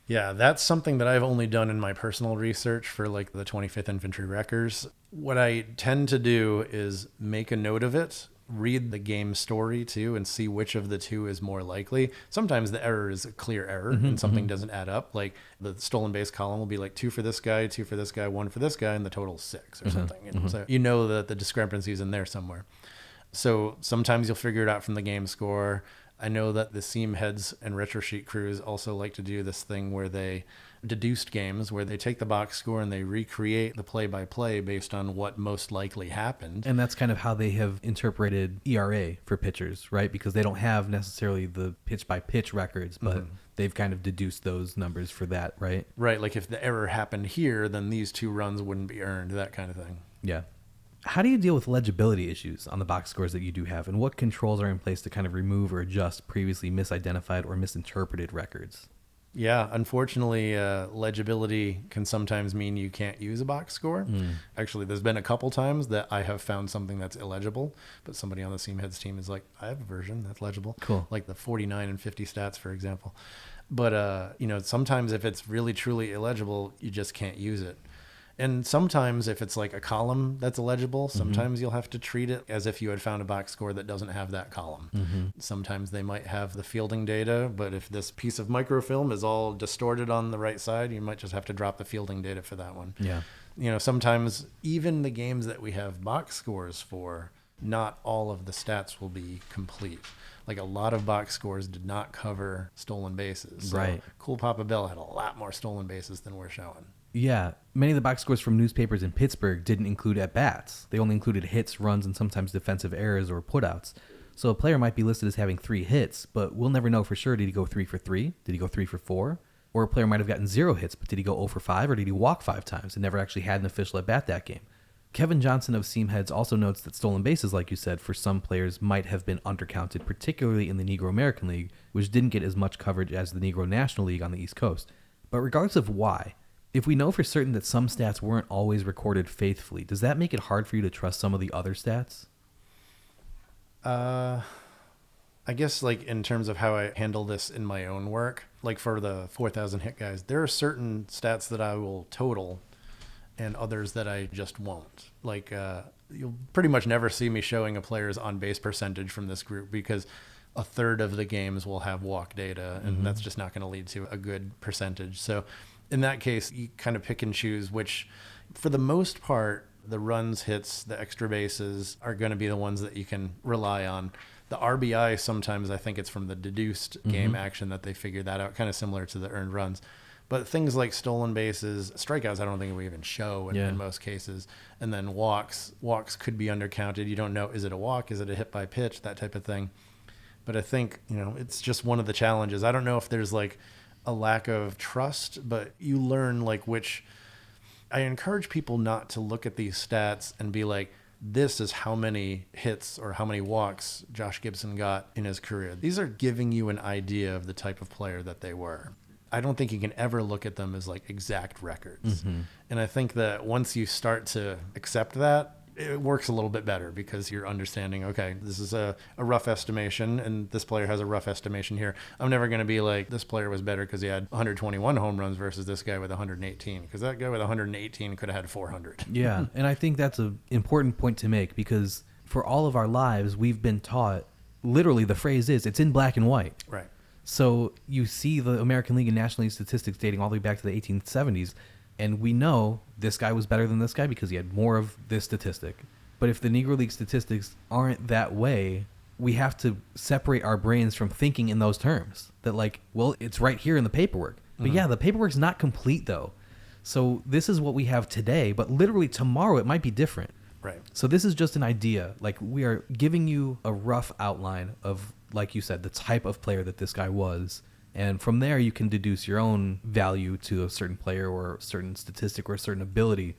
Yeah, that's something that I've only done in my personal research for like the 25th Infantry Wreckers. What I tend to do is make a note of it, read the game story too, and see which of the two is more likely. Sometimes the error is a clear error and something doesn't add up. Like the stolen base column will be like 2 for this guy, 2 for this guy, 1 for this guy, and the total's 6 or something. And so you know that the discrepancy is in there somewhere. So sometimes you'll figure it out from the game score. I know that the seam heads and retro sheet crews also like to do this thing where they deduced games, where they take the box score and they recreate the play-by-play based on what most likely happened. And that's kind of how they have interpreted ERA for pitchers, right? Because they don't have necessarily the pitch-by-pitch records, but they've kind of deduced those numbers for that, right? Right, like if the error happened here, then these 2 runs wouldn't be earned, that kind of thing. Yeah. How do you deal with legibility issues on the box scores that you do have, and what controls are in place to kind of remove or adjust previously misidentified or misinterpreted records? Yeah, unfortunately, legibility can sometimes mean you can't use a box score. Actually, there's been a couple times that I have found something that's illegible, but somebody on the Seamheads team is like, I have a version that's legible. Cool. Like the 49 and 50 stats, for example. But, sometimes if it's really, truly illegible, you just can't use it. And sometimes if it's like a column that's illegible, sometimes you'll have to treat it as if you had found a box score that doesn't have that column. Sometimes they might have the fielding data, but if this piece of microfilm is all distorted on the right side, you might just have to drop the fielding data for that one. Yeah. Sometimes even the games that we have box scores for, not all of the stats will be complete. Like a lot of box scores did not cover stolen bases. So right. Cool Papa Bill had a lot more stolen bases than we're showing. Yeah, many of the box scores from newspapers in Pittsburgh didn't include at-bats. They only included hits, runs, and sometimes defensive errors or putouts. So a player might be listed as having 3 hits, but we'll never know for sure. Did he go 3 for 3? Did he go 3 for 4? Or a player might have gotten 0 hits, but did he go 0 for 5, or did he walk 5 times and never actually had an official at-bat that game? Kevin Johnson of Seamheads also notes that stolen bases, like you said, for some players might have been undercounted, particularly in the Negro American League, which didn't get as much coverage as the Negro National League on the East Coast. But regardless of why, if we know for certain that some stats weren't always recorded faithfully, does that make it hard for you to trust some of the other stats? I guess like in terms of how I handle this in my own work, like for the 4,000 hit guys, there are certain stats that I will total and others that I just won't. Like you'll pretty much never see me showing a player's on-base percentage from this group because a third of the games will have walk data, and that's just not going to lead to a good percentage. So in that case, you kind of pick and choose which, for the most part, the runs, hits, the extra bases are going to be the ones that you can rely on. The RBI, sometimes I think it's from the deduced game action that they figure that out, kind of similar to the earned runs. But things like stolen bases, strikeouts, I don't think we even show in most cases. And then walks could be undercounted. You don't know, is it a walk? Is it a hit by pitch? That type of thing. But I think, it's just one of the challenges. I don't know if there's like a lack of trust, but you learn like which. I encourage people not to look at these stats and be like, this is how many hits or how many walks Josh Gibson got in his career. These are giving you an idea of the type of player that they were. I don't think you can ever look at them as like exact records. And I think that once you start to accept that, it works a little bit better because you're understanding, okay, this is a rough estimation and this player has a rough estimation here. I'm never going to be like, this player was better because he had 121 home runs versus this guy with 118, because that guy with 118 could have had 400. Yeah, and I think that's an important point to make because for all of our lives, we've been taught, literally the phrase is, it's in black and white. Right. So you see the American League and National League statistics dating all the way back to the 1870s, and we know this guy was better than this guy because he had more of this statistic. But if the Negro League statistics aren't that way, we have to separate our brains from thinking in those terms. That like, well, it's right here in the paperwork. But yeah, the paperwork's not complete though. So this is what we have today, but literally tomorrow it might be different. Right. So this is just an idea. Like we are giving you a rough outline of, like you said, the type of player that this guy was. And from there, you can deduce your own value to a certain player or a certain statistic or a certain ability.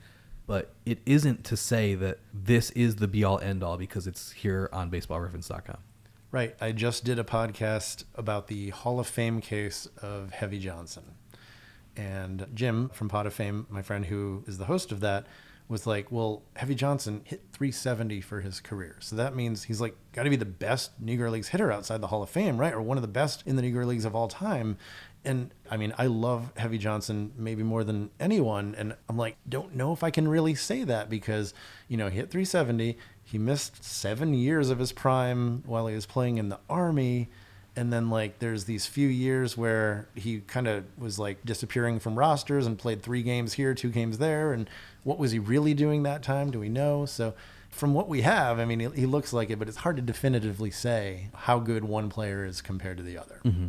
But it isn't to say that this is the be-all, end-all because it's here on baseballreference.com. Right. I just did a podcast about the Hall of Fame case of Heavy Johnson. And Jim from Pot of Fame, my friend who is the host of that, was like, well, Heavy Johnson hit 370 for his career. So that means he's like got to be the best Negro Leagues hitter outside the Hall of Fame, right? Or one of the best in the Negro Leagues of all time. And I mean, I love Heavy Johnson maybe more than anyone. And I'm like, don't know if I can really say that because, he hit 370. He missed 7 years of his prime while he was playing in the Army. And then like there's these few years where he kind of was like disappearing from rosters and played 3 games here, 2 games there. And what was he really doing that time? Do we know? So from what we have, I mean, he looks like it, but it's hard to definitively say how good one player is compared to the other. Mm-hmm.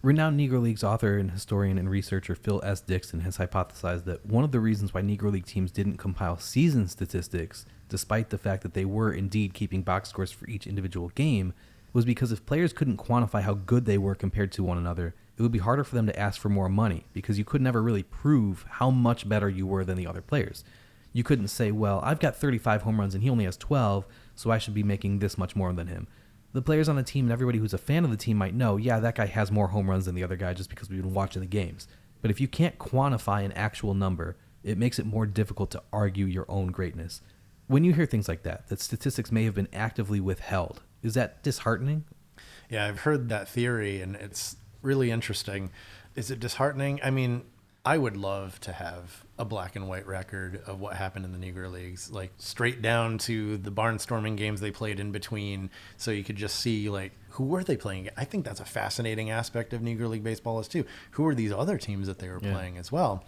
Renowned Negro Leagues author and historian and researcher Phil S. Dixon has hypothesized that one of the reasons why Negro League teams didn't compile season statistics, despite the fact that they were indeed keeping box scores for each individual game, was because if players couldn't quantify how good they were compared to one another, it would be harder for them to ask for more money because you could never really prove how much better you were than the other players. You couldn't say, well, I've got 35 home runs and he only has 12, so I should be making this much more than him. The players on the team and everybody who's a fan of the team might know, yeah, that guy has more home runs than the other guy just because we've been watching the games. But if you can't quantify an actual number, it makes it more difficult to argue your own greatness. When you hear things like that statistics may have been actively withheld, is that disheartening? Yeah, I've heard that theory, and it's really interesting. Is it disheartening? I mean, I would love to have a black and white record of what happened in the Negro Leagues, like straight down to the barnstorming games they played in between, so you could just see, like, who were they playing? I think that's a fascinating aspect of Negro League baseball is, too. Who are these other teams that they were playing as well?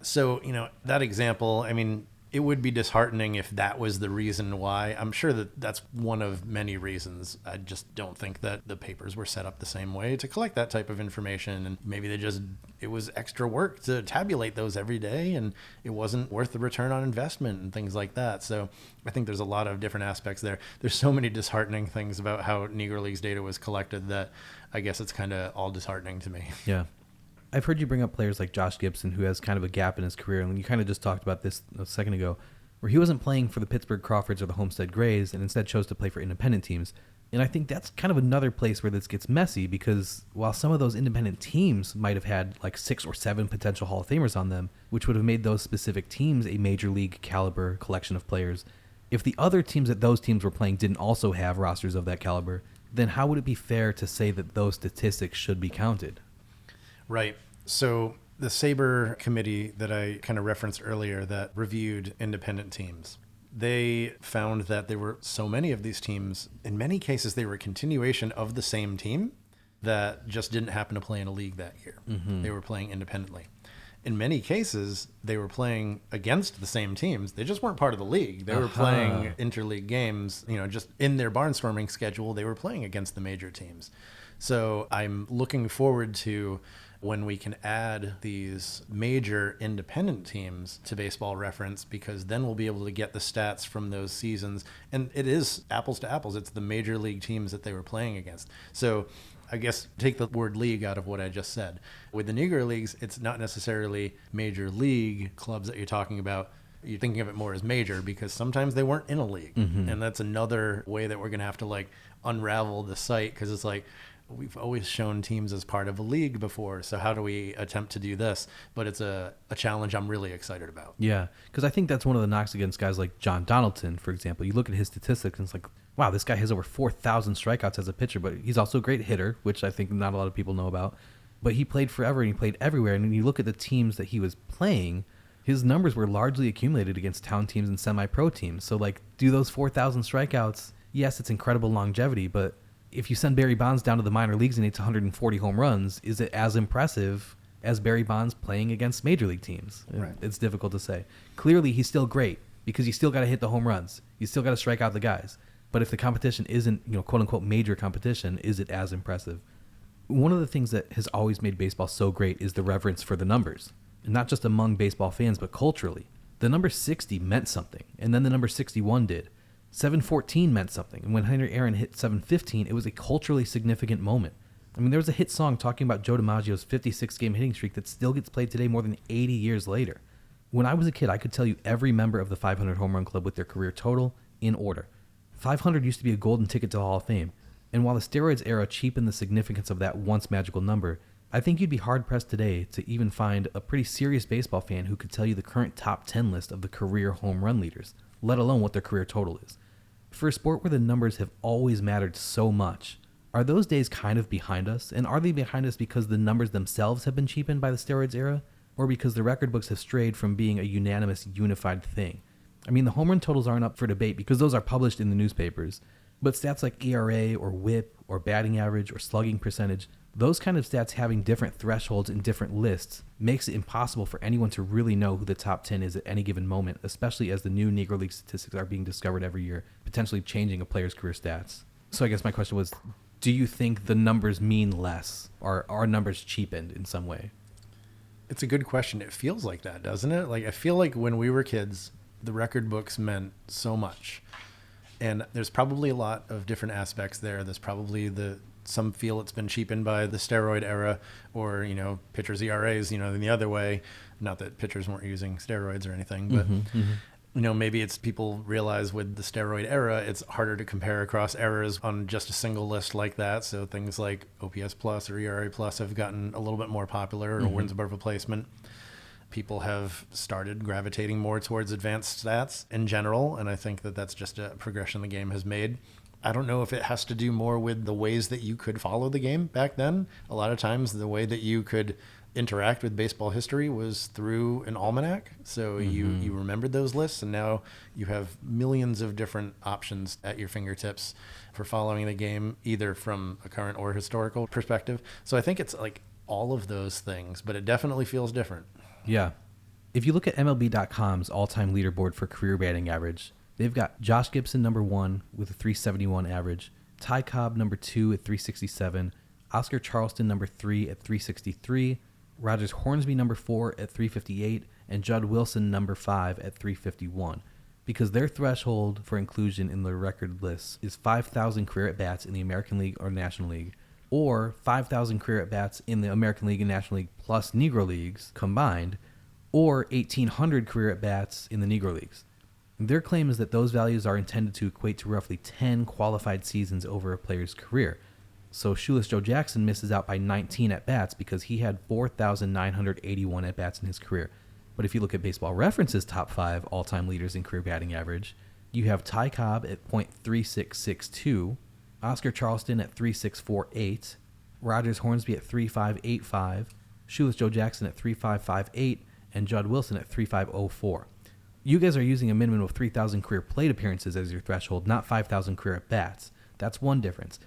So, that example, I mean, it would be disheartening if that was the reason why. I'm sure that that's one of many reasons. I just don't think that the papers were set up the same way to collect that type of information. And maybe it was extra work to tabulate those every day, and it wasn't worth the return on investment and things like that. So I think there's a lot of different aspects there. There's so many disheartening things about how Negro Leagues data was collected that I guess it's kind of all disheartening to me. Yeah. I've heard you bring up players like Josh Gibson, who has kind of a gap in his career, and you kind of just talked about this a second ago, where he wasn't playing for the Pittsburgh Crawfords or the Homestead Grays, and instead chose to play for independent teams. And I think that's kind of another place where this gets messy, because while some of those independent teams might have had like 6 or 7 potential Hall of Famers on them, which would have made those specific teams a major league caliber collection of players, if the other teams that those teams were playing didn't also have rosters of that caliber, then how would it be fair to say that those statistics should be counted? Right. So the SABR committee that I kind of referenced earlier that reviewed independent teams, they found that there were so many of these teams, in many cases, they were a continuation of the same team that just didn't happen to play in a league that year. Mm-hmm. They were playing independently. In many cases, they were playing against the same teams. They just weren't part of the league. They were playing interleague games, just in their barnstorming schedule, they were playing against the major teams. So I'm looking forward to when we can add these major independent teams to Baseball Reference, because then we'll be able to get the stats from those seasons. And it is apples to apples. It's the major league teams that they were playing against. So I guess take the word league out of what I just said. With the Negro Leagues, it's not necessarily major league clubs that you're talking about. You're thinking of it more as major because sometimes they weren't in a league. Mm-hmm. And that's another way that we're going to have to unravel the site, because it's like, we've always shown teams as part of a league before, so how do we attempt to do this? But it's a challenge I'm really excited about. Yeah, because I think that's one of the knocks against guys like John Donaldson, for example. You look at his statistics, and it's like, wow, this guy has over 4,000 strikeouts as a pitcher, but he's also a great hitter, which I think not a lot of people know about. But he played forever, and he played everywhere, and when you look at the teams that he was playing, his numbers were largely accumulated against town teams and semi-pro teams. So, do those 4,000 strikeouts, yes, it's incredible longevity, but if you send Barry Bonds down to the minor leagues and hits 140 home runs, is it as impressive as Barry Bonds playing against major league teams? Right. It's difficult to say. Clearly, he's still great because you still got to hit the home runs. You still got to strike out the guys. But if the competition isn't, quote unquote, major competition, is it as impressive? One of the things that has always made baseball so great is the reverence for the numbers, and not just among baseball fans, but culturally. The number 60 meant something, and then the number 61 did. 714 meant something, and when Henry Aaron hit 715, it was a culturally significant moment. I mean, there was a hit song talking about Joe DiMaggio's 56-game hitting streak that still gets played today more than 80 years later. When I was a kid, I could tell you every member of the 500 home run club with their career total in order. 500 used to be a golden ticket to the Hall of Fame, and while the steroids era cheapened the significance of that once magical number, I think you'd be hard-pressed today to even find a pretty serious baseball fan who could tell you the current top 10 list of the career home run leaders, let alone what their career total is. For a sport where the numbers have always mattered so much, are those days kind of behind us? And are they behind us because the numbers themselves have been cheapened by the steroids era? Or because the record books have strayed from being a unanimous, unified thing? I mean, the home run totals aren't up for debate because those are published in the newspapers. But stats like ERA or WHIP or batting average or slugging percentage, those kind of stats having different thresholds in different lists makes it impossible for anyone to really know who the top 10 is at any given moment, especially as the new Negro League statistics are being discovered every year, potentially changing a player's career stats. So I guess my question was, do you think the numbers mean less, or are numbers cheapened in some way? It's a good question. It feels like that, doesn't it? Like, I feel like when we were kids, the record books meant so much. And there's probably a lot of different aspects there. There's probably some feel it's been cheapened by the steroid era, or, pitchers' ERAs, in the other way. Not that pitchers weren't using steroids or anything, but, maybe it's people realize with the steroid era, it's harder to compare across errors on just a single list like that. So things like OPS plus or ERA plus have gotten a little bit more popular, or wins above replacement. People have started gravitating more towards advanced stats in general, and I think that that's just a progression the game has made. I don't know if it has to do more with the ways that you could follow the game back then. A lot of times the way that you could interact with baseball history was through an almanac. So you remembered those lists, and now you have millions of different options at your fingertips for following the game, either from a current or historical perspective. So I think it's like all of those things, but it definitely feels different. Yeah. If you look at MLB.com's all-time leaderboard for career batting average, they've got Josh Gibson number 1 with a 371 average, Ty Cobb number 2 at 367, Oscar Charleston number 3 at 363, Rogers Hornsby number 4 at 358, and Judd Wilson number 5 at 351. Because their threshold for inclusion in the record lists is 5,000 career at-bats in the American League or National League, or 5,000 career at-bats in the American League and National League plus Negro Leagues combined, or 1,800 career at-bats in the Negro Leagues. Their claim is that those values are intended to equate to roughly 10 qualified seasons over a player's career. So Shoeless Joe Jackson misses out by 19 at-bats because he had 4,981 at-bats in his career. But if you look at Baseball Reference's top 5 all-time leaders in career batting average, you have Ty Cobb at .3662, Oscar Charleston at 3.648, Rogers Hornsby at 3.585, Shoeless Joe Jackson at 3.558, and Judd Wilson at 3.504. You guys are using a minimum of 3,000 career plate appearances as your threshold, not 5,000 career at-bats. That's one difference.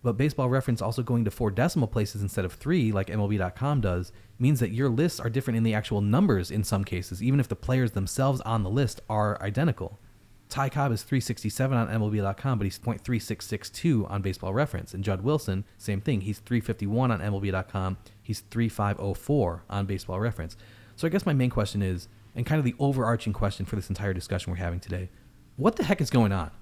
But Baseball Reference also going to 4 decimal places instead of 3, like MLB.com does, means that your lists are different in the actual numbers in some cases, even if the players themselves on the list are identical. Ty Cobb is 367 on MLB.com, but he's .3662 on Baseball Reference. And Judd Wilson, same thing. He's 351 on MLB.com. He's 3504 on Baseball Reference. So I guess my main question is, and kind of the overarching question for this entire discussion we're having today, what the heck is going on?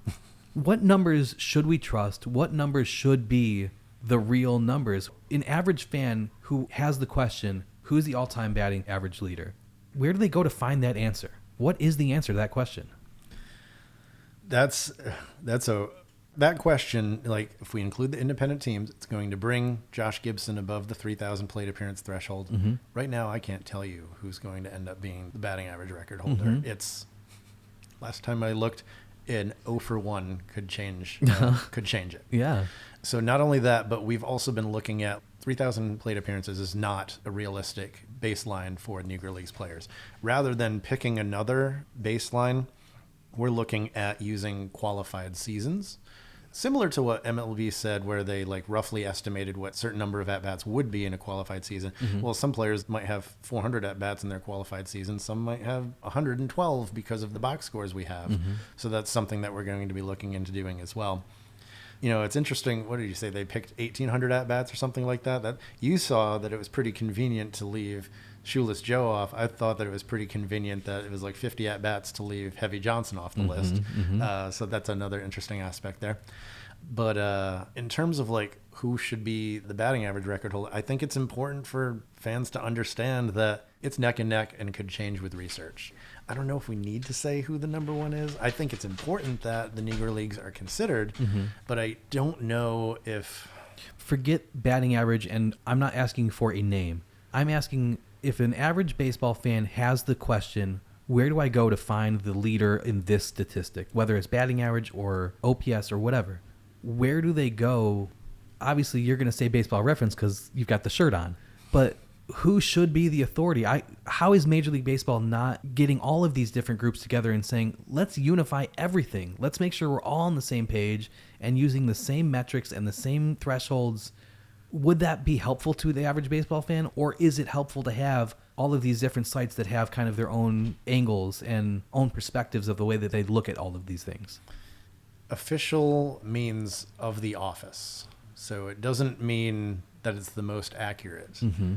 What numbers should we trust? What numbers should be the real numbers? An average fan who has the question, who's the all-time batting average leader? Where do they go to find that answer? What is the answer to that question? That question, like, if we include the independent teams, it's going to bring Josh Gibson above the 3,000 plate appearance threshold. Mm-hmm. Right now, I can't tell you who's going to end up being the batting average record holder. Mm-hmm. It's, last time I looked, an 0 for 1 could change it. Yeah. So not only that, but we've also been looking at 3,000 plate appearances is not a realistic baseline for Negro Leagues players. Rather than picking another baseline, we're looking at using qualified seasons, similar to what MLB said, where they like roughly estimated what certain number of at-bats would be in a qualified season. Mm-hmm. Well, some players might have 400 at-bats in their qualified season. Some might have 112 because of the box scores we have. Mm-hmm. So that's something that we're going to be looking into doing as well. You know, it's interesting. What did you say? They picked 1,800 at-bats or something like that? That you saw that it was pretty convenient to leave Shoeless Joe off. I thought that it was pretty convenient that it was like 50 at-bats to leave Heavy Johnson off the list. Mm-hmm. So that's another interesting aspect there. But in terms of like who should be the batting average record holder, I think it's important for fans to understand that it's neck and neck and could change with research. I don't know if we need to say who the number one is. I think it's important that the Negro Leagues are considered, but I don't know if... Forget batting average, and I'm not asking for a name. I'm asking if an average baseball fan has the question, where do I go to find the leader in this statistic, whether it's batting average or OPS or whatever? Where do they go? Obviously, you're going to say Baseball Reference because you've got the shirt on, but who should be the authority? How is Major League Baseball not getting all of these different groups together and saying, let's unify everything. Let's make sure we're all on the same page and using the same metrics and the same thresholds. Would that be helpful to the average baseball fan, or is it helpful to have all of these different sites that have kind of their own angles and own perspectives of the way that they look at all of these things? Official means of the office. So it doesn't mean that it's the most accurate. Mm-hmm.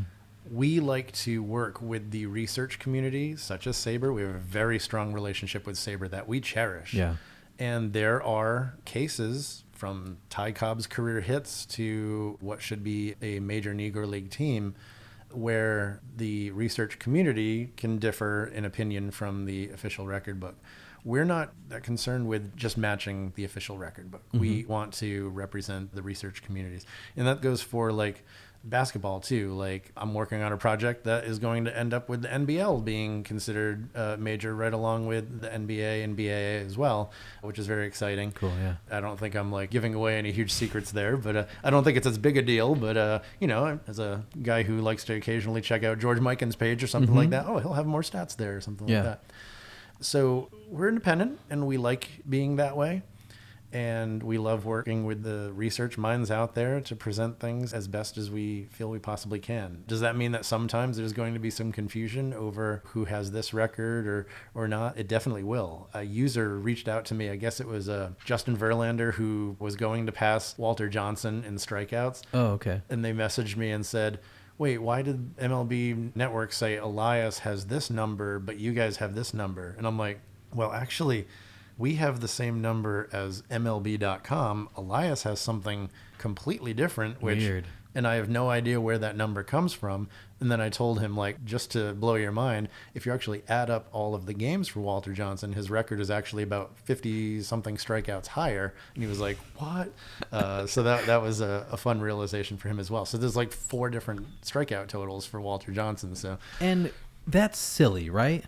We like to work with the research community, such as SABR. We have a very strong relationship with SABR that we cherish. Yeah. And there are cases from Ty Cobb's career hits to what should be a major Negro League team where the research community can differ in opinion from the official record book. We're not that concerned with just matching the official record book. Mm-hmm. We want to represent the research communities. And that goes for like basketball too. Like I'm working on a project that is going to end up with the NBL being considered major right along with the NBA and BAA as well, which is very exciting. Cool, yeah. I don't think I'm like giving away any huge secrets there, but I don't think it's as big a deal. But, you know, as a guy who likes to occasionally check out George Mikan's page or something like that, he'll have more stats there or something like that. So we're independent and we like being that way. And we love working with the research minds out there to present things as best as we feel we possibly can. Does that mean that sometimes there's going to be some confusion over who has this record or not? It definitely will. A user reached out to me, I guess it was Justin Verlander, who was going to pass Walter Johnson in strikeouts. Oh, okay. And they messaged me and said, wait, why did MLB Network say Elias has this number, but you guys have this number? And I'm like, well, actually, we have the same number as MLB.com. Elias has something completely different, Weird. And I have no idea where that number comes from. And then I told him, like, just to blow your mind, if you actually add up all of the games for Walter Johnson, his record is actually about 50-something strikeouts higher. And he was like, what? So that was a fun realization for him as well. So there's like 4 different strikeout totals for Walter Johnson. And that's silly, right?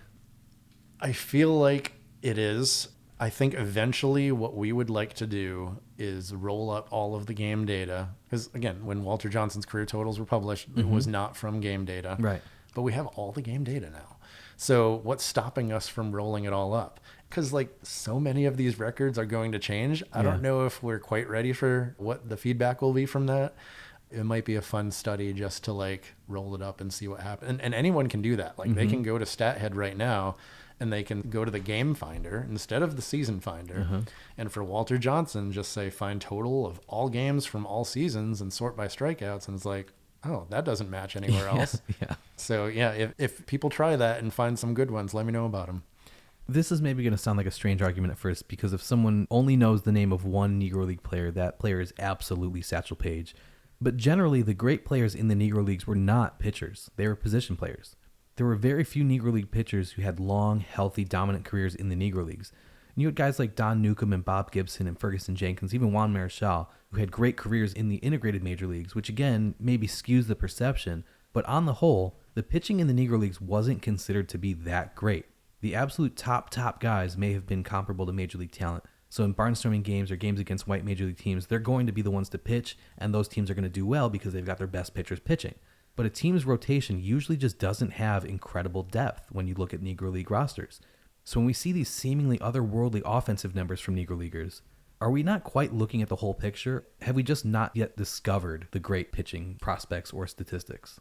I feel like it is. I think eventually what we would like to do is roll up all of the game data. Because, again, when Walter Johnson's career totals were published, it was not from game data. Right. But we have all the game data now. So what's stopping us from rolling it all up? Because, like, so many of these records are going to change. I don't know if we're quite ready for what the feedback will be from that. It might be a fun study just to, like, roll it up and see what happens. And anyone can do that. Like, they can go to StatHead right now and they can go to the game finder instead of the season finder. And for Walter Johnson, just say find total of all games from all seasons and sort by strikeouts. And it's like, oh, that doesn't match anywhere else. So, yeah, if people try that and find some good ones, let me know about them. This is maybe going to sound like a strange argument at first, because if someone only knows the name of one Negro League player, that player is absolutely Satchel Paige. But generally, the great players in the Negro Leagues were not pitchers. They were position players. There were very few Negro League pitchers who had long, healthy, dominant careers in the Negro Leagues. And you had guys like Don Newcomb and Bob Gibson and Ferguson Jenkins, even Juan Marichal, who had great careers in the integrated major leagues, which again, maybe skews the perception. But on the whole, the pitching in the Negro Leagues wasn't considered to be that great. The absolute top guys may have been comparable to major league talent. So in barnstorming games or games against white major league teams, they're going to be the ones to pitch, and those teams are going to do well because they've got their best pitchers pitching. But a team's rotation usually just doesn't have incredible depth when you look at Negro League rosters. So when we see these seemingly otherworldly offensive numbers from Negro Leaguers, are we not quite looking at the whole picture? Have we just not yet discovered the great pitching prospects or statistics?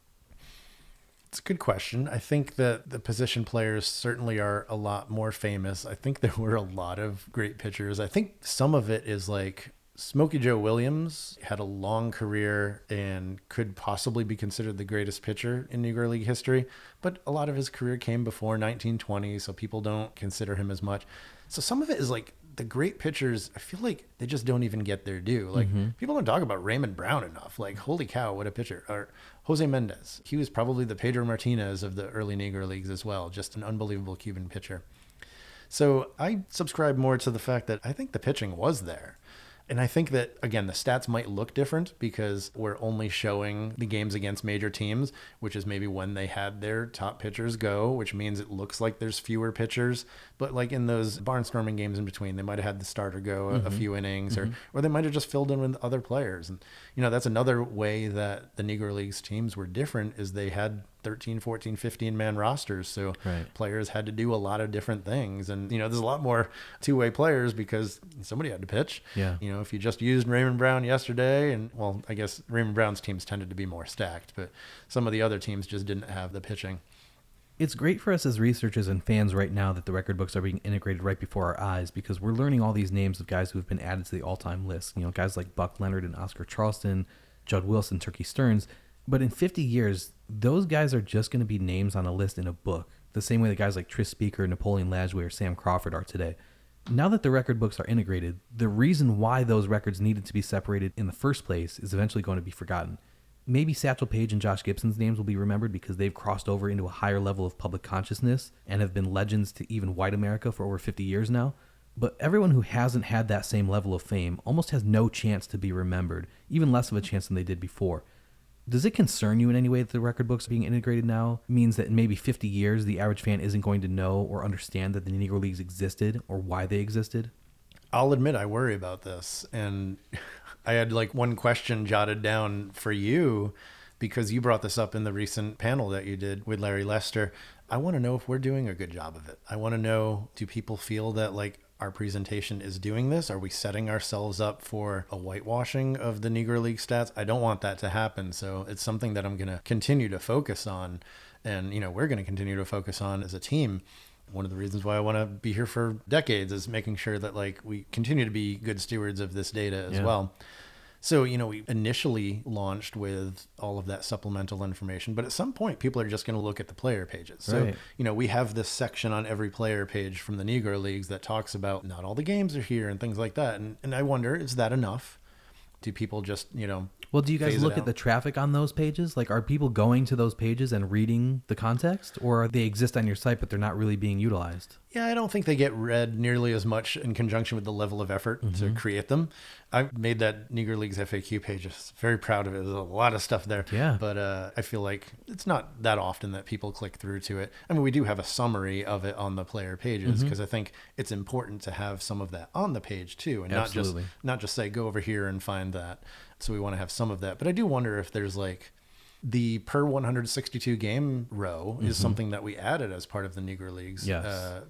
It's a good question. I think that the position players certainly are a lot more famous. I think there were a lot of great pitchers. I think some of it is like Smokey Joe Williams had a long career and could possibly be considered the greatest pitcher in Negro League history, but a lot of his career came before 1920, so people don't consider him as much. So some of it is like the great pitchers, I feel like they just don't even get their due. Like people don't talk about Raymond Brown enough. Like, holy cow, what a pitcher. Or Jose Mendez. He was probably the Pedro Martinez of the early Negro Leagues as well. Just an unbelievable Cuban pitcher. So I subscribe more to the fact that I think the pitching was there. And I think that, again, the stats might look different because we're only showing the games against major teams, which is maybe when they had their top pitchers go, which means it looks like there's fewer pitchers. But like in those barnstorming games in between, they might have had the starter go a few innings, or they might have just filled in with other players. And, that's another way that the Negro Leagues teams were different is they had 13, 14, 15-man rosters. So players had to do a lot of different things. And, there's a lot more two-way players because somebody had to pitch. Yeah. If you just used Raymond Brown yesterday, and, well, I guess Raymond Brown's teams tended to be more stacked, but some of the other teams just didn't have the pitching. It's great for us as researchers and fans right now that the record books are being integrated right before our eyes because we're learning all these names of guys who have been added to the all-time list. Guys like Buck Leonard and Oscar Charleston, Judd Wilson, Turkey Stearns. But in 50 years, those guys are just going to be names on a list in a book, the same way that guys like Tris Speaker, Napoleon Lajoie, or Sam Crawford are today. Now that the record books are integrated, the reason why those records needed to be separated in the first place is eventually going to be forgotten. Maybe Satchel Paige and Josh Gibson's names will be remembered because they've crossed over into a higher level of public consciousness and have been legends to even white America for over 50 years now. But everyone who hasn't had that same level of fame almost has no chance to be remembered, even less of a chance than they did before. Does it concern you in any way that the record books being integrated now means that in maybe 50 years, the average fan isn't going to know or understand that the Negro Leagues existed or why they existed? I'll admit I worry about this. And I had like one question jotted down for you because you brought this up in the recent panel that you did with Larry Lester. I want to know if we're doing a good job of it. I want to know, do people feel that like our presentation is doing this? Are we setting ourselves up for a whitewashing of the Negro League stats? I don't want that to happen. So it's something that I'm going to continue to focus on. And, we're going to continue to focus on as a team. One of the reasons why I want to be here for decades is making sure that like we continue to be good stewards of this data as well. So, we initially launched with all of that supplemental information, but at some point people are just going to look at the player pages. So, we have this section on every player page from the Negro Leagues that talks about not all the games are here and things like that. And I wonder, is that enough? Do people just, Well, do you guys look at the traffic on those pages? Like, are people going to those pages and reading the context, or they exist on your site, but they're not really being utilized? Yeah, I don't think they get read nearly as much in conjunction with the level of effort to create them. I made that Negro Leagues FAQ page. I'm very proud of it. There's a lot of stuff there. Yeah. But I feel like it's not that often that people click through to it. I mean, we do have a summary of it on the player pages because I think it's important to have some of that on the page too, and not just say go over here and find that. So we want to have some of that. But I do wonder if there's like the per 162 game row is something that we added as part of the Negro Leagues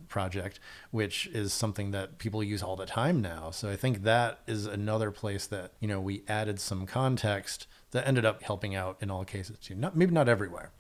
project, which is something that people use all the time now. So I think that is another place that, we added some context that ended up helping out in all cases too. Maybe not everywhere.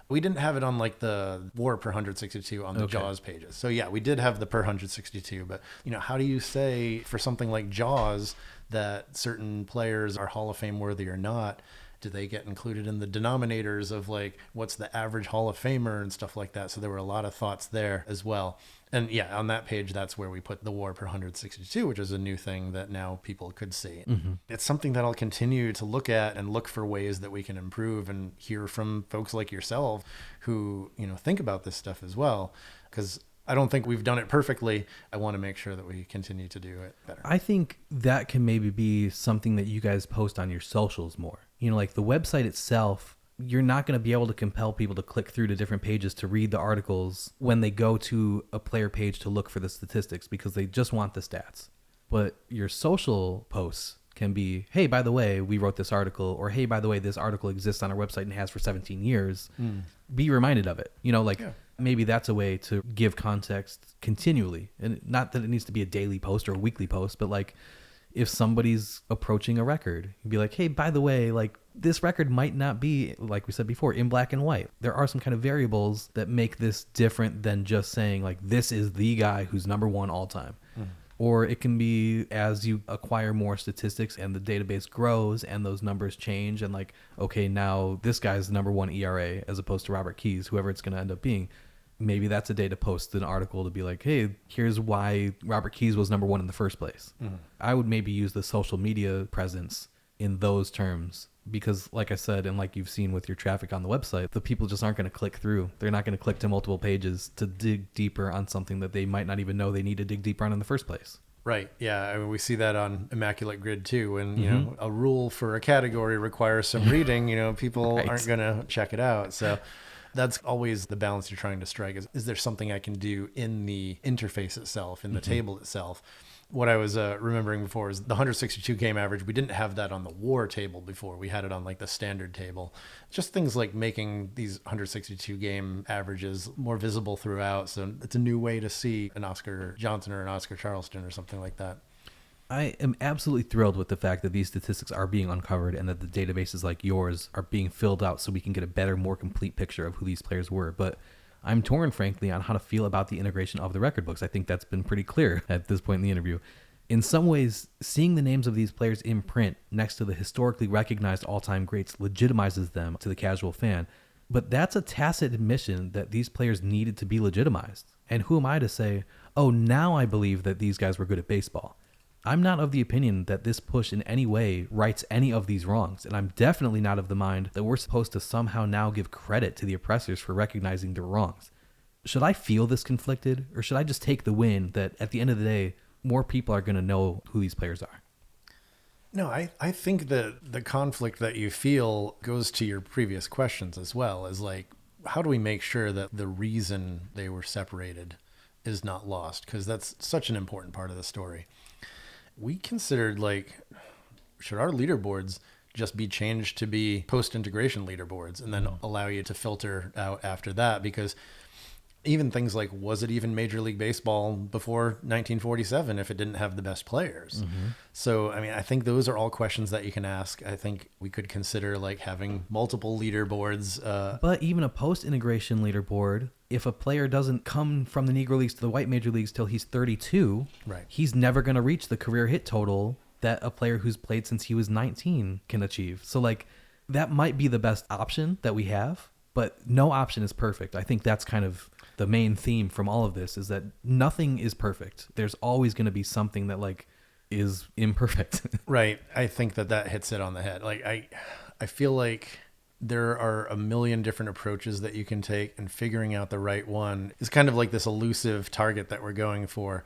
We didn't have it on like the WAR per 162 on the JAWS pages. So yeah, we did have the per 162, but how do you say for something like JAWS that certain players are Hall of Fame worthy or not? Do they get included in the denominators of like what's the average Hall of Famer and stuff like that? So there were a lot of thoughts there as well. And yeah, on that page, that's where we put the WAR per 162, which is a new thing that now people could see. It's something that I'll continue to look at and look for ways that we can improve and hear from folks like yourself who, think about this stuff as well. Because I don't think we've done it perfectly. I want to make sure that we continue to do it better. I think that can maybe be something that you guys post on your socials more. Like the website itself, you're not going to be able to compel people to click through to different pages to read the articles when they go to a player page to look for the statistics because they just want the stats. But your social posts can be, hey, by the way, we wrote this article, or hey, by the way, this article exists on our website and has for 17 years. Be reminded of it. Maybe that's a way to give context continually. And not that it needs to be a daily post or a weekly post, but like if somebody's approaching a record, you'd be like, hey, by the way, like this record might not be, like we said before, in black and white. There are some kind of variables that make this different than just saying like, this is the guy who's number one all time. Or it can be as you acquire more statistics and the database grows and those numbers change and like, okay, now this guy's number one ERA as opposed to Robert Keys, whoever it's going to end up being. Maybe that's a day to post an article to be like, hey, here's why Robert Keys was number one in the first place. I would maybe use the social media presence in those terms because like I said, and like you've seen with your traffic on the website, the people just aren't going to click through. They're not going to click to multiple pages to dig deeper on something that they might not even know they need to dig deeper on in the first place. Right. Yeah. I mean, we see that on Immaculate Grid too. When, you know, a rule for a category requires some reading, you know, people Right. aren't going to check it out. So that's always the balance you're trying to strike is there something I can do in the interface itself, in the table itself? What I was remembering before is the 162 game average. We didn't have that on the war table before. We had it on like the standard table. Just things like making these 162 game averages more visible throughout. So it's a new way to see an Oscar Johnson or an Oscar Charleston or something like that. I am absolutely thrilled with the fact that these statistics are being uncovered and that the databases like yours are being filled out so we can get a better, more complete picture of who these players were. But I'm torn, frankly, on how to feel about the integration of the record books. I think that's been pretty clear at this point in the interview. In some ways, seeing the names of these players in print next to the historically recognized all-time greats legitimizes them to the casual fan. But that's a tacit admission that these players needed to be legitimized. And who am I to say, oh, now I believe that these guys were good at baseball? I'm not of the opinion that this push in any way rights any of these wrongs, and I'm definitely not of the mind that we're supposed to somehow now give credit to the oppressors for recognizing their wrongs. Should I feel this conflicted, or should I just take the win that at the end of the day, more people are going to know who these players are? No, I think that the conflict that you feel goes to your previous questions as well, is like, how do we make sure that the reason they were separated is not lost? Because that's such an important part of the story. We considered, like, should our leaderboards just be changed to be post-integration leaderboards and then allow you to filter out after that? Because even things like, was it even Major League Baseball before 1947 if it didn't have the best players? So, I mean, I think those are all questions that you can ask. I think we could consider like having multiple leaderboards. But even a post-integration leaderboard, if a player doesn't come from the Negro Leagues to the white major leagues till he's 32, Right. he's never going to reach the career hit total that a player who's played since he was 19 can achieve. So, like, that might be the best option that we have, but no option is perfect. I think that's kind of the main theme from all of this, is that nothing is perfect. There's always going to be something that, like, is imperfect. Right. I think that hits it on the head. Like, I feel like there are a million different approaches that you can take, and figuring out the right one is kind of like this elusive target that we're going for.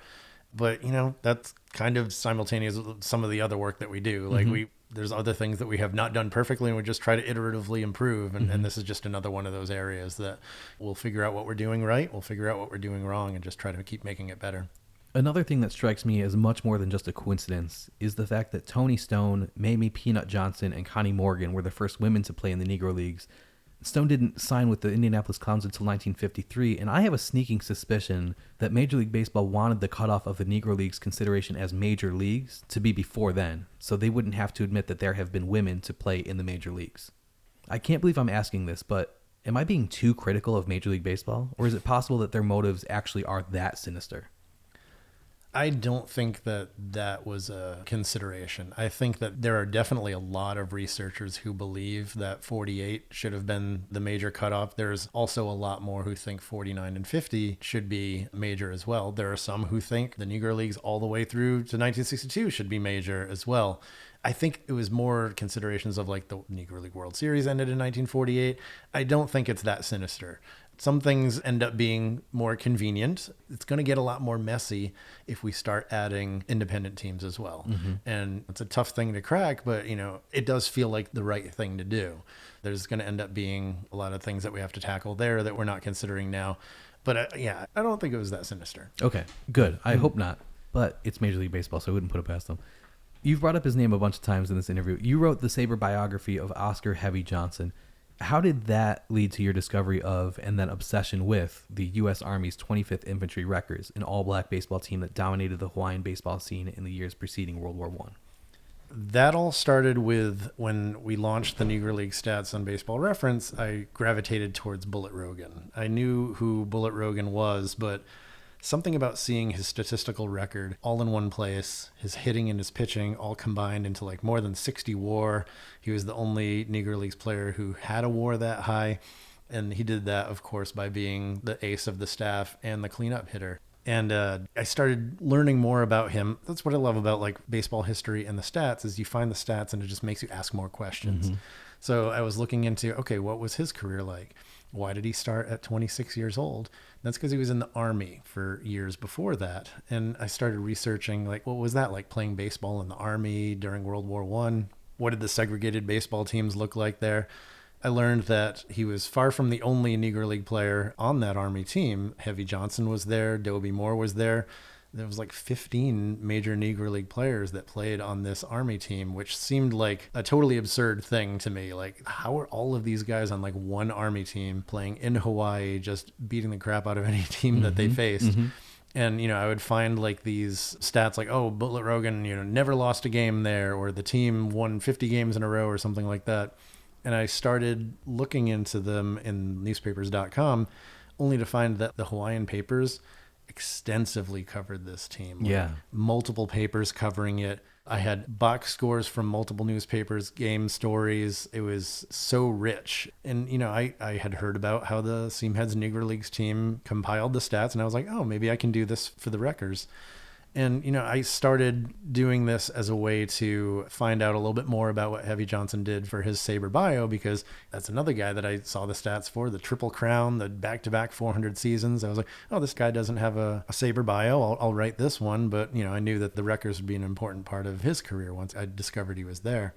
But, you know, that's kind of simultaneous with some of the other work that we do. Like, there's other things that we have not done perfectly, and we just try to iteratively improve. And this is just another one of those areas that we'll figure out what we're doing right. We'll figure out what we're doing wrong and just try to keep making it better. Another thing that strikes me as much more than just a coincidence is the fact that Tony Stone, Mamie Peanut Johnson, and Connie Morgan were the first women to play in the Negro Leagues. Stone didn't sign with the Indianapolis Clowns until 1953, and I have a sneaking suspicion that Major League Baseball wanted the cutoff of the Negro Leagues consideration as major leagues to be before then, so they wouldn't have to admit that there have been women to play in the major leagues. I can't believe I'm asking this, but am I being too critical of Major League Baseball, or is it possible that their motives actually are that sinister? I don't think that was a consideration. I think that there are definitely a lot of researchers who believe that 48 should have been the major cutoff. There's also a lot more who think 49 and 50 should be major as well. There are some who think the Negro Leagues all the way through to 1962 should be major as well. I think it was more considerations of like the Negro League World Series ended in 1948. I don't think it's that sinister. Some things end up being more convenient. It's going to get a lot more messy if we start adding independent teams as well. And it's a tough thing to crack, but, you know, it does feel like the right thing to do. There's going to end up being a lot of things that we have to tackle there that we're not considering now. But yeah, I don't think it was that sinister. Okay, good. I hope not. But it's Major League Baseball, so I wouldn't put it past them. You've brought up his name a bunch of times in this interview. You wrote the Sabre biography of Oscar Heavy Johnson. How did that lead to your discovery of and then obsession with the U.S. Army's 25th Infantry Wreckers, an all-black baseball team that dominated the Hawaiian baseball scene in the years preceding World War I? That all started with when we launched the Negro League stats on Baseball Reference. I gravitated towards Bullet Rogan. I knew who Bullet Rogan was, but something about seeing his statistical record all in one place, his hitting and his pitching all combined into like more than 60 WAR. He was the only Negro Leagues player who had a WAR that high. And he did that, of course, by being the ace of the staff and the cleanup hitter. And I started learning more about him. That's what I love about like baseball history and the stats, is you find the stats and it just makes you ask more questions. So I was looking into, okay, what was his career like? Why did he start at 26 years old? That's because he was in the Army for years before that. And I started researching, like, what was that like playing baseball in the Army during World War One? What did the segregated baseball teams look like there? I learned that he was far from the only Negro League player on that Army team. Heavy Johnson was there. Dobie Moore was there. There was like 15 major Negro League players that played on this Army team, which seemed like a totally absurd thing to me. Like, how are all of these guys on like one Army team playing in Hawaii, just beating the crap out of any team that they faced? And, I would find like these stats like, oh, Bullet Rogan, never lost a game there, or the team won 50 games in a row or something like that. And I started looking into them in newspapers.com, only to find that the Hawaiian papers extensively covered this team. Yeah. Multiple papers covering it. I had box scores from multiple newspapers, game stories. It was so rich. And, I had heard about how the Seamheads Negro Leagues team compiled the stats, and I was like, oh, maybe I can do this for the Wreckers. And, I started doing this as a way to find out a little bit more about what Heavy Johnson did for his Sabre bio, because that's another guy that I saw the stats for, the Triple Crown, the back-to-back 400 seasons. I was like, oh, this guy doesn't have a Sabre bio. I'll write this one. But, I knew that the Wreckers would be an important part of his career once I discovered he was there.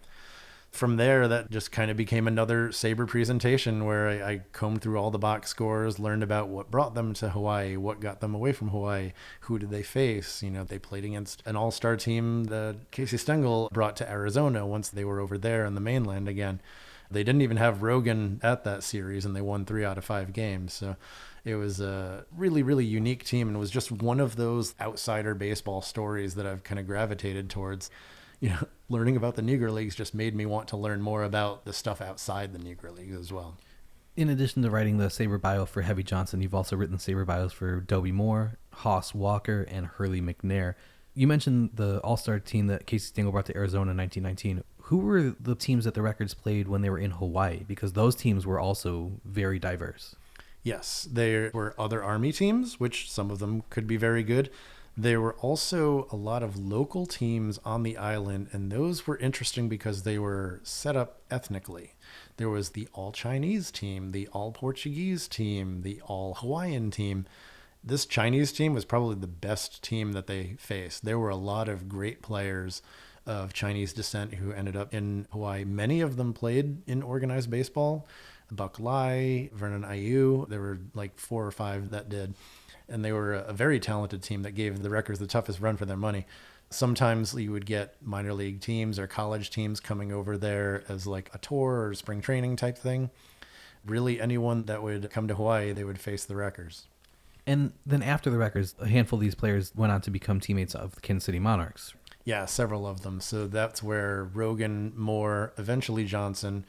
From there, that just kind of became another Sabre presentation where I combed through all the box scores, learned about what brought them to Hawaii, what got them away from Hawaii, who did they face. They played against an all-star team that Casey Stengel brought to Arizona once they were over there on the mainland again. They didn't even have Rogan at that series, and they won 3 out of 5 games. So it was a really, really unique team, and it was just one of those outsider baseball stories that I've kind of gravitated towards. Learning about the Negro Leagues just made me want to learn more about the stuff outside the Negro Leagues as well. In addition to writing the Sabre bio for Heavy Johnson, you've also written Sabre bios for Dobie Moore, Hoss Walker, and Hurley McNair. You mentioned the all-star team that Casey Stengel brought to Arizona in 1919. Who were the teams that the Records played when they were in Hawaii? Because those teams were also very diverse. Yes, there were other Army teams, which some of them could be very good. There were also a lot of local teams on the island, and those were interesting because they were set up ethnically. There was the all-Chinese team, the all-Portuguese team, the all-Hawaiian team. This Chinese team was probably the best team that they faced. There were a lot of great players of Chinese descent who ended up in Hawaii. Many of them played in organized baseball. Buck Lai, Vernon Ayu, there were like 4 or 5 that did. And they were a very talented team that gave the Wreckers the toughest run for their money. Sometimes you would get minor league teams or college teams coming over there as like a tour or spring training type thing. Really, anyone that would come to Hawaii, they would face the Wreckers. And then after the Wreckers, a handful of these players went on to become teammates of the Kansas City Monarchs. Yeah, several of them. So that's where Rogan, Moore, eventually Johnson,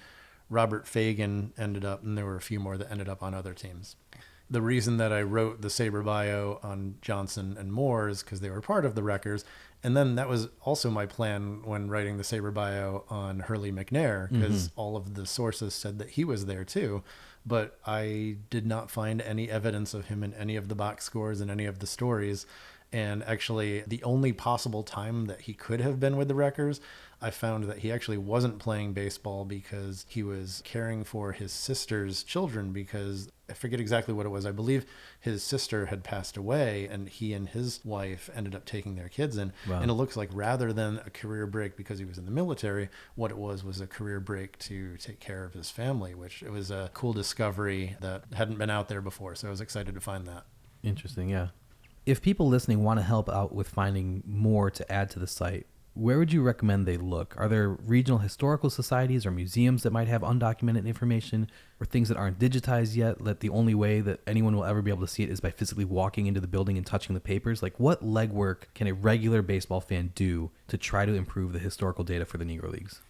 Robert Fagan ended up, and there were a few more that ended up on other teams. The reason that I wrote the Sabre bio on Johnson and Moore is because they were part of the Wreckers. And then that was also my plan when writing the Sabre bio on Hurley McNair, because all of the sources said that he was there too. But I did not find any evidence of him in any of the box scores and any of the stories. And actually, the only possible time that he could have been with the Wreckers, I found that he actually wasn't playing baseball because he was caring for his sister's children, because I forget exactly what it was. I believe his sister had passed away, and he and his wife ended up taking their kids in. Wow. And it looks like rather than a career break because he was in the military, what it was a career break to take care of his family, which it was a cool discovery that hadn't been out there before. So I was excited to find that. Interesting, yeah. If people listening want to help out with finding more to add to the site, where would you recommend they look? Are there regional historical societies or museums that might have undocumented information, or things that aren't digitized yet, that the only way that anyone will ever be able to see it is by physically walking into the building and touching the papers? Like, what legwork can a regular baseball fan do to try to improve the historical data for the Negro Leagues?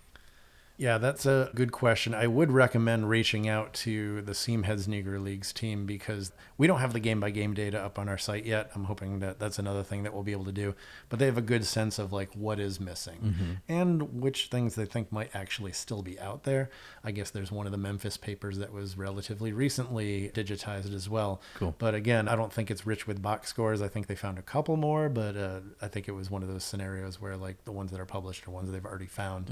Yeah, that's a good question. I would recommend reaching out to the Seamheads Negro Leagues team, because we don't have the game-by-game data up on our site yet. I'm hoping that that's another thing that we'll be able to do. But they have a good sense of like what is missing and which things they think might actually still be out there. I guess there's one of the Memphis papers that was relatively recently digitized as well. Cool. But again, I don't think it's rich with box scores. I think they found a couple more, but I think it was one of those scenarios where like the ones that are published are ones they've already found.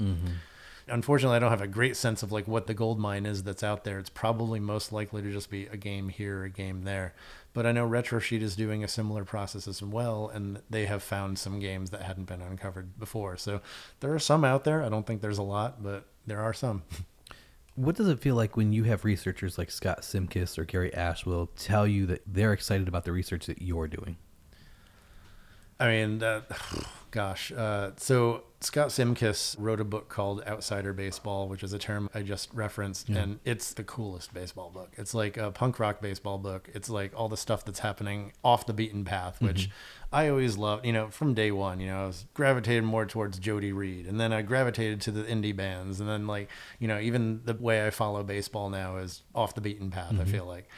Unfortunately, I don't have a great sense of like what the gold mine is that's out there. It's probably most likely to just be a game here, a game there. But I know RetroSheet is doing a similar process as well, and they have found some games that hadn't been uncovered before. So there are some out there. I don't think there's a lot, but there are some. What does it feel like when you have researchers like Scott Simkis or Gary Ashwell tell you that they're excited about the research that you're doing? I mean, so Scott Simkis wrote a book called Outsider Baseball, which is a term I just referenced, and it's the coolest baseball book. It's like a punk rock baseball book. It's like all the stuff that's happening off the beaten path, which I always loved. From day one, I was gravitated more towards Jody Reed, and then I gravitated to the indie bands, and then even the way I follow baseball now is off the beaten path, I feel like.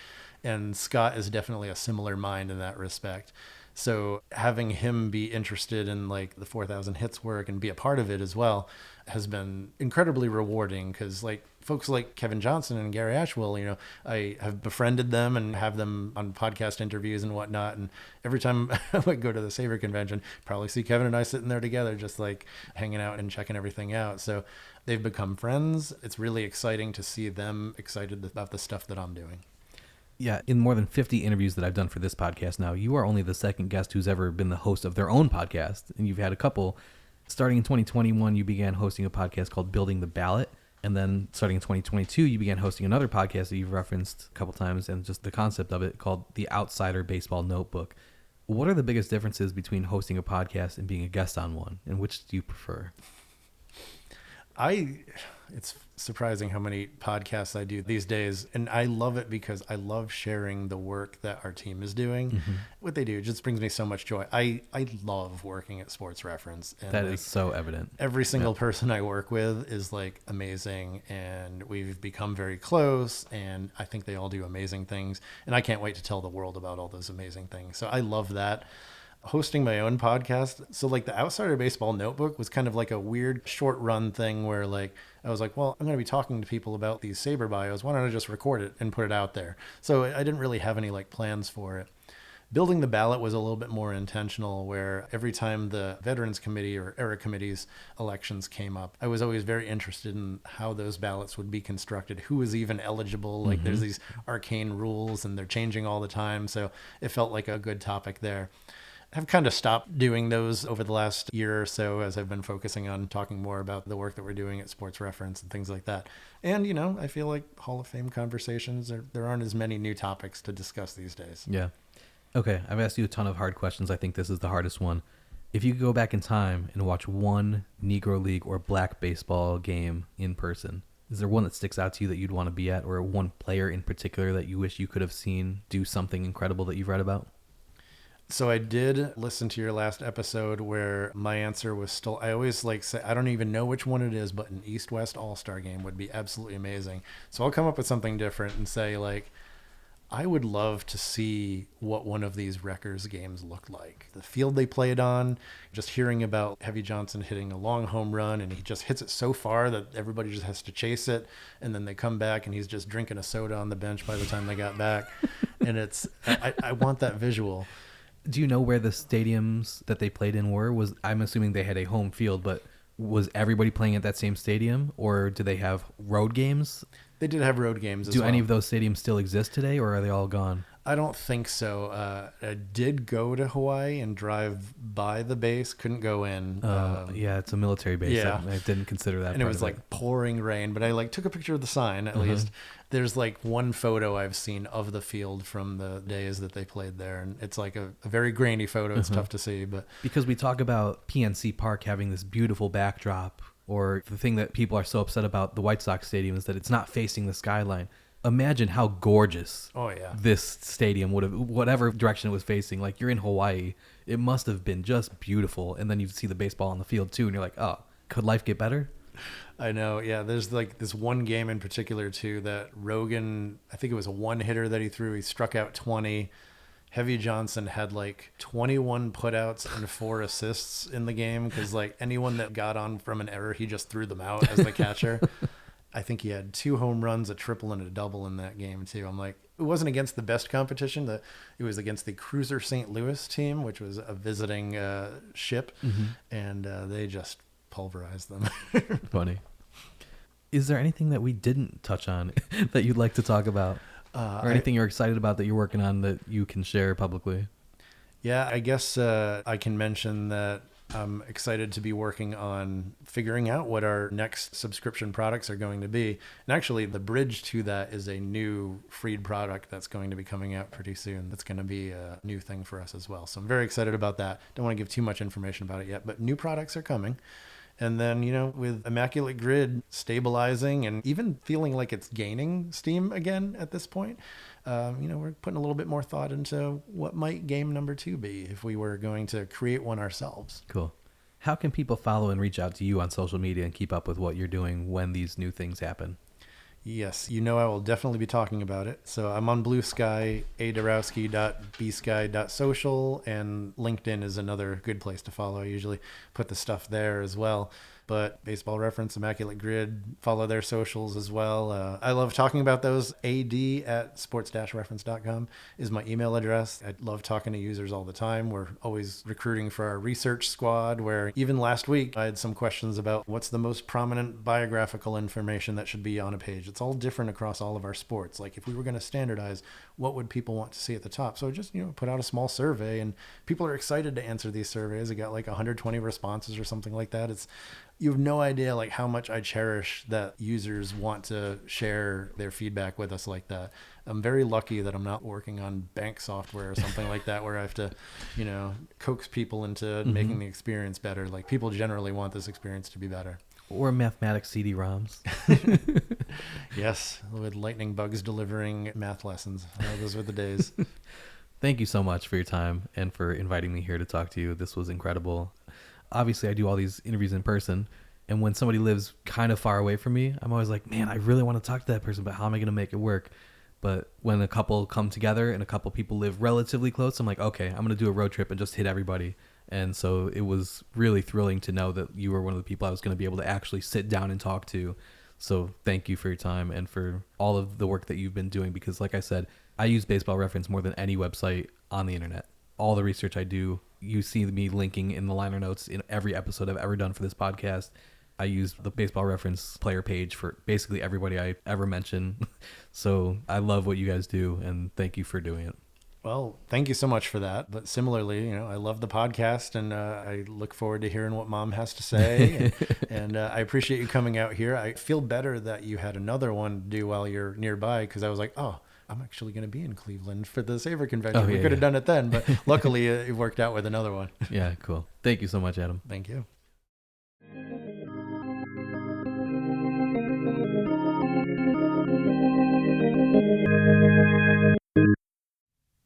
And Scott is definitely a similar mind in that respect. So having him be interested in like the 4,000 hits work and be a part of it as well has been incredibly rewarding, because like folks like Kevin Johnson and Gary Ashwell, I have befriended them and have them on podcast interviews and whatnot. And every time I would go to the Saber convention, probably see Kevin and I sitting there together, just like hanging out and checking everything out. So they've become friends. It's really exciting to see them excited about the stuff that I'm doing. Yeah, in more than 50 interviews that I've done for this podcast now, you are only the second guest who's ever been the host of their own podcast. And you've had a couple. Starting in 2021, you began hosting a podcast called Building the Ballot. And then starting in 2022, you began hosting another podcast that you've referenced a couple times, and just the concept of it called The Outsider Baseball Notebook. What are the biggest differences between hosting a podcast and being a guest on one? And which do you prefer? It's surprising how many podcasts I do these days, and I love it because I love sharing the work that our team is doing. What they do just brings me so much joy. I love working at Sports Reference, and that is so evident. Every single person I work with is like amazing, and we've become very close, and I think they all do amazing things, and I can't wait to tell the world about all those amazing things. So I love that. Hosting my own podcast. So like the Outsider Baseball Notebook was kind of like a weird short run thing where like, I was like, well, I'm going to be talking to people about these Saber bios. Why don't I just record it and put it out there? So I didn't really have any like plans for it. Building the Ballot was a little bit more intentional, where every time the Veterans Committee or Era Committee's elections came up, I was always very interested in how those ballots would be constructed, who was even eligible. Like there's these arcane rules and they're changing all the time. So it felt like a good topic there. I've kind of stopped doing those over the last year or so, as I've been focusing on talking more about the work that we're doing at Sports Reference and things like that. And, I feel like Hall of Fame conversations, there aren't as many new topics to discuss these days. Yeah. Okay, I've asked you a ton of hard questions. I think this is the hardest one. If you could go back in time and watch one Negro League or black baseball game in person, is there one that sticks out to you that you'd want to be at, or one player in particular that you wish you could have seen do something incredible that you've read about? So I did listen to your last episode where my answer was still, I always say, I don't even know which one it is, but an East-West All-Star game would be absolutely amazing. So I'll come up with something different and say I would love to see what one of these Wreckers games looked like. The field they played on, just hearing about Heavy Johnson hitting a long home run, and he just hits it so far that everybody just has to chase it. And then they come back and he's just drinking a soda on the bench by the time they got back. And I want that visual. Do you know where the stadiums that they played in were? I'm assuming they had a home field, but was everybody playing at that same stadium, or do they have road games? They did have road games as well. Do any of those stadiums still exist today, or are they all gone? I don't think so. I did go to Hawaii and drive by the base. Couldn't go in. Yeah, it's a military base. Yeah. I didn't consider that. And it was pouring rain, but I took a picture of the sign at least. There's one photo I've seen of the field from the days that they played there, and it's a very grainy photo. It's tough to see, but because we talk about PNC Park having this beautiful backdrop, or the thing that people are so upset about the White Sox stadium is that it's not facing the skyline. Imagine how gorgeous this stadium would have, whatever direction it was facing. Like, you're in Hawaii. It must have been just beautiful. And then you see the baseball on the field too, and you're like, oh, could life get better? I know. Yeah. There's this one game in particular too that Rogan, I think it was a one hitter that he threw. He struck out 20. Heavy Johnson had 21 putouts and 4 assists in the game, because anyone that got on from an error, he just threw them out as the catcher. I think he had 2 home runs, a triple, and a double in that game too. I'm like, it wasn't against the best competition. It was against the Cruiser St. Louis team, which was a visiting ship, and they just pulverized them. Funny. Is there anything that we didn't touch on that you'd like to talk about? Or anything you're excited about that you're working on that you can share publicly? Yeah, I guess I can mention that I'm excited to be working on figuring out what our next subscription products are going to be. And actually, the bridge to that is a new freed product that's going to be coming out pretty soon. That's going to be a new thing for us as well. So I'm very excited about that. Don't want to give too much information about it yet, but new products are coming. And then, with Immaculate Grid stabilizing and even feeling like it's gaining steam again at this point, we're putting a little bit more thought into what might game number 2 be if we were going to create one ourselves. Cool. How can people follow and reach out to you on social media and keep up with what you're doing when these new things happen? Yes, I will definitely be talking about it. So I'm on Blue Sky, adarowski.bsky.social, and LinkedIn is another good place to follow. I usually put the stuff there as well. But Baseball Reference, Immaculate Grid, follow their socials as well. I love talking about those. ad@sports-reference.com is my email address. I love talking to users all the time. We're always recruiting for our research squad, where even last week I had some questions about what's the most prominent biographical information that should be on a page. It's all different across all of our sports. Like if we were going to standardize, what would people want to see at the top? So just, put out a small survey, and people are excited to answer these surveys. I got like 120 responses or something like that. You have no idea like how much I cherish that users want to share their feedback with us like that. I'm very lucky that I'm not working on bank software or something like that, where I have to, coax people into making the experience better. Like people generally want this experience to be better. Or mathematics CD-ROMs. Yes, with lightning bugs delivering math lessons. Those were the days. Thank you so much for your time and for inviting me here to talk to you. This was incredible. Obviously, I do all these interviews in person, and when somebody lives kind of far away from me, I'm always like, man, I really want to talk to that person, but how am I going to make it work? But when a couple come together and a couple people live relatively close, I'm like, okay, I'm going to do a road trip and just hit everybody. And so it was really thrilling to know that you were one of the people I was going to be able to actually sit down and talk to. So thank you for your time and for all of the work that you've been doing, because like I said, I use Baseball Reference more than any website on the internet. All the research I do, you see me linking in the liner notes in every episode I've ever done for this podcast. I use the Baseball Reference player page for basically everybody I ever mention. So I love what you guys do, and thank you for doing it. Well, thank you so much for that. But similarly, I love the podcast, and I look forward to hearing what Mom has to say. And I appreciate you coming out here. I feel better that you had another one to do while you're nearby, because I was like, oh, I'm actually going to be in Cleveland for the Savor Convention. We could have done it then, but luckily it worked out with another one. Yeah, cool. Thank you so much, Adam. Thank you.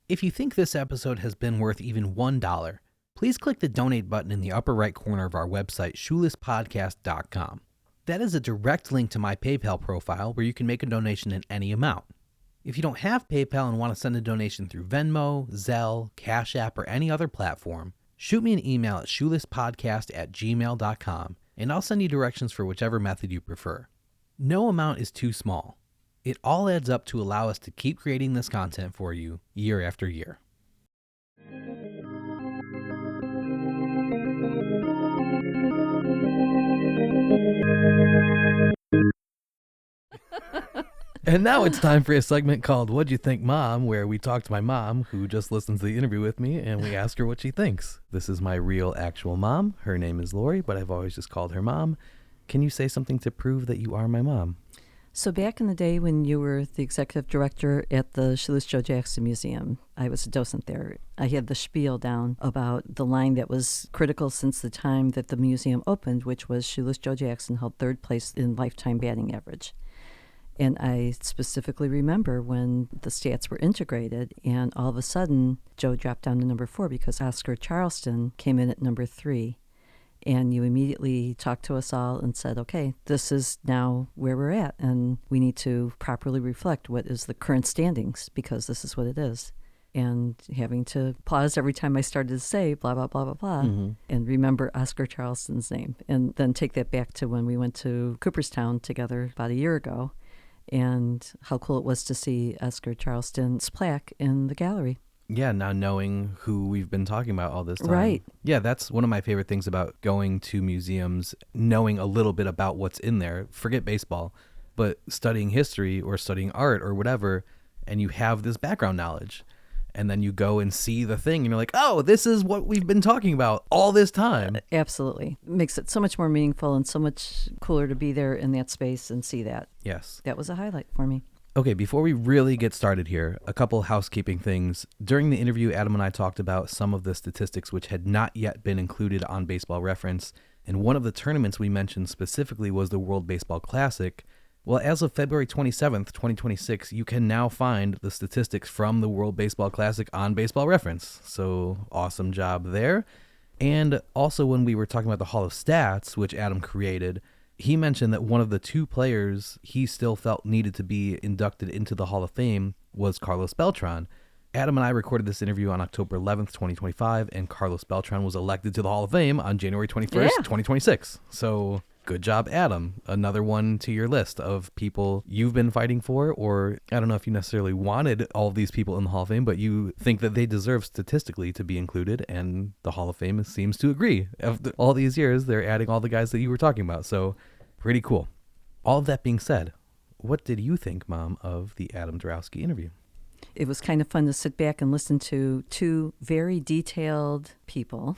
If you think this episode has been worth even $1, please click the donate button in the upper right corner of our website, shoelesspodcast.com. That is a direct link to my PayPal profile where you can make a donation in any amount. If you don't have PayPal and want to send a donation through Venmo, Zelle, Cash App, or any other platform, shoot me an email at shoelesspodcast@gmail.com, and I'll send you directions for whichever method you prefer. No amount is too small. It all adds up to allow us to keep creating this content for you year after year. And now it's time for a segment called What'd You Think, Mom?, where we talk to my mom, who just listens to the interview with me, and we ask her what she thinks. This is my real, actual mom. Her name is Lori, but I've always just called her Mom. Can you say something to prove that you are my mom? So back in the day when you were the executive director at the Shoeless Joe Jackson Museum, I was a docent there. I had the spiel down about the line that was critical since the time that the museum opened, which was Shoeless Joe Jackson held third place in lifetime batting average. And I specifically remember when the stats were integrated and all of a sudden Joe dropped down to number 4 because Oscar Charleston came in at number 3. And you immediately talked to us all and said, okay, this is now where we're at, and we need to properly reflect what is the current standings, because this is what it is. And having to pause every time I started to say blah, blah, blah, blah, blah, and remember Oscar Charleston's name. And then take that back to when we went to Cooperstown together about a year ago, and how cool it was to see Oscar Charleston's plaque in the gallery. Yeah, now knowing who we've been talking about all this time. Right. Yeah, that's one of my favorite things about going to museums, knowing a little bit about what's in there. Forget baseball, but studying history or studying art or whatever, and you have this background knowledge. And then you go and see the thing, and you're like, oh, this is what we've been talking about all this time. Absolutely. It makes it so much more meaningful and so much cooler to be there in that space and see that. Yes. That was a highlight for me. Okay, before we really get started here, a couple housekeeping things. During the interview, Adam and I talked about some of the statistics which had not yet been included on Baseball Reference, and one of the tournaments we mentioned specifically was the World Baseball Classic. Well, as of February 27th, 2026, you can now find the statistics from the World Baseball Classic on Baseball Reference. So, awesome job there. And also when we were talking about the Hall of Stats, which Adam created, he mentioned that one of the two players he still felt needed to be inducted into the Hall of Fame was Carlos Beltran. Adam and I recorded this interview on October 11th, 2025, and Carlos Beltran was elected to the Hall of Fame on January 21st, 2026. So good job, Adam. Another one to your list of people you've been fighting for, or I don't know if you necessarily wanted all of these people in the Hall of Fame, but you think that they deserve statistically to be included, and the Hall of Fame seems to agree. After all these years, they're adding all the guys that you were talking about, so pretty cool. All of that being said, what did you think, Mom, of the Adam Darowski interview? It was kind of fun to sit back and listen to two very detailed people.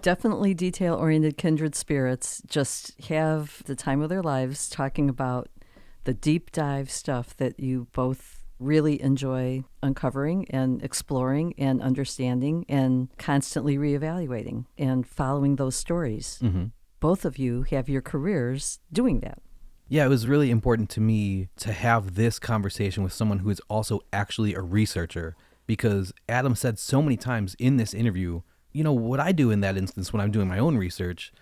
Definitely detail-oriented kindred spirits just have the time of their lives talking about the deep dive stuff that you both really enjoy uncovering and exploring and understanding and constantly reevaluating and following those stories. Mm-hmm. Both of you have your careers doing that. Yeah, it was really important to me to have this conversation with someone who is also actually a researcher, because Adam said so many times in this interview, you know, what I do in that instance when I'm doing my own research,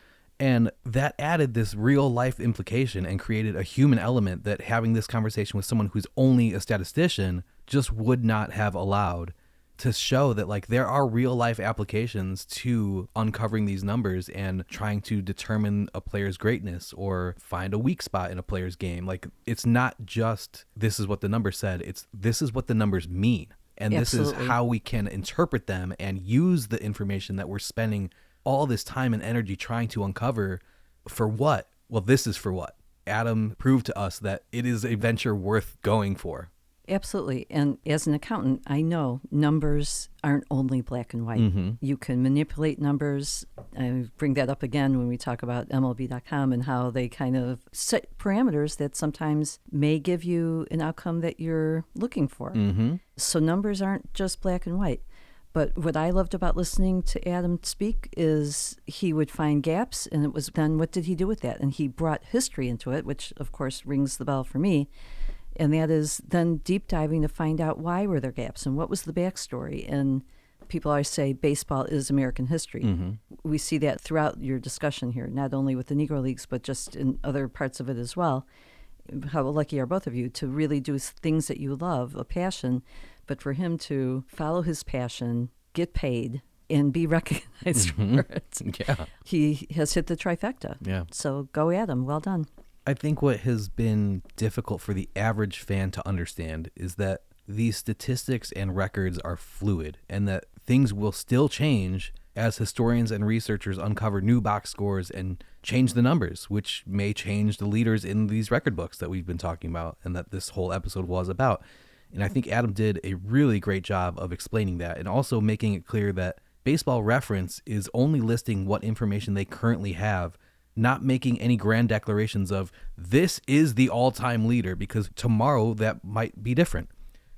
and that added this real life implication and created a human element that having this conversation with someone who's only a statistician just would not have allowed, to show that like there are real life applications to uncovering these numbers and trying to determine a player's greatness or find a weak spot in a player's game. Like, it's not just this is what the number said, it's this is what the numbers mean. And Absolutely. This is how we can interpret them and use the information that we're spending all this time and energy trying to uncover. For what? Well, this is for what. Adam proved to us that it is a venture worth going for. Absolutely. And as an accountant, I know numbers aren't only black and white. Mm-hmm. You can manipulate numbers. I bring that up again when we talk about MLB.com and how they kind of set parameters that sometimes may give you an outcome that you're looking for. Mm-hmm. So numbers aren't just black and white. But what I loved about listening to Adam speak is he would find gaps, and it was then what did he do with that? And he brought history into it, which of course rings the bell for me. And that is then deep diving to find out why were there gaps and what was the backstory. And people always say baseball is American history. Mm-hmm. We see that throughout your discussion here, not only with the Negro Leagues, but just in other parts of it as well. How lucky are both of you to really do things that you love, a passion, but for him to follow his passion, get paid, and be recognized for it. Yeah. He has hit the trifecta. Yeah. So go Adam. Well done. I think what has been difficult for the average fan to understand is that these statistics and records are fluid and that things will still change as historians and researchers uncover new box scores and change the numbers, which may change the leaders in these record books that we've been talking about and that this whole episode was about. And I think Adam did a really great job of explaining that and also making it clear that Baseball Reference is only listing what information they currently have, not making any grand declarations of this is the all-time leader, because tomorrow that might be different.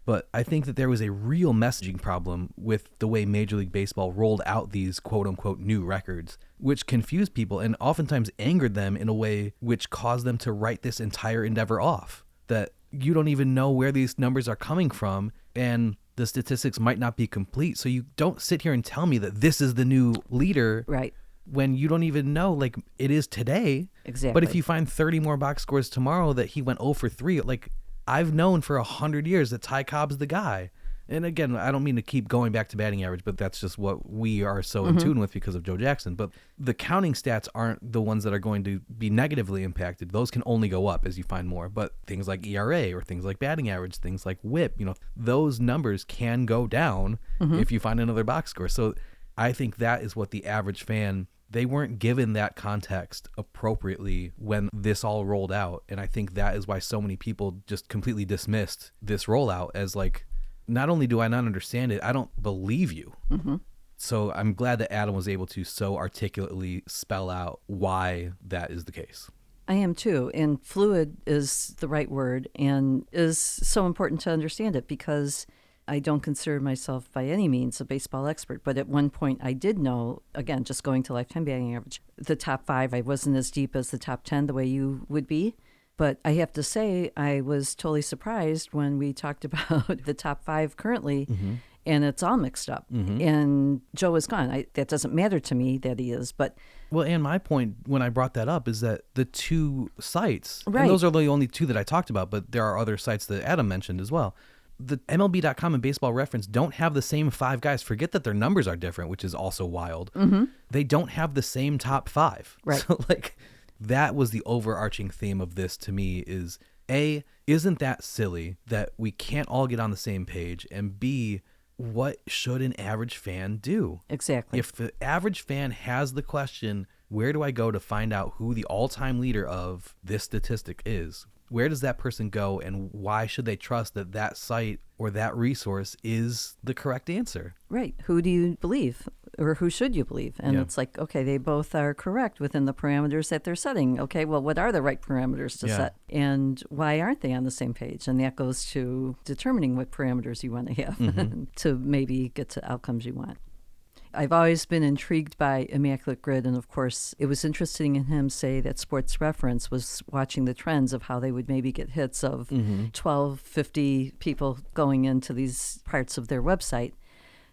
But I think that there was a real messaging problem with the way Major League Baseball rolled out these quote-unquote new records, which confused people and oftentimes angered them in a way which caused them to write this entire endeavor off. That you don't even know where these numbers are coming from, and the statistics might not be complete. So you don't sit here and tell me that this is the new leader. Right. When you don't even know, like, it is today. Exactly. But if you find 30 more box scores tomorrow that he went 0 for 3, like, I've known for 100 years that Ty Cobb's the guy. And again, I don't mean to keep going back to batting average, but that's just what we are so in tune with because of Joe Jackson. But the counting stats aren't the ones that are going to be negatively impacted. Those can only go up as you find more. But things like ERA or things like batting average, things like WHIP, those numbers can go down if you find another box score. So I think that is what the average fan, they weren't given that context appropriately when this all rolled out. And I think that is why so many people just completely dismissed this rollout as like, not only do I not understand it, I don't believe you. So I'm glad that Adam was able to so articulately spell out why that is the case. I am too. And fluid is the right word and is so important to understand it because I don't consider myself by any means a baseball expert. But at one point I did know, again, just going to lifetime batting average, the top 5, I wasn't as deep as the top 10 the way you would be. But I have to say, I was totally surprised when we talked about the top 5 currently, and it's all mixed up. And Joe is gone. That doesn't matter to me that he is, but... Well, and my point when I brought that up is that the 2 sites, right. and those are the only 2 that I talked about, but there are other sites that Adam mentioned as well. The MLB.com and Baseball Reference don't have the same 5 guys. Forget that their numbers are different, which is also wild. They don't have the same top 5. Right. So, that was the overarching theme of this to me is A, isn't that silly that we can't all get on the same page? And B, what should an average fan do? Exactly. If the average fan has the question, where do I go to find out who the all-time leader of this statistic is? Where does that person go and why should they trust that that site or that resource is the correct answer? Right. Who do you believe? Or who should you believe? And Yeah. it's like, okay, they both are correct within the parameters that they're setting. Okay, well, what are the right parameters to Yeah. set? And why aren't they on the same page? And that goes to determining what parameters you want to have to maybe get to outcomes you want. I've always been intrigued by Immaculate Grid, and of course, it was interesting in him say that Sports Reference was watching the trends of how they would maybe get hits of 12, 50 people going into these parts of their website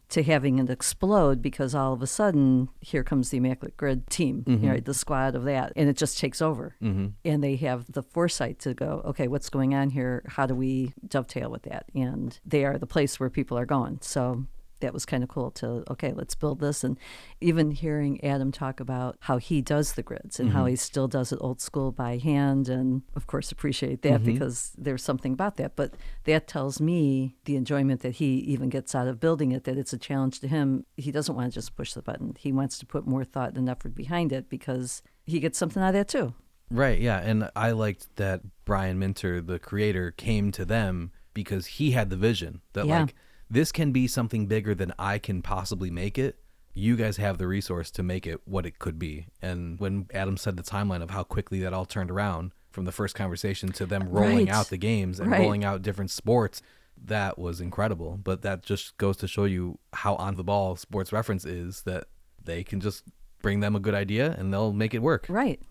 to having it explode because all of a sudden, here comes the Immaculate Grid team, right, the squad of that, and it just takes over. And they have the foresight to go, okay, what's going on here? How do we dovetail with that? And they are the place where people are going. So that was kind of cool to, okay, let's build this. And even hearing Adam talk about how he does the grids and how he still does it old school by hand, and of course appreciate that because there's something about that. But that tells me the enjoyment that he even gets out of building it, that it's a challenge to him. He doesn't want to just push the button. He wants to put more thought and effort behind it because he gets something out of that too. Right, yeah. And I liked that Brian Minter, the creator, came to them because he had the vision that this can be something bigger than I can possibly make it. You guys have the resource to make it what it could be. And when Adam said the timeline of how quickly that all turned around from the first conversation to them rolling out the games and rolling out different sports, that was incredible. But that just goes to show you how on the ball Sports Reference is, that they can just bring them a good idea and they'll make it work. Right.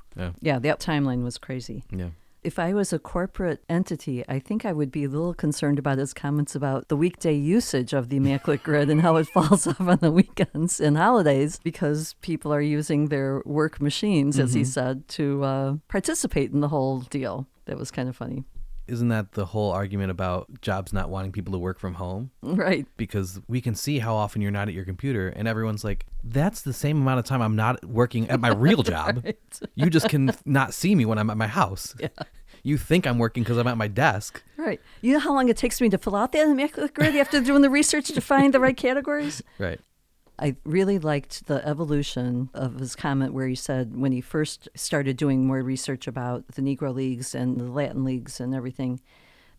Yeah, that timeline was crazy. Yeah. If I was a corporate entity, I think I would be a little concerned about his comments about the weekday usage of the Immaculate Grid and how it falls off on the weekends and holidays because people are using their work machines, as he said, to participate in the whole deal. That was kind of funny. Isn't that the whole argument about jobs not wanting people to work from home? Right. Because we can see how often you're not at your computer, and everyone's like, that's the same amount of time I'm not working at my real job. Right. You just can not see me when I'm at my house. Yeah. You think I'm working because I'm at my desk. Right. You know how long it takes me to fill out that Immaculate Grid after doing the research to find the right categories? Right. I really liked the evolution of his comment where he said when he first started doing more research about the Negro leagues and the Latin leagues and everything,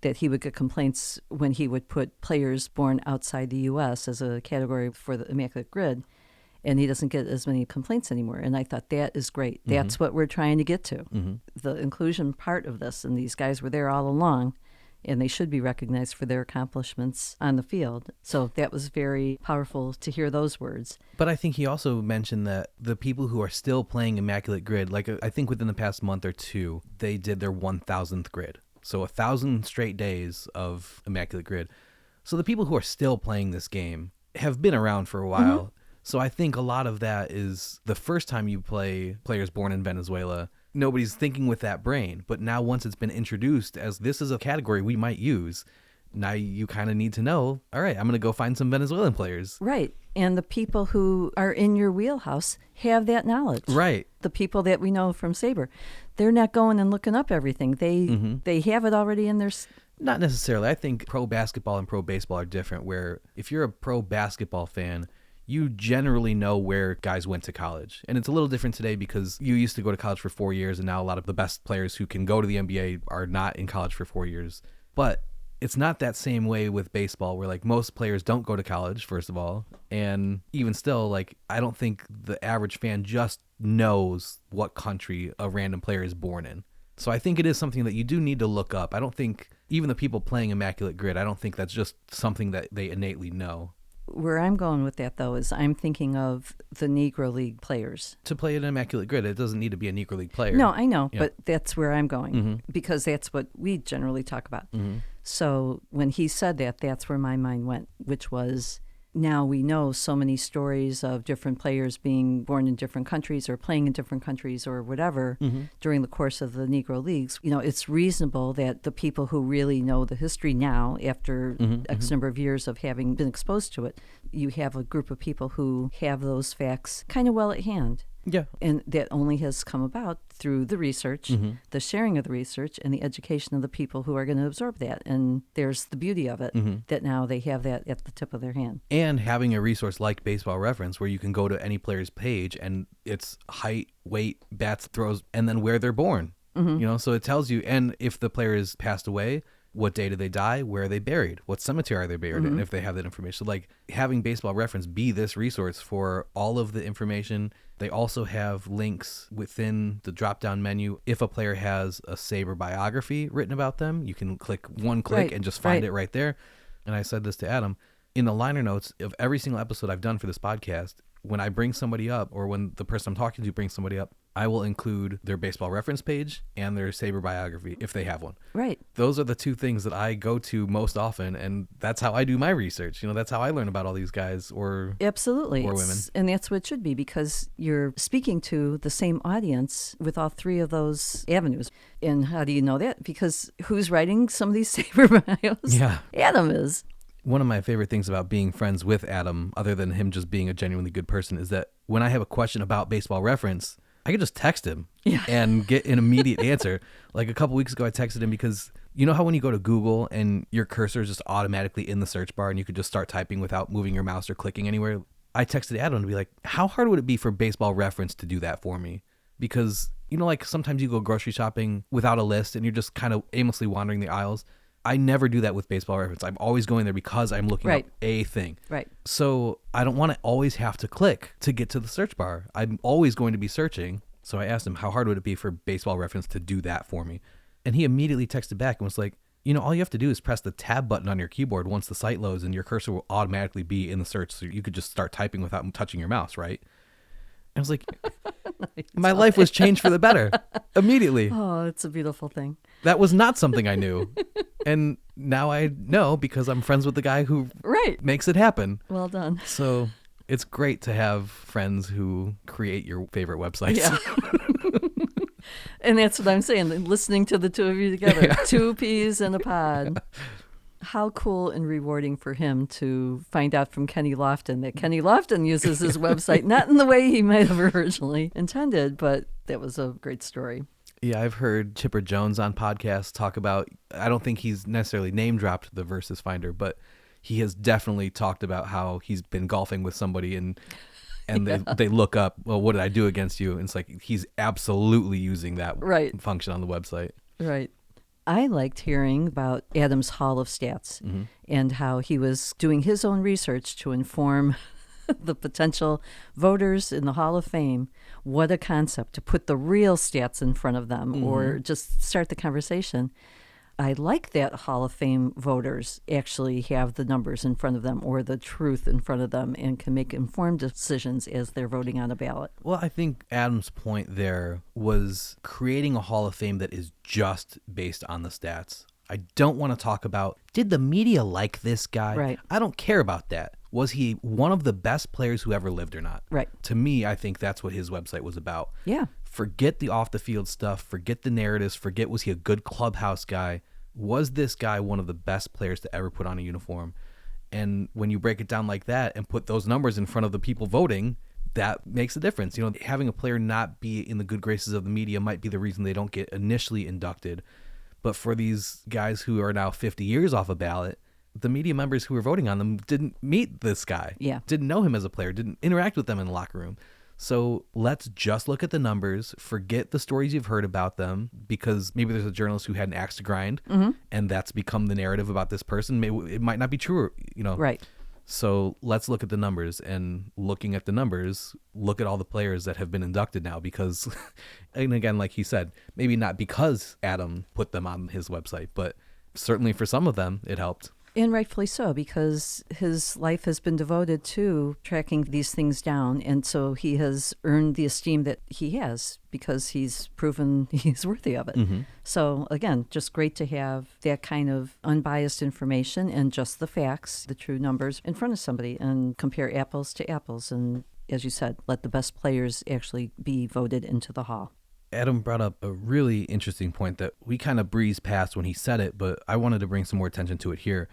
that he would get complaints when he would put players born outside the U.S. as a category for the Immaculate Grid, and he doesn't get as many complaints anymore. And I thought, that is great. That's what we're trying to get to, the inclusion part of this. And these guys were there all along, and they should be recognized for their accomplishments on the field. So that was very powerful to hear those words. But I think he also mentioned that the people who are still playing Immaculate Grid, like I think within the past month or two, they did their 1,000th grid. So 1,000 straight days of Immaculate Grid. So the people who are still playing this game have been around for a while. So I think a lot of that is the first time you play players born in Venezuela, nobody's thinking with that brain. But now once it's been introduced as this is a category we might use, Now you kind of need to know, all right, I'm going to go find some Venezuelan players. Right. And the people who are in your wheelhouse have that knowledge. Right. The people that we know from Sabre, they're not going and looking up everything. They have it already in their... Not necessarily. I think pro basketball and pro baseball are different, where if you're a pro basketball fan, you generally know where guys went to college. And it's a little different today because you used to go to college for 4 years, and now a lot of the best players who can go to the NBA are not in college for 4 years. But it's not that same way with baseball, where like most players don't go to college, first of all. And even still, like, I don't think the average fan just knows what country a random player is born in. So I think it is something that you do need to look up. I don't think even the people playing Immaculate Grid, I don't think that's just something that they innately know. Where I'm going with that, though, is I'm thinking of the Negro League players. To play an Immaculate Grid, it doesn't need to be a Negro League player. No, I know, Yeah. but that's where I'm going because that's what we generally talk about. So when he said that, that's where my mind went, which was now we know so many stories of different players being born in different countries or playing in different countries or whatever during the course of the Negro Leagues. You know, it's reasonable that the people who really know the history now, after X number of years of having been exposed to it, you have a group of people who have those facts kind of well at hand. Yeah. And that only has come about through the research, the sharing of the research, and the education of the people who are going to absorb that. And there's the beauty of it, that now they have that at the tip of their hand. And having a resource like Baseball Reference where you can go to any player's page and it's height, weight, bats, throws, and then where they're born. You know, so it tells you, and if the player is passed away, what day did they die? Where are they buried? What cemetery are they buried in? If they have that information. So like having Baseball Reference be this resource for all of the information. They also have links within the drop-down menu. If a player has a Sabre biography written about them, you can click one click and just find it right there. And I said this to Adam, in the liner notes of every single episode I've done for this podcast, when I bring somebody up or when the person I'm talking to brings somebody up, I will include their Baseball Reference page and their Sabre biography if they have one. Right. Those are the two things that I go to most often, and that's how I do my research. You know, that's how I learn about all these guys or Absolutely. or women. And that's what it should be, because you're speaking to the same audience with all three of those avenues. And how do you know that? Because who's writing some of these Sabre bios? Yeah. Adam is. One of my favorite things about being friends with Adam, other than him just being a genuinely good person, is that when I have a question about Baseball Reference, I can just text him and get an immediate answer. Like a couple weeks ago, I texted him because you know how when you go to Google and your cursor is just automatically in the search bar and you could just start typing without moving your mouse or clicking anywhere? I texted Adam to be like, how hard would it be for Baseball Reference to do that for me? Because, you know, like sometimes you go grocery shopping without a list and you're just kind of aimlessly wandering the aisles. I never do that with Baseball Reference. I'm always going there because I'm looking up a thing. Right. So I don't want to always have to click to get to the search bar. I'm always going to be searching. So I asked him, how hard would it be for Baseball Reference to do that for me? And he immediately texted back and was like, you know, all you have to do is press the tab button on your keyboard once the site loads and your cursor will automatically be in the search. So you could just start typing without touching your mouse, right? I was like, my life was changed for the better immediately. Oh, it's a beautiful thing. That was not something I knew. And now I know because I'm friends with the guy who makes it happen. Well done. So it's great to have friends who create your favorite websites. Yeah. And that's what I'm saying, listening to the two of you together. Two peas in a pod. How cool and rewarding for him to find out from Kenny Lofton that Kenny Lofton uses his website, not in the way he might have originally intended, but that was a great story. Yeah, I've heard Chipper Jones on podcasts talk about, I don't think he's necessarily name dropped the Versus Finder, but he has definitely talked about how he's been golfing with somebody and they look up, well, what did I do against you? And it's like he's absolutely using that function on the website. Right. I liked hearing about Adam's Hall of Stats and how he was doing his own research to inform the potential voters in the Hall of Fame. What a concept to put the real stats in front of them or just start the conversation. I like that Hall of Fame voters actually have the numbers in front of them or the truth in front of them and can make informed decisions as they're voting on a ballot. Well, I think Adam's point there was creating a Hall of Fame that is just based on the stats. I don't want to talk about, did the media like this guy? Right. I don't care about that. Was he one of the best players who ever lived or not? Right. To me, I think that's what his website was about. Yeah. Forget the off-the-field stuff. Forget the narratives. Forget was he a good clubhouse guy. Was this guy one of the best players to ever put on a uniform? And when you break it down like that and put those numbers in front of the people voting, that makes a difference. Having a player not be in the good graces of the media might be the reason they don't get initially inducted. But for these guys who are now 50 years off a ballot, the media members who were voting on them didn't meet this guy. Yeah. Didn't know him as a player, didn't interact with them in the locker room. So let's just look at the numbers, forget the stories you've heard about them, because maybe there's a journalist who had an axe to grind, and that's become the narrative about this person. Maybe it might not be true, Right. So let's look at the numbers, and looking at the numbers, look at all the players that have been inducted now, because, and again, like he said, maybe not because Adam put them on his website, but certainly for some of them, it helped. And rightfully so, because his life has been devoted to tracking these things down. And so he has earned the esteem that he has because he's proven he's worthy of it. So again, just great to have that kind of unbiased information and just the facts, the true numbers in front of somebody and compare apples to apples. And as you said, let the best players actually be voted into the hall. Adam brought up a really interesting point that we kind of breezed past when he said it, but I wanted to bring some more attention to it here.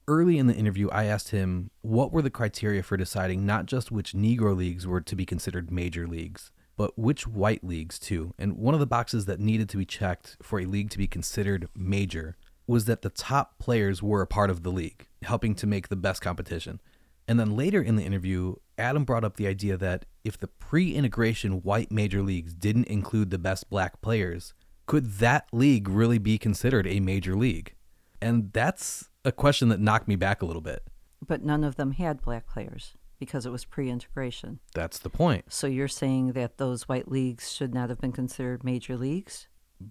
Early in the interview, I asked him what were the criteria for deciding not just which Negro leagues were to be considered major leagues, but which white leagues too. And one of the boxes that needed to be checked for a league to be considered major was that the top players were a part of the league, helping to make the best competition. And then later in the interview, Adam brought up the idea that if the pre-integration white major leagues didn't include the best black players, could that league really be considered a major league? And that's a question that knocked me back a little bit. But none of them had black players because it was pre-integration. That's the point. So you're saying that those white leagues should not have been considered major leagues?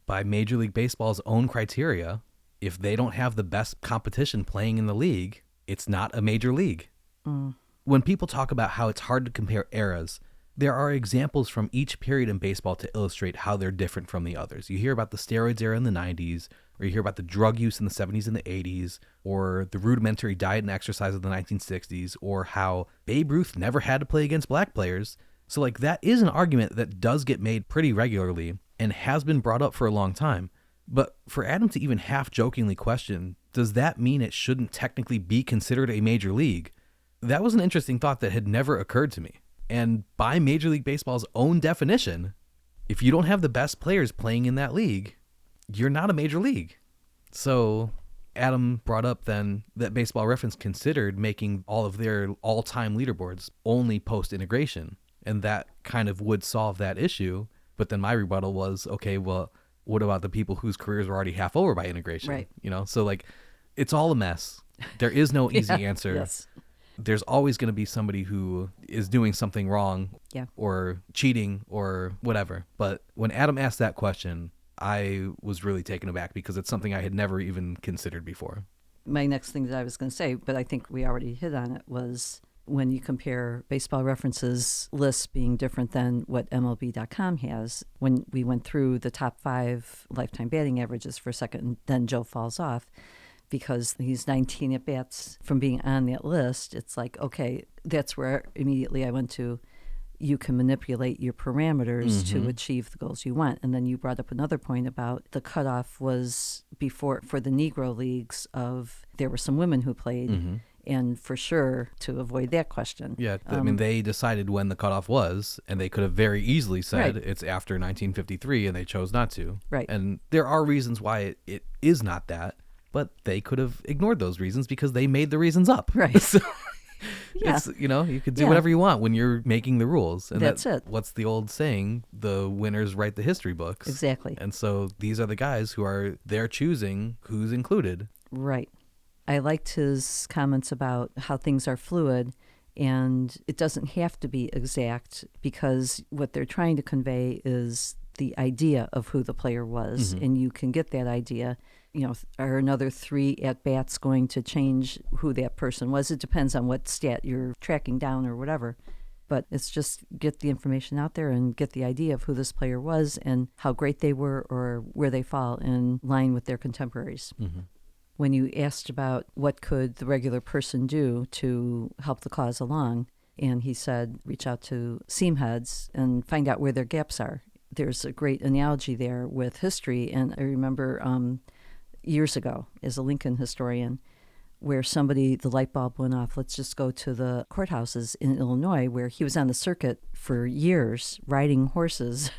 By Major League Baseball's own criteria, if they don't have the best competition playing in the league, it's not a major league. When people talk about how it's hard to compare eras, there are examples from each period in baseball to illustrate how they're different from the others. You hear about the steroids era in the 90s, or you hear about the drug use in the 70s and the 80s, or the rudimentary diet and exercise of the 1960s, or how Babe Ruth never had to play against black players. So that is an argument that does get made pretty regularly and has been brought up for a long time. But for Adam to even half-jokingly question, does that mean it shouldn't technically be considered a major league? That was an interesting thought that had never occurred to me. And by Major League Baseball's own definition, if you don't have the best players playing in that league, you're not a major league. So Adam brought up then that Baseball Reference considered making all of their all-time leaderboards only post-integration. And that kind of would solve that issue. But then my rebuttal was, okay, well, what about the people whose careers were already half over by integration? Right. So it's all a mess. There is no easy answer. Yes. There's always going to be somebody who is doing something wrong or cheating or whatever. But when Adam asked that question, I was really taken aback because it's something I had never even considered before. My next thing that I was going to say, but I think we already hit on it, was when you compare Baseball Reference's lists being different than what MLB.com has. When we went through the top 5 lifetime batting averages for a second, and then Joe falls off, because he's 19 at-bats from being on that list, it's like, okay, that's where immediately I went to, you can manipulate your parameters to achieve the goals you want. And then you brought up another point about the cutoff was before, for the Negro leagues, of there were some women who played, and for sure to avoid that question. Yeah, I mean, they decided when the cutoff was, and they could have very easily said Right. it's after 1953, and they chose not to. Right. And there are reasons why it is not that. But they could have ignored those reasons because they made the reasons up. Right. So Yeah. it's, you could do whatever you want when you're making the rules. And That's it. What's the old saying? The winners write the history books. Exactly. And so these are the guys who they're choosing who's included. Right. I liked his comments about how things are fluid, and it doesn't have to be exact because what they're trying to convey is the idea of who the player was, and you can get that idea. Are another 3 at-bats going to change who that person was? It depends on what stat you're tracking down or whatever. But it's just get the information out there and get the idea of who this player was and how great they were or where they fall in line with their contemporaries. When you asked about what could the regular person do to help the cause along, and he said, reach out to seam heads and find out where their gaps are. There's a great analogy there with history, and I remember years ago as a Lincoln historian where the light bulb went off. Let's just go to the courthouses in Illinois where he was on the circuit for years riding horses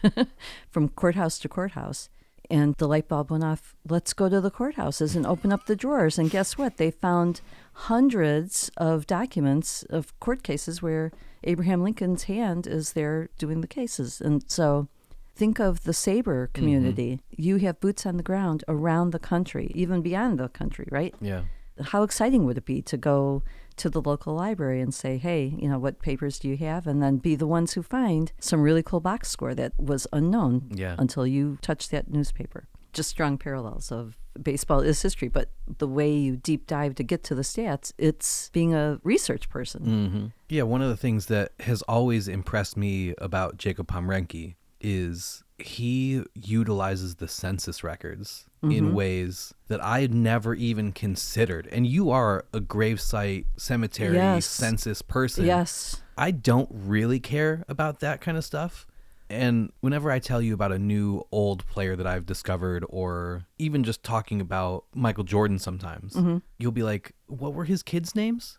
from courthouse to courthouse. And the light bulb went off. Let's go to the courthouses and open up the drawers. And guess what? They found hundreds of documents of court cases where Abraham Lincoln's hand is there doing the cases. And so think of the Sabre community. You have boots on the ground around the country, even beyond the country, right? Yeah. How exciting would it be to go to the local library and say, hey, what papers do you have? And then be the ones who find some really cool box score that was unknown until you touch that newspaper. Just strong parallels of baseball is history, but the way you deep dive to get to the stats, it's being a research person. Mm-hmm. Yeah, one of the things that has always impressed me about Jacob Pomrenke is he utilizes the census records in ways that I had never even considered. And you are a gravesite, cemetery, census person. Yes. I don't really care about that kind of stuff. And whenever I tell you about a new old player that I've discovered, or even just talking about Michael Jordan sometimes, you'll be like, what were his kids' names?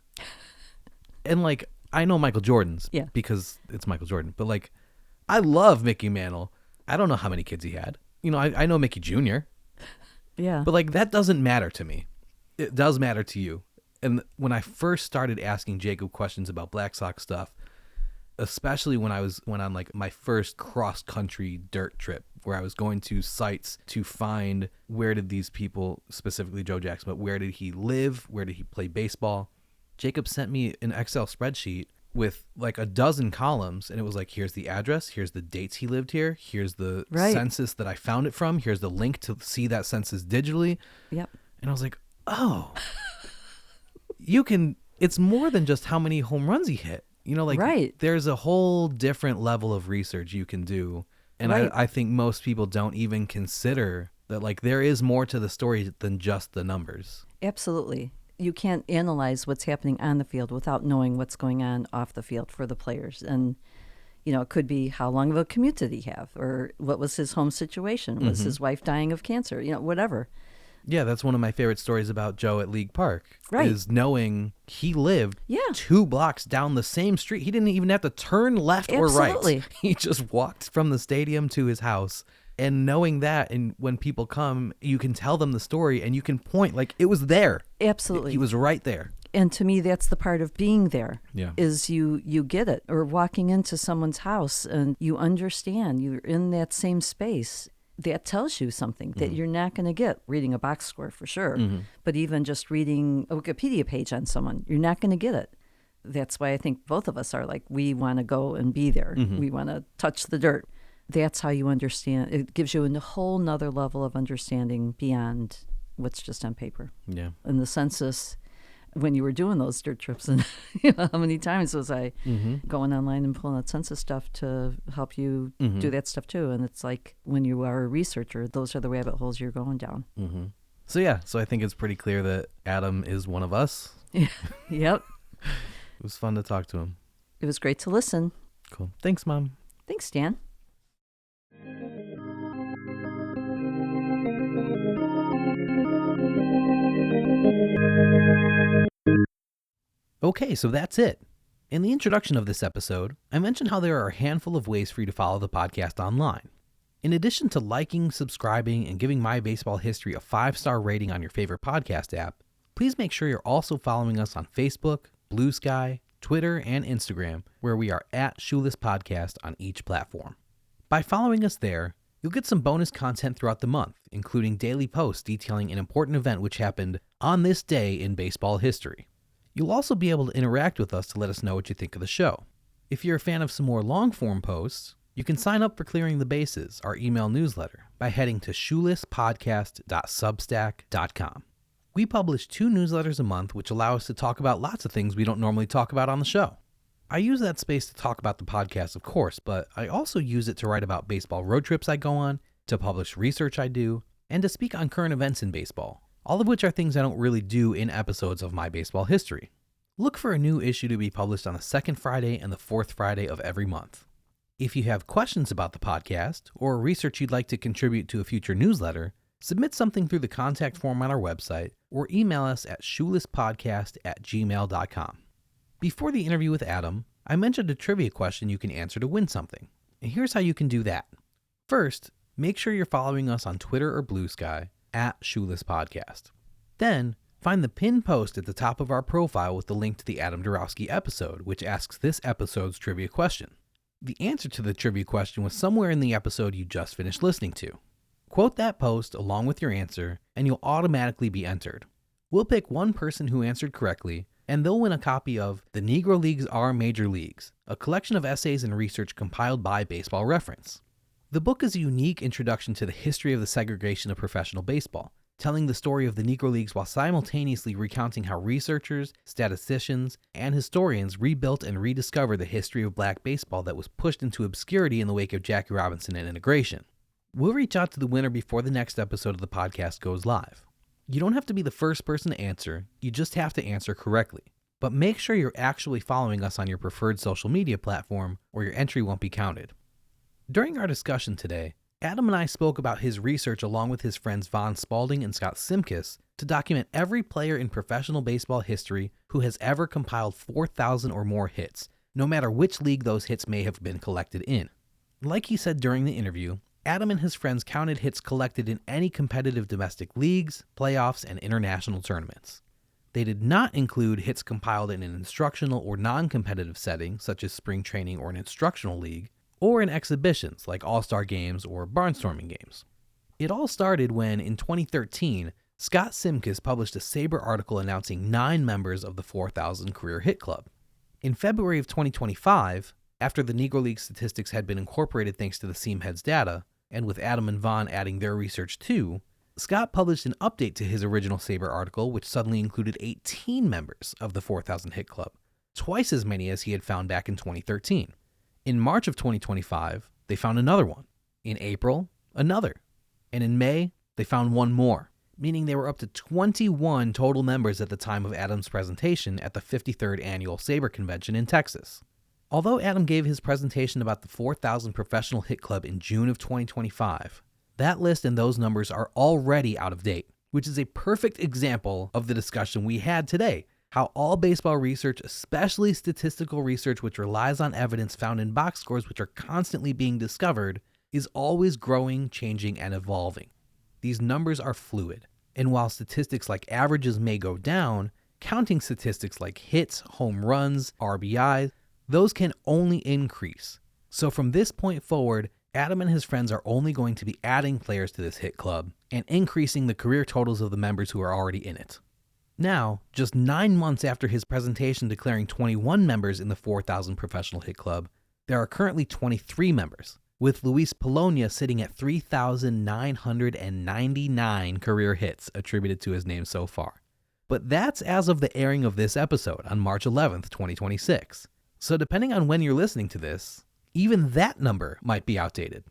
And like, I know Michael Jordan's because it's Michael Jordan. But like, I love Mickey Mantle. I don't know how many kids he had. I know Mickey Jr. Yeah. But like, that doesn't matter to me. It does matter to you. And when I first started asking Jacob questions about Black Sox stuff, especially when I went on like my first cross-country dirt trip where I was going to sites to find where did these people, specifically Joe Jackson, but where did he live? Where did he play baseball? Jacob sent me an Excel spreadsheet with like a dozen columns, and it was like, here's the address, here's the dates he lived here, here's the census that I found it from, here's the link to see that census digitally. Yep. And I was like, oh, it's more than just how many home runs he hit. There's a whole different level of research you can do. And I think most people don't even consider that like there is more to the story than just the numbers. Absolutely. You can't analyze what's happening on the field without knowing what's going on off the field for the players. And, it could be how long of a commute did he have? Or what was his home situation? Was his wife dying of cancer? Whatever. Yeah, that's one of my favorite stories about Joe at League Park. Right. Is knowing he lived 2 blocks down the same street. He didn't even have to turn left or right. He just walked from the stadium to his house. And knowing that, and when people come, you can tell them the story and you can point, like, it was there. Absolutely. He was right there. And to me, that's the part of being there. Yeah. Is you get it. Or walking into someone's house and you understand you're in that same space. That tells you something that you're not going to get reading a box score for sure. But even just reading a Wikipedia page on someone, you're not going to get it. That's why I think both of us are like, we want to go and be there. We want to touch the dirt. That's how you understand. It gives you a whole nother level of understanding beyond what's just on paper. Yeah. And the census, when you were doing those dirt trips, and how many times was I going online and pulling out census stuff to help you do that stuff too. And it's like when you are a researcher, those are the rabbit holes you're going down. So I think it's pretty clear that Adam is one of us. Yep. It was fun to talk to him. It was great to listen. Cool. Thanks, Mom. Thanks, Dan. Okay, so that's it. In the introduction of this episode, I mentioned how there are a handful of ways for you to follow the podcast online. In addition to liking, subscribing, and giving My Baseball History a 5-star rating on your favorite podcast app, please make sure you're also following us on Facebook, Blue Sky, Twitter, and Instagram, where we are at Shoeless Podcast on each platform. By following us there, you'll get some bonus content throughout the month, including daily posts detailing an important event which happened on this day in baseball history. You'll also be able to interact with us to let us know what you think of the show. If you're a fan of some more long-form posts, you can sign up for Clearing the Bases, our email newsletter, by heading to shoelesspodcast.substack.com. We publish 2 newsletters a month, which allow us to talk about lots of things we don't normally talk about on the show. I use that space to talk about the podcast, of course, but I also use it to write about baseball road trips I go on, to publish research I do, and to speak on current events in baseball, all of which are things I don't really do in episodes of My Baseball History. Look for a new issue to be published on the 2nd Friday and the 4th Friday of every month. If you have questions about the podcast or research you'd like to contribute to a future newsletter, Submit something through the contact form on our website or email us at shoelesspodcast@gmail.com. Before the interview with Adam, I mentioned a trivia question you can answer to win something. And here's how you can do that. First, make sure you're following us on Twitter or Blue Sky @shoelesspodcast. Then, find the pinned post at the top of our profile with the link to the Adam Darowski episode, which asks this episode's trivia question. The answer to the trivia question was somewhere in the episode you just finished listening to. Quote that post along with your answer, and you'll automatically be entered. We'll pick one person who answered correctly, and they'll win a copy of The Negro Leagues Are Major Leagues, a collection of essays and research compiled by Baseball Reference. The book is a unique introduction to the history of the segregation of professional baseball, telling the story of the Negro Leagues while simultaneously recounting how researchers, statisticians, and historians rebuilt and rediscovered the history of black baseball that was pushed into obscurity in the wake of Jackie Robinson and integration. We'll reach out to the winner before the next episode of the podcast goes live. You don't have to be the first person to answer, you just have to answer correctly. But make sure you're actually following us on your preferred social media platform, or your entry won't be counted. During our discussion today, Adam and I spoke about his research along with his friends Von Spalding and Scott Simkus to document every player in professional baseball history who has ever compiled 4,000 or more hits, no matter which league those hits may have been collected in. Like he said during the interview, Adam and his friends counted hits collected in any competitive domestic leagues, playoffs, and international tournaments. They did not include hits compiled in an instructional or non-competitive setting, such as spring training or an instructional league, or in exhibitions like all-star games or barnstorming games. It all started when, in 2013, Scott Simkus published a SABR article announcing 9 members of the 4,000 Career Hit Club. In February of 2025, after the Negro League statistics had been incorporated thanks to the Seamheads data, and with Adam and Von adding their research too, Scott published an update to his original SABR article, which suddenly included 18 members of the 4,000 Hit Club, twice as many as he had found back in 2013. In March of 2025, they found another one. In April, another. And in May, they found one more, meaning they were up to 21 total members at the time of Adam's presentation at the 53rd Annual SABR Convention in Texas. Although Adam gave his presentation about the 4,000 Professional Hit Club in June of 2025, that list and those numbers are already out of date, which is a perfect example of the discussion we had today, how all baseball research, especially statistical research which relies on evidence found in box scores which are constantly being discovered, is always growing, changing, and evolving. These numbers are fluid, and while statistics like averages may go down, counting statistics like hits, home runs, RBIs, those can only increase. So from this point forward, Adam and his friends are only going to be adding players to this hit club and increasing the career totals of the members who are already in it. Now, just 9 months after his presentation declaring 21 members in the 4,000 Professional Hit Club, there are currently 23 members, with Luis Polonia sitting at 3,999 career hits attributed to his name so far. But that's as of the airing of this episode on March 11th, 2026. So depending on when you're listening to this, even that number might be outdated.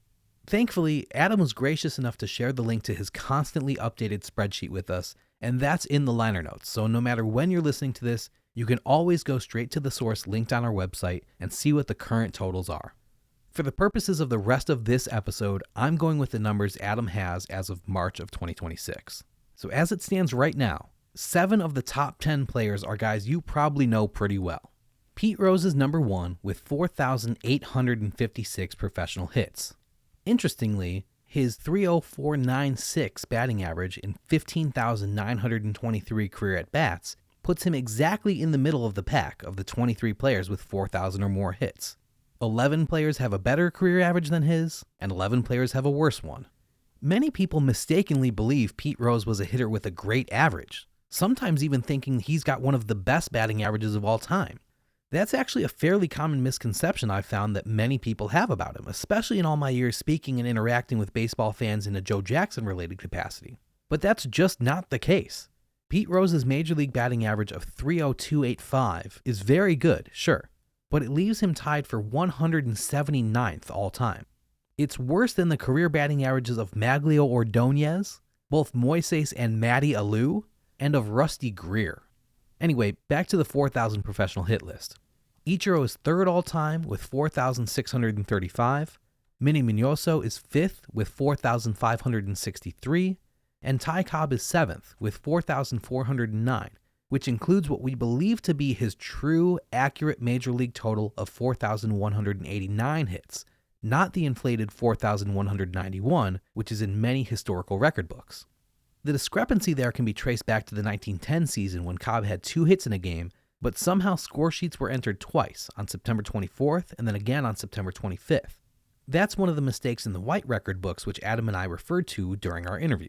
Thankfully, Adam was gracious enough to share the link to his constantly updated spreadsheet with us, and that's in the liner notes. So no matter when you're listening to this, you can always go straight to the source linked on our website and see what the current totals are. For the purposes of the rest of this episode, I'm going with the numbers Adam has as of March of 2026. So as it stands right now, 7 of the top 10 players are guys you probably know pretty well. Pete Rose is number 1 with 4,856 professional hits. Interestingly, his .30496 batting average in 15,923 career at-bats puts him exactly in the middle of the pack of the 23 players with 4,000 or more hits. 11 players have a better career average than his, and 11 players have a worse one. Many people mistakenly believe Pete Rose was a hitter with a great average, sometimes even thinking he's got one of the best batting averages of all time. That's actually a fairly common misconception I've found that many people have about him, especially in all my years speaking and interacting with baseball fans in a Joe Jackson-related capacity. But that's just not the case. Pete Rose's major league batting average of .30285 is very good, sure, but it leaves him tied for 179th all time. It's worse than the career batting averages of Maglio Ordonez, both Moises and Matty Alou, and of Rusty Greer. Anyway, back to the 4,000 professional hit list. Ichiro is 3rd all-time with 4,635. Minnie Minoso is 5th with 4,563. and Ty Cobb is 7th with 4,409, which includes what we believe to be his true, accurate Major League total of 4,189 hits, not the inflated 4,191, which is in many historical record books. The discrepancy there can be traced back to the 1910 season when Cobb had 2 hits in a game, but somehow score sheets were entered twice, on September 24th and then again on September 25th. That's one of the mistakes in the white record books which Adam and I referred to during our interview.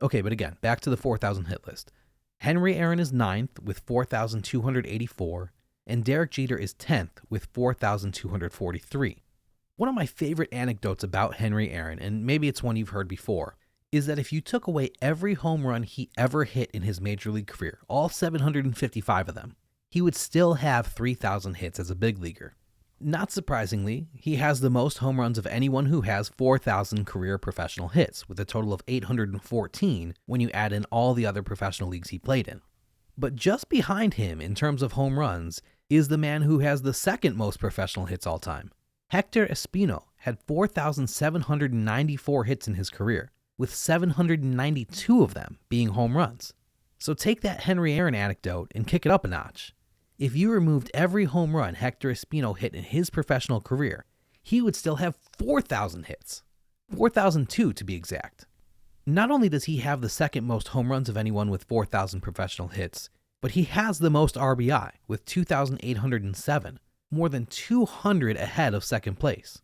Okay, but again, back to the 4,000 hit list. Henry Aaron is 9th with 4,284, and Derek Jeter is 10th with 4,243. One of my favorite anecdotes about Henry Aaron, and maybe it's one you've heard before, is that if you took away every home run he ever hit in his major league career, all 755 of them, he would still have 3,000 hits as a big leaguer. Not surprisingly, he has the most home runs of anyone who has 4,000 career professional hits, with a total of 814 when you add in all the other professional leagues he played in. But just behind him in terms of home runs is the man who has the second most professional hits all time. Hector Espino had 4,794 hits in his career, with 792 of them being home runs. So take that Henry Aaron anecdote and kick it up a notch. If you removed every home run Hector Espino hit in his professional career, he would still have 4,000 hits. 4,002 to be exact. Not only does he have the second most home runs of anyone with 4,000 professional hits, but he has the most RBI with 2,807, more than 200 ahead of second place.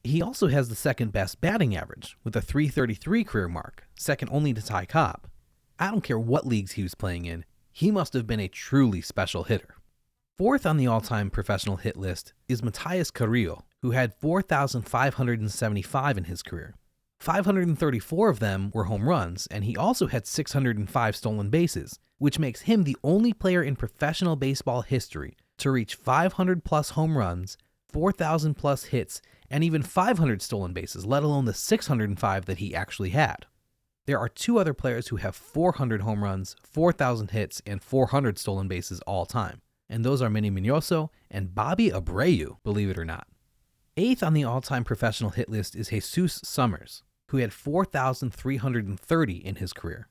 He also has the second best batting average with a .333 career mark, second only to Ty Cobb. I don't care what leagues he was playing in, he must have been a truly special hitter. Fourth on the all-time professional hit list is Matias Carrillo, who had 4,575 in his career. 534 of them were home runs, and he also had 605 stolen bases, which makes him the only player in professional baseball history to reach 500-plus home runs, 4,000-plus hits, and even 500 stolen bases, let alone the 605 that he actually had. There are 2 other players who have 400 home runs, 4,000 hits, and 400 stolen bases all time. And those are Manny Minoso and Bobby Abreu, believe it or not. 8th on the all-time professional hit list is Jesus Summers, who had 4,330 in his career.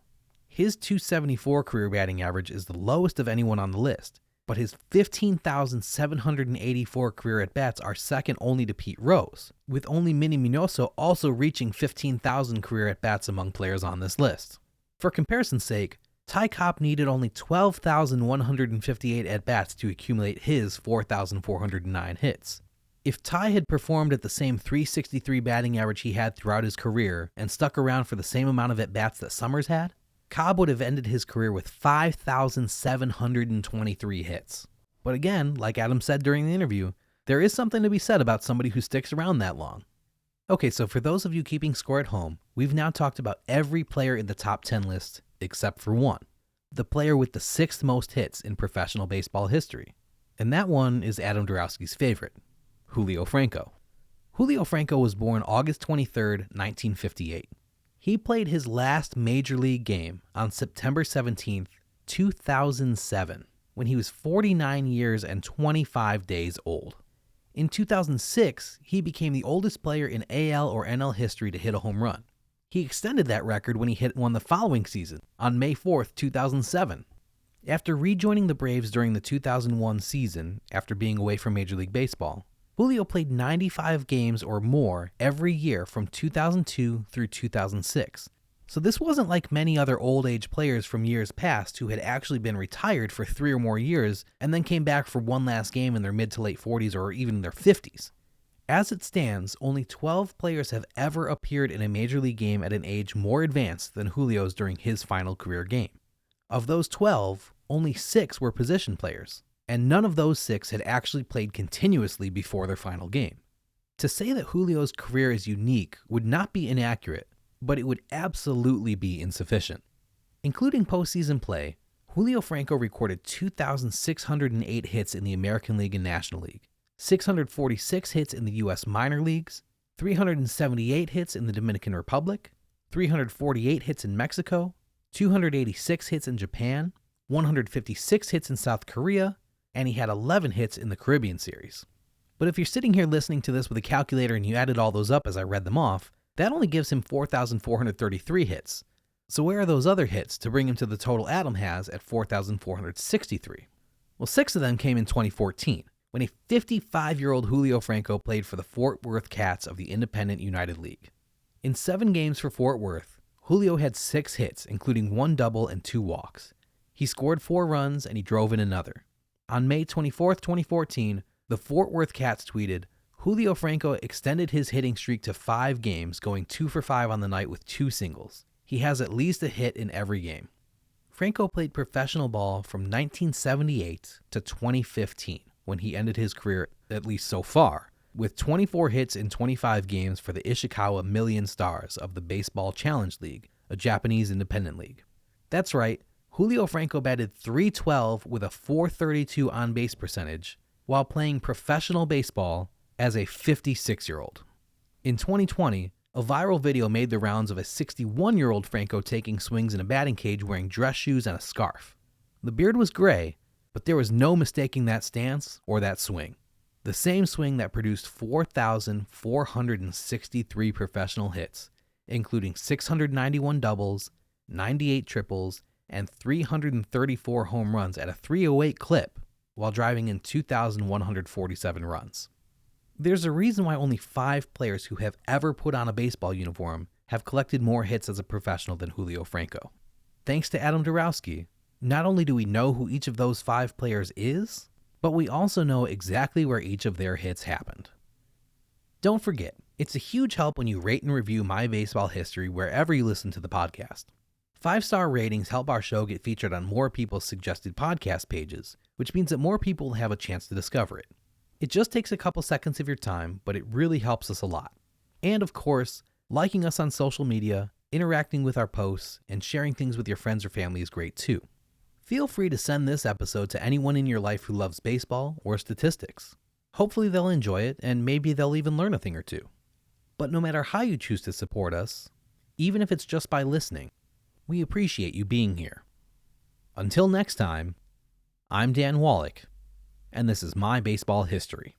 His .274 career batting average is the lowest of anyone on the list, but his 15,784 career at-bats are second only to Pete Rose, with only Manny Minoso also reaching 15,000 career at-bats among players on this list. For comparison's sake, Ty Cobb needed only 12,158 at-bats to accumulate his 4,409 hits. If Ty had performed at the same .363 batting average he had throughout his career and stuck around for the same amount of at-bats that Summers had, Cobb would have ended his career with 5,723 hits. But again, like Adam said during the interview, there is something to be said about somebody who sticks around that long. Okay, so for those of you keeping score at home, we've now talked about every player in the top 10 list except for one, the player with the 6th most hits in professional baseball history. And that one is Adam Darowski's favorite, Julio Franco. Julio Franco was born August 23, 1958. He played his last major league game on September 17, 2007, when he was 49 years and 25 days old. In 2006, he became the oldest player in AL or NL history to hit a home run. He extended that record when he hit one the following season, on May 4, 2007. After rejoining the Braves during the 2001 season, after being away from Major League Baseball, Julio played 95 games or more every year from 2002 through 2006. So this wasn't like many other old-age players from years past who had actually been retired for 3 or more years and then came back for one last game in their mid to late 40s or even their 50s. As it stands, only 12 players have ever appeared in a major league game at an age more advanced than Julio's during his final career game. Of those 12, only 6 were position players, and none of those 6 had actually played continuously before their final game. To say that Julio's career is unique would not be inaccurate, but it would absolutely be insufficient. Including postseason play, Julio Franco recorded 2,608 hits in the American League and National League, 646 hits in the U.S. minor leagues, 378 hits in the Dominican Republic, 348 hits in Mexico, 286 hits in Japan, 156 hits in South Korea, and he had 11 hits in the Caribbean series. But if you're sitting here listening to this with a calculator and you added all those up as I read them off, that only gives him 4,433 hits. So where are those other hits to bring him to the total Adam has at 4,463? Well, 6 of them came in 2014, when a 55-year-old Julio Franco played for the Fort Worth Cats of the Independent United League. In 7 games for Fort Worth, Julio had 6 hits, including 1 double and 2 walks. He scored 4 runs and he drove in another. On May 24, 2014, the Fort Worth Cats tweeted, "Julio Franco extended his hitting streak to 5 games, going 2 for 5 on the night with 2 singles. He has at least a hit in every game." Franco played professional ball from 1978 to 2015, when he ended his career, at least so far, with 24 hits in 25 games for the Ishikawa Million Stars of the Baseball Challenge League, a Japanese independent league. That's right, Julio Franco batted .312 with a .432 on-base percentage while playing professional baseball as a 56-year-old. In 2020, a viral video made the rounds of a 61-year-old Franco taking swings in a batting cage wearing dress shoes and a scarf. The beard was gray, but there was no mistaking that stance or that swing. The same swing that produced 4,463 professional hits, including 691 doubles, 98 triples, and 334 home runs at a .308 clip while driving in 2,147 runs. There's a reason why only 5 players who have ever put on a baseball uniform have collected more hits as a professional than Julio Franco. Thanks to Adam Darowski, not only do we know who each of those 5 players is, but we also know exactly where each of their hits happened. Don't forget, it's a huge help when you rate and review My Baseball History wherever you listen to the podcast. 5-star ratings help our show get featured on more people's suggested podcast pages, which means that more people will have a chance to discover it. It just takes a couple seconds of your time, but it really helps us a lot. And of course, liking us on social media, interacting with our posts, and sharing things with your friends or family is great too. Feel free to send this episode to anyone in your life who loves baseball or statistics. Hopefully they'll enjoy it, and maybe they'll even learn a thing or two. But no matter how you choose to support us, even if it's just by listening, we appreciate you being here. Until next time, I'm Dan Wallach, and this is My Baseball History.